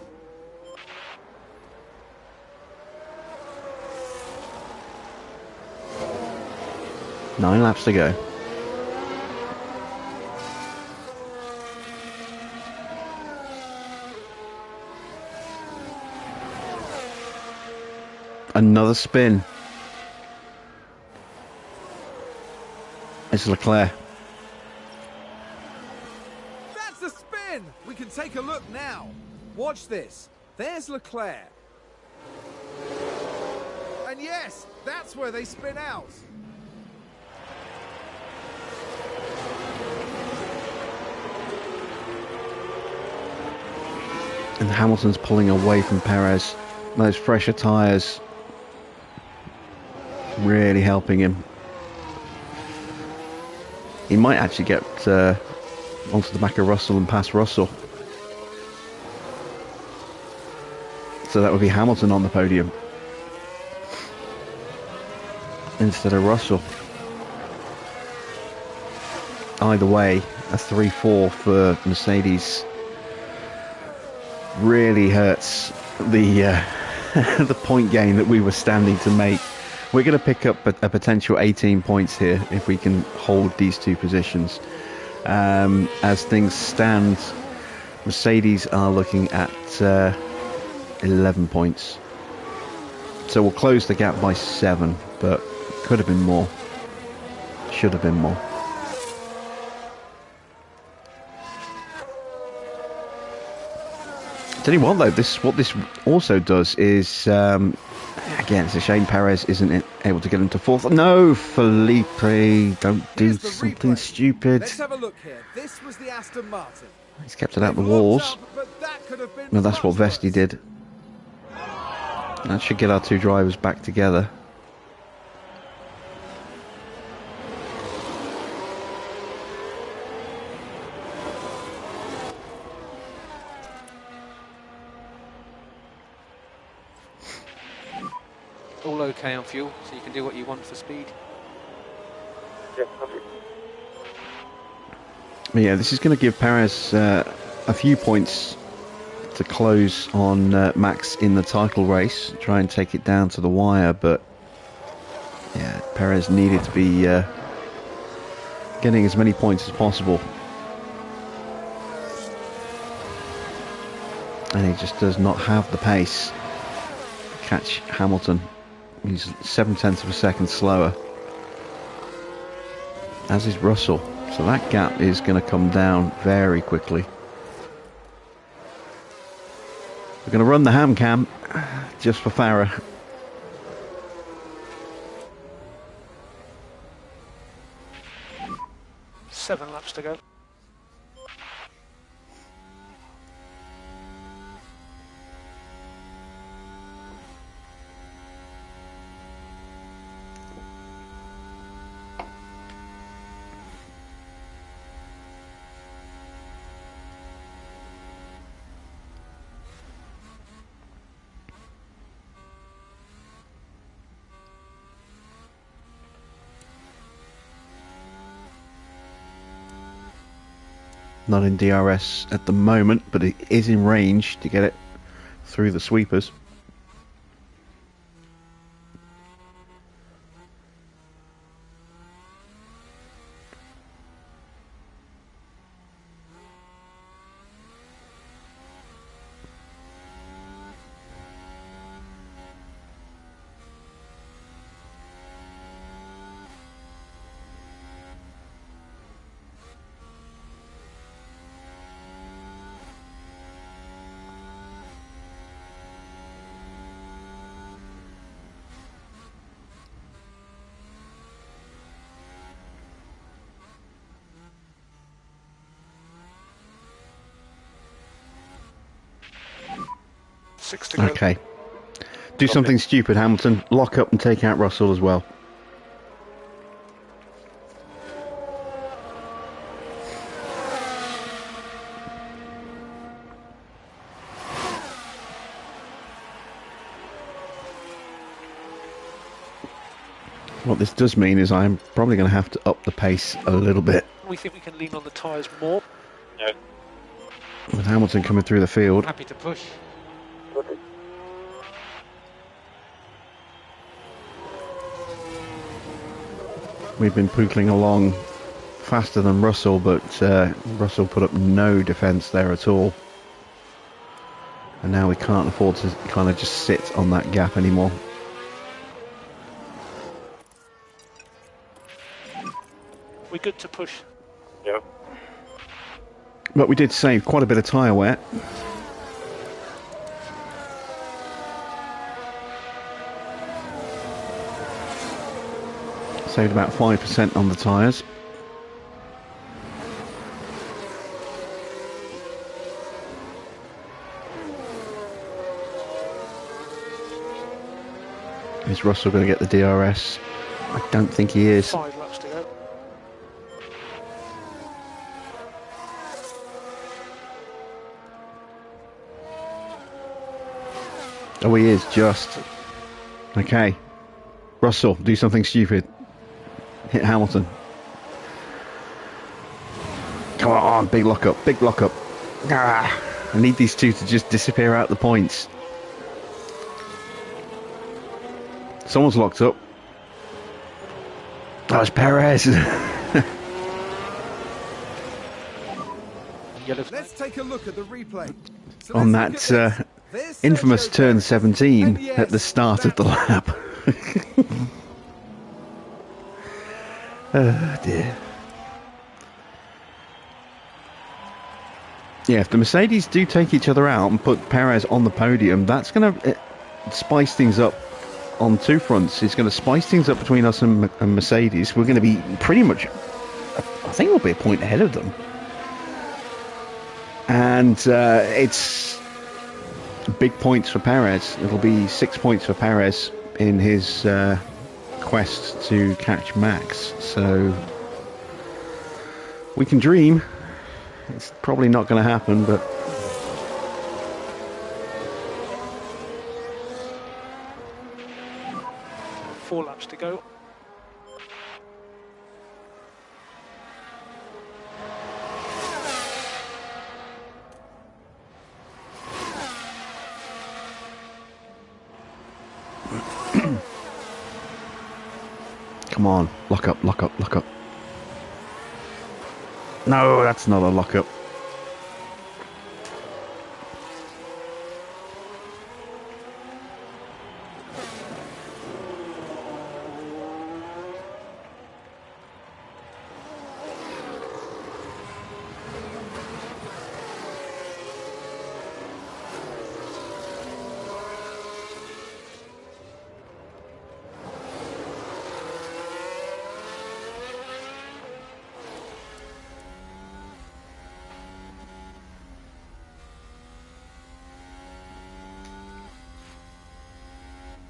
Nine laps to go. Another spin. It's Leclerc. That's a spin! We can take a look now. Watch this. There's Leclerc. And yes, that's where they spin out. And Hamilton's pulling away from Perez. Those fresher tyres really helping him. He might actually get onto the back of Russell and past Russell. So that would be Hamilton on the podium instead of Russell. Either way, a 3-4 for Mercedes really hurts the the point gain that we were standing to make. We're going to pick up a potential 18 points here if we can hold these two positions. As things stand, Mercedes are looking at 11 points. So we'll close the gap by 7, but could have been more. Should have been more. Tell you what though, what this also does is, again, it's a shame Perez isn't able to get into 4th. No, Felipe, don't do something stupid. Let's have a look here. This was the Aston Martin. He's kept it out the walls. No, that's what Vesti did. That should get our two drivers back together. All okay on fuel, so you can do what you want for speed. Yeah, copy. But yeah, this is going to give Perez a few points to close on Max in the title race, try and take it down to the wire, but yeah, Perez needed to be getting as many points as possible, and he just does not have the pace to catch Hamilton. He's 0.7 of a second slower, as is Russell, so that gap is going to come down very quickly. We're going to run the ham cam just for Farah. Seven laps to go. Not in DRS at the moment, but it is in range to get it through the sweepers. Six to go. Okay. Do something stupid, Hamilton. Lock up and take out Russell as well. What this does mean is I'm probably going to have to up the pace a little bit. We think we can lean on the tyres more. No. With Hamilton coming through the field. Happy to push. Copy. We've been pootling along faster than Russell, but Russell put up no defence there at all. And now we can't afford to kind of just sit on that gap anymore. We're good to push. Yeah. But we did save quite a bit of tyre wear. Saved about 5% on the tyres. Is Russell going to get the DRS? I don't think he is. 5 laps to go. Oh, he is just. Okay. Russell, do something stupid. Hit Hamilton. Come on, big lock up, big lock up. Ah, I need these two to just disappear out the points. Someone's locked up. Oh, it's Perez. Let's take a look at the replay. So On let's that look at this. There's infamous Sergio turn Perez. 17 And yes, at the start of the lap. Oh dear. Yeah, if the Mercedes do take each other out and put Perez on the podium, that's going to spice things up on two fronts. It's going to spice things up between us and Mercedes. We're going to be pretty much, I think we'll be a point ahead of them. And it's big points for Perez. It'll be 6 points for Perez in his quest to catch Max. So we can dream. It's probably not going to happen, but 4 laps to go. come on, lock up, lock up, lock up. No, that's not a lock up.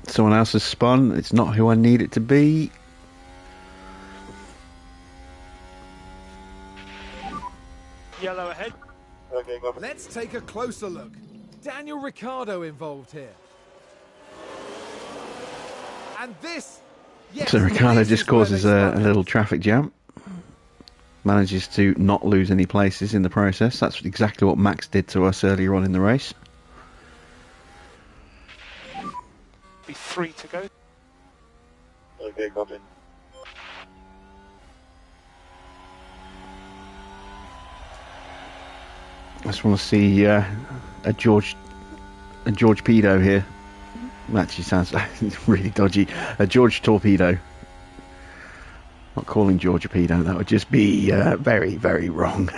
Someone else has spun. It's not who I need it to be. Yellow ahead. Okay, copy. Let's take a closer look. Daniel Ricciardo involved here. And this... Yes, So Ricciardo this just is where causes they a started. little traffic jam. Manages to not lose any places in the process. That's exactly what Max did to us earlier on in the race. Be 3 to go. Okay, copy. I just want to see a George Pedo here. That actually sounds really dodgy. A George Torpedo. Not calling George a pedo. That would just be very, very wrong.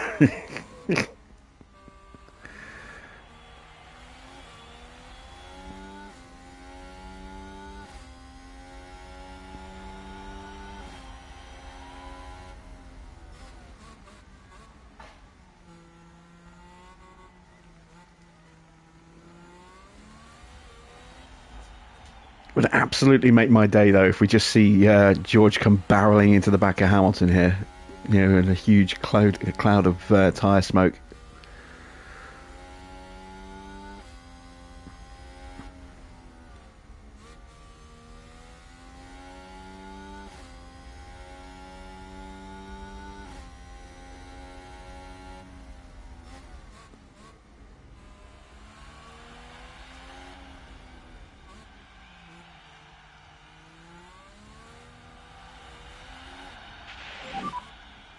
Would absolutely make my day though if we just see George come barreling into the back of Hamilton here, you know, in a huge cloud of tyre smoke.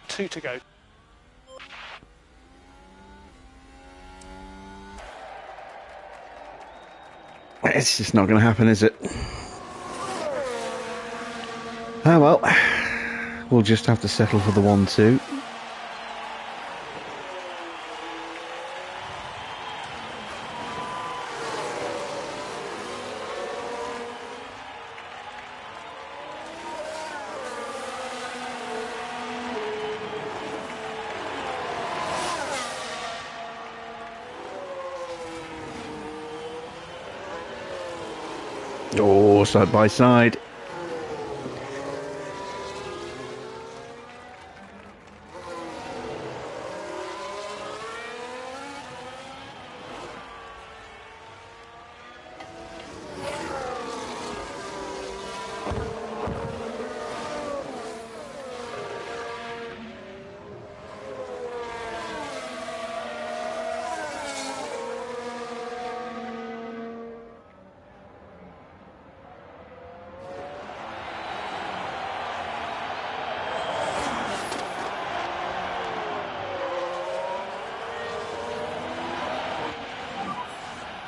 Two to go. It's just not going to happen, is it? Oh well, we'll just have to settle for the 1-2. Oh, side by side.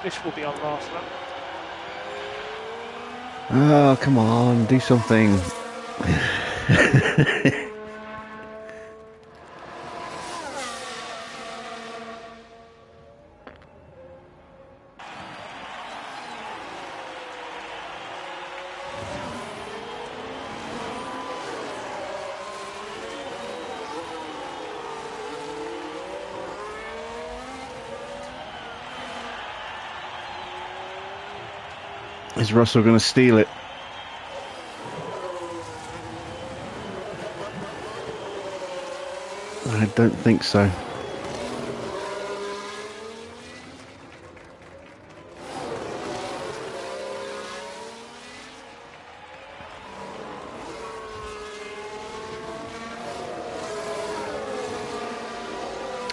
This will be our last lap. Oh, come on, do something. Is Russell going to steal it? I don't think so.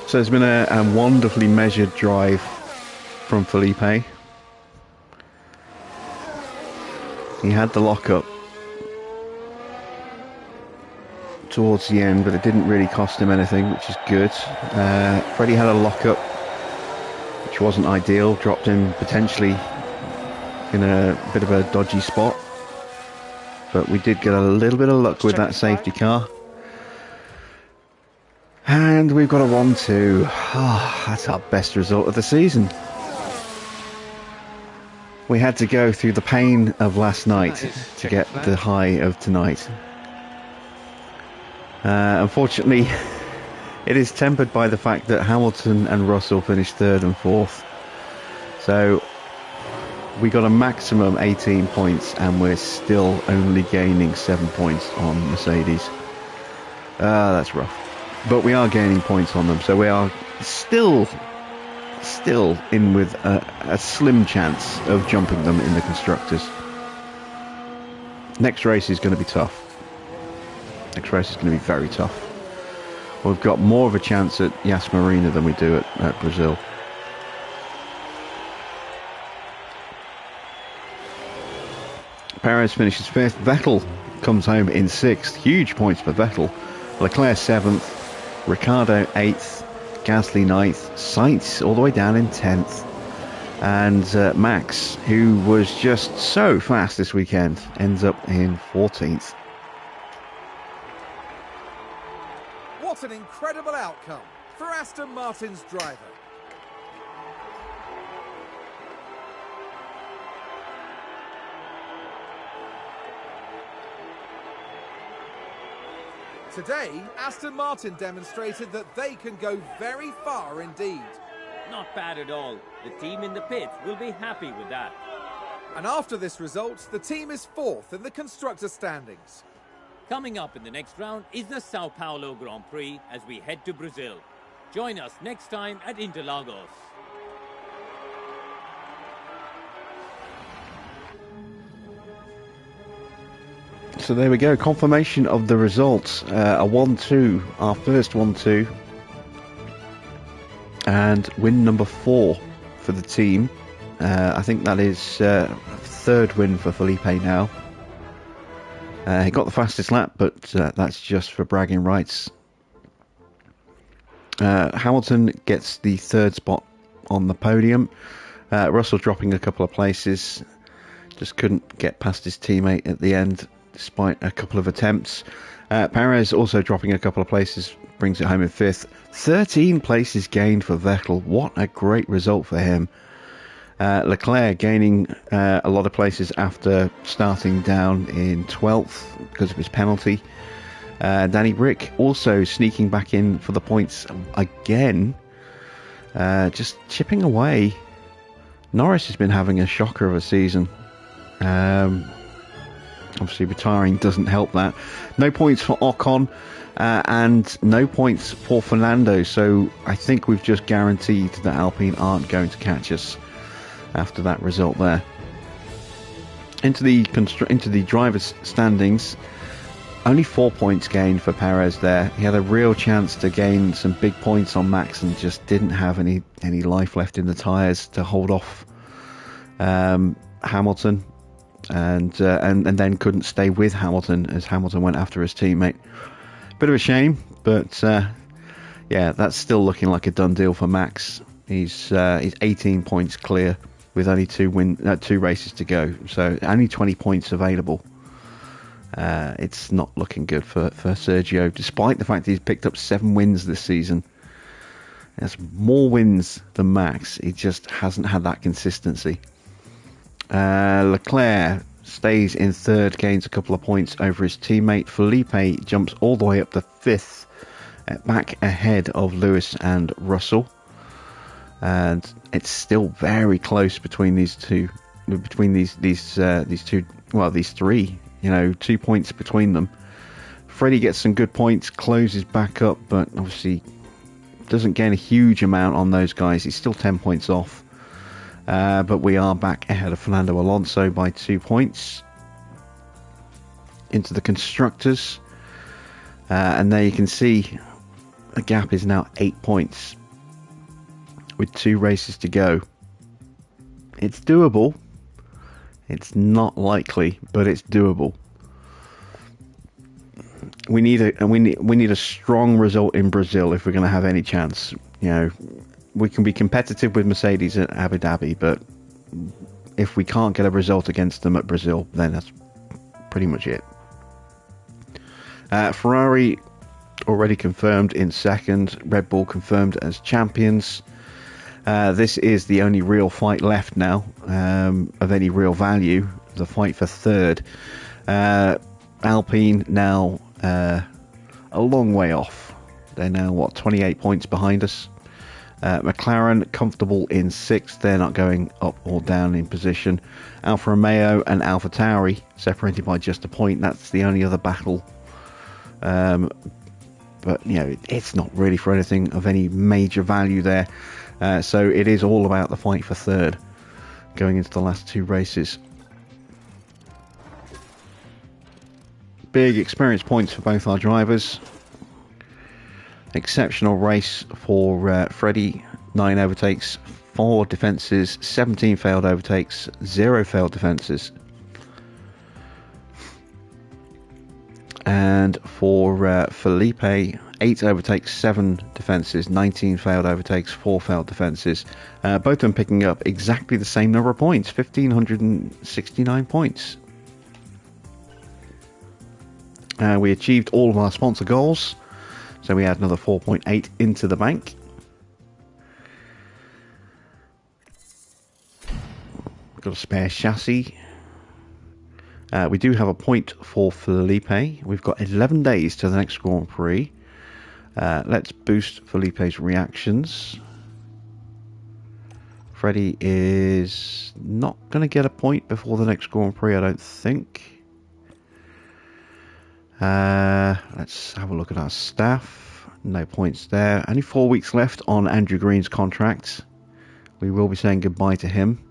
So it's been a wonderfully measured drive from Felipe. He had the lockup towards the end, but it didn't really cost him anything, which is good. Freddie had a lockup, which wasn't ideal, dropped him potentially in a bit of a dodgy spot. But we did get a little bit of luck with that safety car. And we've got a 1-2. Oh, that's our best result of the season. We had to go through the pain of last night to get the high of tonight. Unfortunately, it is tempered by the fact that Hamilton and Russell finished 3rd and 4th. So we got a maximum 18 points and we're still only gaining 7 points on Mercedes. That's rough. But we are gaining points on them, so we are still in with a slim chance of jumping them in the constructors. Next race is going to be tough. Next race is going to be very tough. We've got more of a chance at Yas Marina than we do at Brazil. Perez finishes 5th. Vettel comes home in 6th. Huge points for Vettel. Leclerc 7th. Ricciardo 8th. Gasly 9th, Sainz all the way down in 10th, and Max, who was just so fast this weekend, ends up in 14th. What an incredible outcome for Aston Martin's driver. Today, Aston Martin demonstrated that they can go very far indeed. Not bad at all. The team in the pits will be happy with that. And after this result, the team is 4th in the constructor standings. Coming up in the next round is the Sao Paulo Grand Prix as we head to Brazil. Join us next time at Interlagos. So there we go, confirmation of the results. A 1-2, our first 1-2. And win number 4 for the team. I think that is 3rd win for Felipe now. He got the fastest lap, but that's just for bragging rights. Hamilton gets the 3rd spot on the podium. Russell dropping a couple of places. Just couldn't get past his teammate at the end, despite a couple of attempts. Perez also dropping a couple of places, brings it home in 5th. 13 places gained for Vettel. What a great result for him. Leclerc gaining a lot of places after starting down in 12th because of his penalty. Danny Rick also sneaking back in for the points again. Just chipping away. Norris has been having a shocker of a season. Obviously retiring doesn't help that. No points for Ocon and no points for Fernando, so I think we've just guaranteed that Alpine aren't going to catch us after that result there. Into the drivers' standings, only 4 points gained for Perez there. He had a real chance to gain some big points on Max and just didn't have any life left in the tyres to hold off Hamilton. And then couldn't stay with Hamilton as Hamilton went after his teammate. Bit of a shame, but yeah, that's still looking like a done deal for Max. He's 18 points clear with only two races to go. So only 20 points available. It's not looking good for Sergio, despite the fact that he's picked up 7 wins this season. He has more wins than Max. He just hasn't had that consistency. Leclerc stays in third, gains a couple of points over his teammate. Felipe jumps all the way up to 5th, back ahead of Lewis and Russell. And it's still very close between these two, these three. 2 points between them. Freddie gets some good points, closes back up, but obviously doesn't gain a huge amount on those guys. He's still 10 points off. But we are back ahead of Fernando Alonso by 2 points. Into the constructors. And there you can see the gap is now 8 points with 2 races to go. It's doable. It's not likely, but it's doable. We need a strong result in Brazil if we're going to have any chance. We can be competitive with Mercedes at Abu Dhabi, but if we can't get a result against them at Brazil, then that's pretty much it. Ferrari already confirmed in second. Red Bull confirmed as champions. This is the only real fight left now, of any real value, the fight for third. Alpine now a long way off. They're now, 28 points behind us. McLaren comfortable in 6th. They're not going up or down in position. Alfa Romeo and Alfa Tauri separated by just a point. That's the only other battle. But, it's not really for anything of any major value there. So it is all about the fight for third going into the last 2 races. Big experience points for both our drivers. Exceptional race for Freddie. 9 overtakes, 4 defences, 17 failed overtakes, 0 failed defences. And for Felipe, 8 overtakes, 7 defences, 19 failed overtakes, 4 failed defences. Both of them picking up exactly the same number of points, 1,569 points. We achieved all of our sponsor goals, so we add another 4.8 into the bank. Got a spare chassis. We do have a point for Felipe. We've got 11 days to the next Grand Prix. Let's boost Felipe's reactions. Freddie is not going to get a point before the next Grand Prix, I don't think. Let's have a look at our staff. No points there. Only 4 weeks left on Andrew Green's contract. We will be saying goodbye to him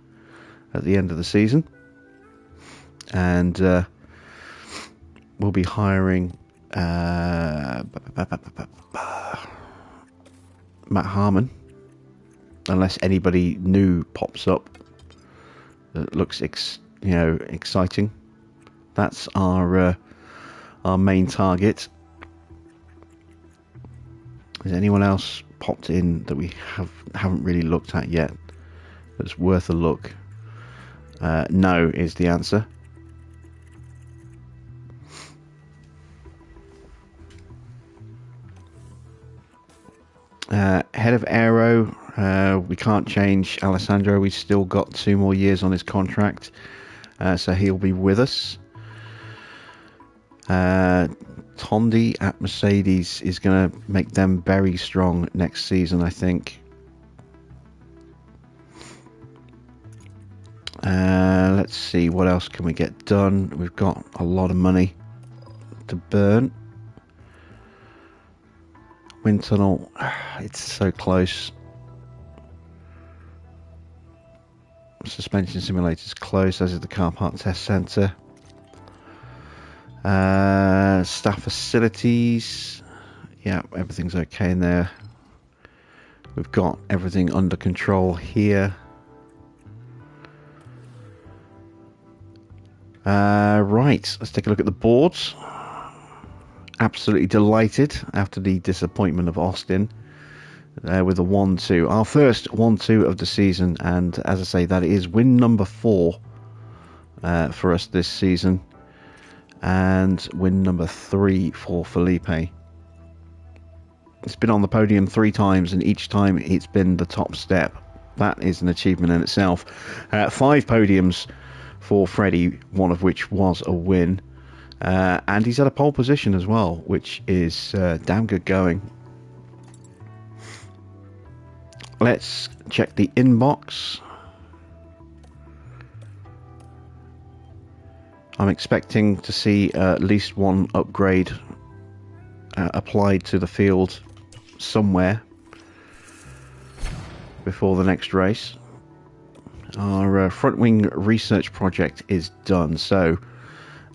at the end of the season. And we'll be hiring Matt Harmon, unless anybody new pops up that looks exciting. That's our main target. Has anyone else popped in that we haven't really looked at yet that's worth a look? No is the answer. Head of Aero, we can't change Alessandro. We've still got 2 more years on his contract, so he'll be with us. Tondi at Mercedes is going to make them very strong next season, I think. Let's see, what else can we get done? We've got a lot of money to burn. Wind tunnel, it's so close. Suspension simulator's close, as is the car park test centre. Staff facilities, yeah, everything's okay in there. We've got everything under control here. Right, let's take a look at the boards. Absolutely delighted after the disappointment of Austin. with a 1-2. Our first 1-2 of the season, and as I say, that is win number 4 for us this season, and win number 3 for Felipe. It's been on the podium 3 times, and each time it's been the top step. That is an achievement in itself. 5 podiums for Freddie, one of which was a win. And he's at a pole position as well, which is damn good going. Let's check the inbox. I'm expecting to see at least one upgrade applied to the field somewhere before the next race. Our front wing research project is done, so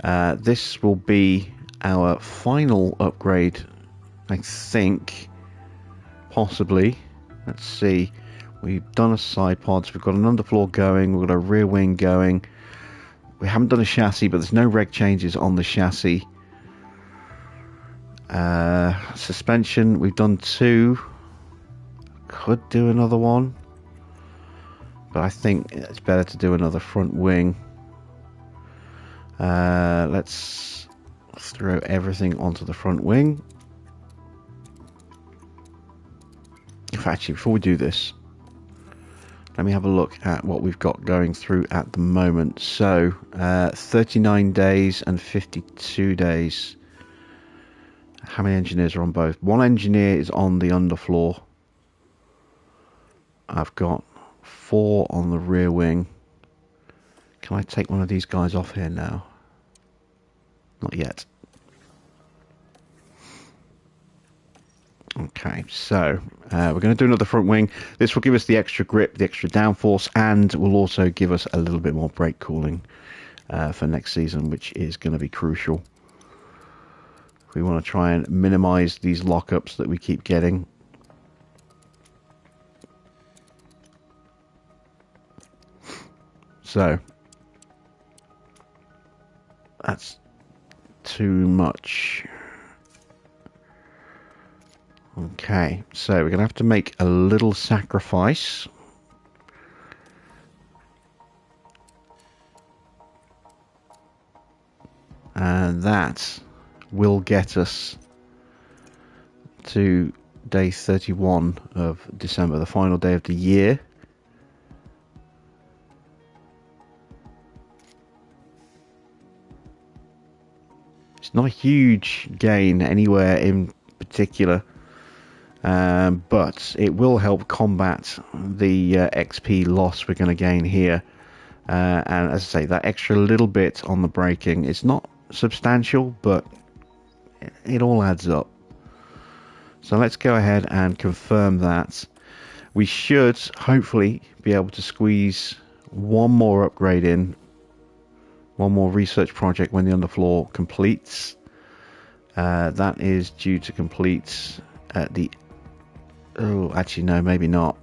this will be our final upgrade, I think, possibly. Let's see, we've done a side pods, we've got an underfloor going, we've got a rear wing going. We haven't done a chassis, but there's no reg changes on the chassis. Suspension, we've done 2. Could do another one, but I think it's better to do another front wing. Let's throw everything onto the front wing. Actually, before we do this, let me have a look at what we've got going through at the moment. So 39 days and 52 days. How many engineers are on both? 1 engineer is on the underfloor. I've got 4 on the rear wing. Can I take one of these guys off here now? Not yet. Okay, so we're going to do another front wing. This will give us the extra grip, the extra downforce, and will also give us a little bit more brake cooling for next season, which is going to be crucial. We want to try and minimize these lockups that we keep getting. So that's too much. Okay, so we're going to have to make a little sacrifice. And that will get us to day 31 of December, the final day of the year. It's not a huge gain anywhere in particular. But it will help combat the XP loss we're going to gain here. And as I say, that extra little bit on the braking is not substantial, but it all adds up. So let's go ahead and confirm that. We should hopefully be able to squeeze one more upgrade in, one more research project when the underfloor completes. That is due to complete at the... Oh, actually, no, maybe not.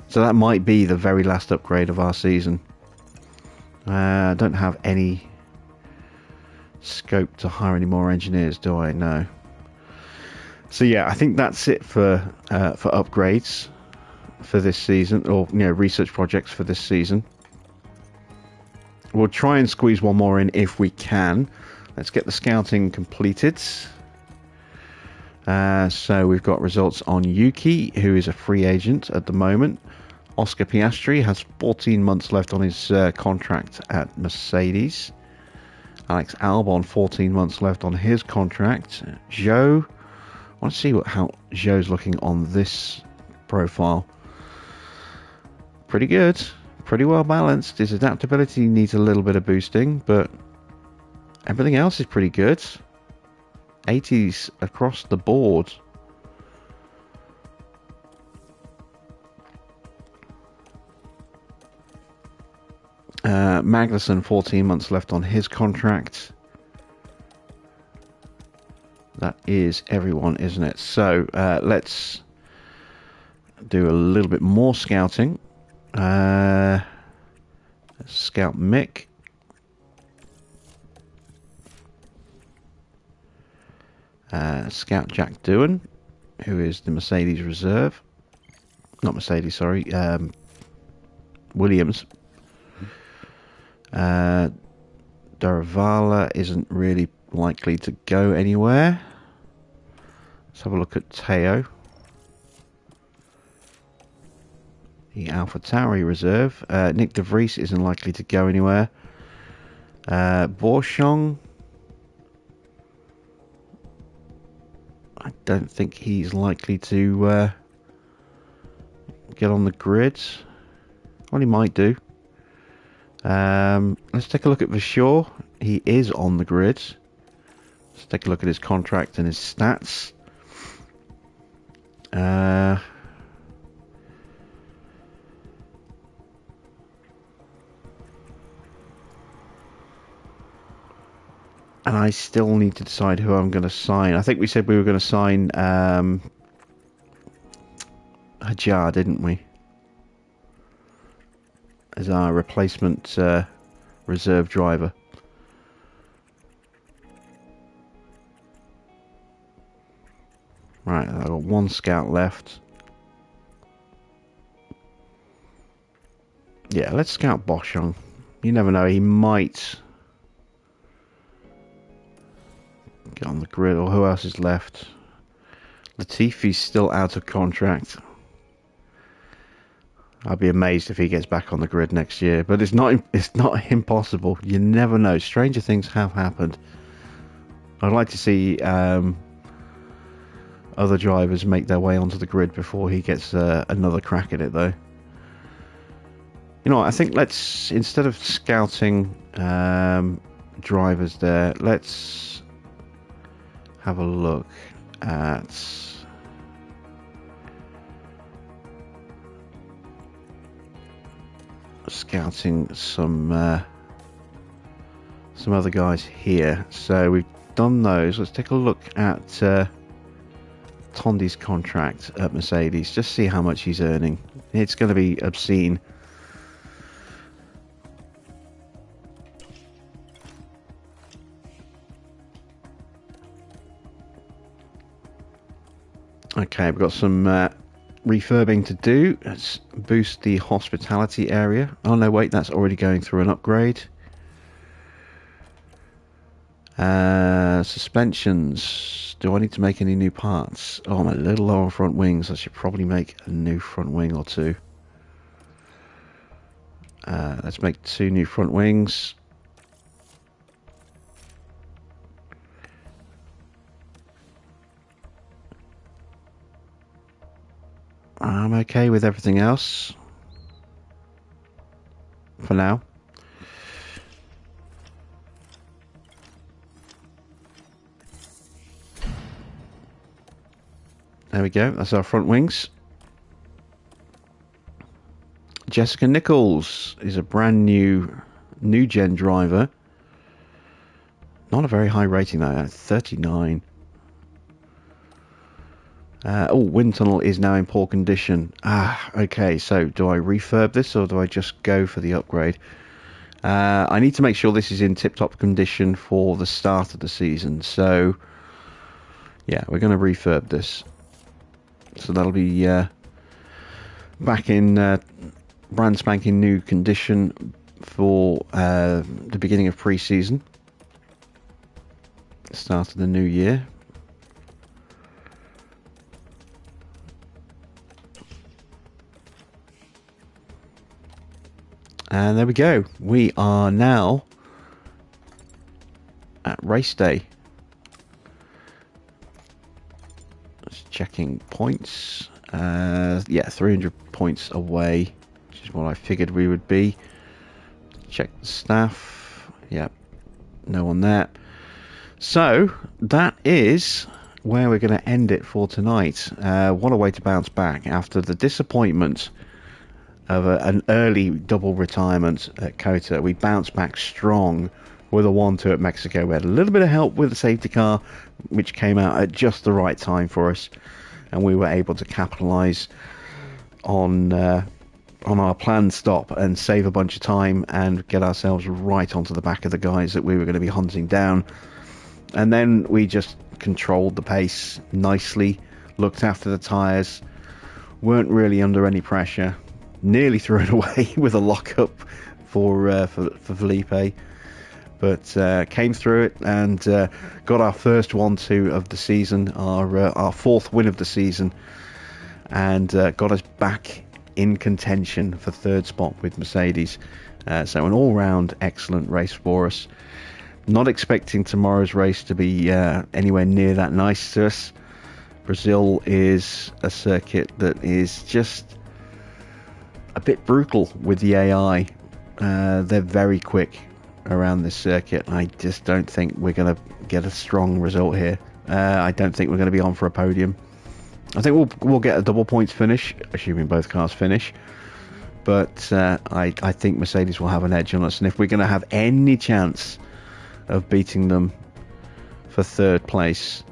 So that might be the very last upgrade of our season. I don't have any scope to hire any more engineers, do I? No. So yeah, I think that's it for upgrades for this season, or research projects for this season. We'll try and squeeze one more in if we can. Let's get the scouting completed. So we've got results on Yuki, who is a free agent at the moment. Oscar Piastri has 14 months left on his contract at Mercedes. Alex Albon, 14 months left on his contract. Zhou, I want to see how Zhou's looking on this profile. Pretty good, pretty well balanced. His adaptability needs a little bit of boosting, but everything else is pretty good. 80s across the board. Magnussen, 14 months left on his contract. That is everyone, isn't it? So let's do a little bit more scouting. Let's scout Mick. Scout Jack Doohan. who is the Mercedes reserve. Not Mercedes, sorry. Williams. Daravala isn't really likely to go anywhere. Let's have a look at Teo. The AlphaTauri reserve. Nick de Vries isn't likely to go anywhere. Borchong. I don't think he's likely to get on the grid. Well, he might do. Let's take a look at Vashaw. He is on the grid. Let's take a look at his contract and his stats. And I still need to decide who I'm going to sign. I think we said we were going to sign Hajar, didn't we? As our replacement reserve driver. Right, I've got one scout left. Yeah, let's scout Boschung. You never know, he might get on the grid. Or who else is left? Latifi's still out of contract. I'd be amazed if he gets back on the grid next year, but it's not impossible. You never know. Stranger things have happened. I'd like to see other drivers make their way onto the grid before he gets another crack at it, though. You know what, I think let's, instead of scouting drivers there, let's have a look at scouting some other guys here. So we've done those. Let's take a look at Tondi's contract at Mercedes. Just see how much he's earning. It's going to be obscene. Okay, we've got some refurbing to do. Let's boost the hospitality area. Oh no, wait, that's already going through an upgrade. Suspensions. Do I need to make any new parts? Oh, I'm a little low on front wings. I should probably make a new front wing or two. Let's make 2 new front wings. I'm okay with everything else for now. There we go, that's our front wings. Jessica Nichols is a brand new gen driver. Not a very high rating though, at 39. Oh, wind tunnel is now in poor condition. Okay, so do I refurb this or do I just go for the upgrade? I need to make sure this is in tip-top condition for the start of the season. So, yeah, we're going to refurb this. So that'll be back in brand spanking new condition for the beginning of pre-season. Start of the new year. And there we go. We are now at race day. Just checking points. Yeah, 300 points away, which is what I figured we would be. Check the staff. Yep, no one there. So that is where we're going to end it for tonight. What a way to bounce back after the disappointment of an early double retirement at COTA. We bounced back strong with a 1-2 at Mexico. We had a little bit of help with the safety car, which came out at just the right time for us, and we were able to capitalise on our planned stop and save a bunch of time and get ourselves right onto the back of the guys that we were going to be hunting down. And then we just controlled the pace nicely, looked after the tyres, weren't really under any pressure, nearly threw it away with a lockup for Felipe, but came through it and got our first 1-2 of the season, our fourth win of the season, and got us back in contention for third spot with Mercedes. So an all-round excellent race for us. Not expecting tomorrow's race to be anywhere near that nice to us. Brazil is a circuit that is just a bit brutal with the AI. They're very quick around this circuit. I just don't think we're going to get a strong result here. I don't think we're going to be on for a podium. I think we'll get a double points finish, assuming both cars finish. But I think Mercedes will have an edge on us. And if we're going to have any chance of beating them for third place,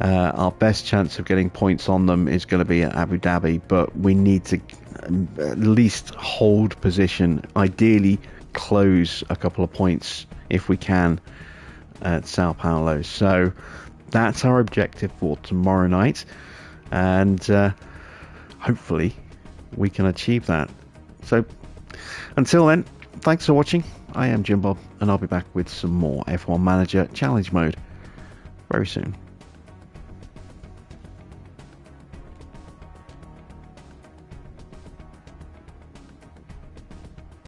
our best chance of getting points on them is going to be at Abu Dhabi, but we need to at least hold position, ideally close a couple of points if we can at Sao Paulo. So that's our objective for tomorrow night, and hopefully we can achieve that. So until then, thanks for watching. I am Jim Bob, and I'll be back with some more F1 Manager Challenge Mode very soon.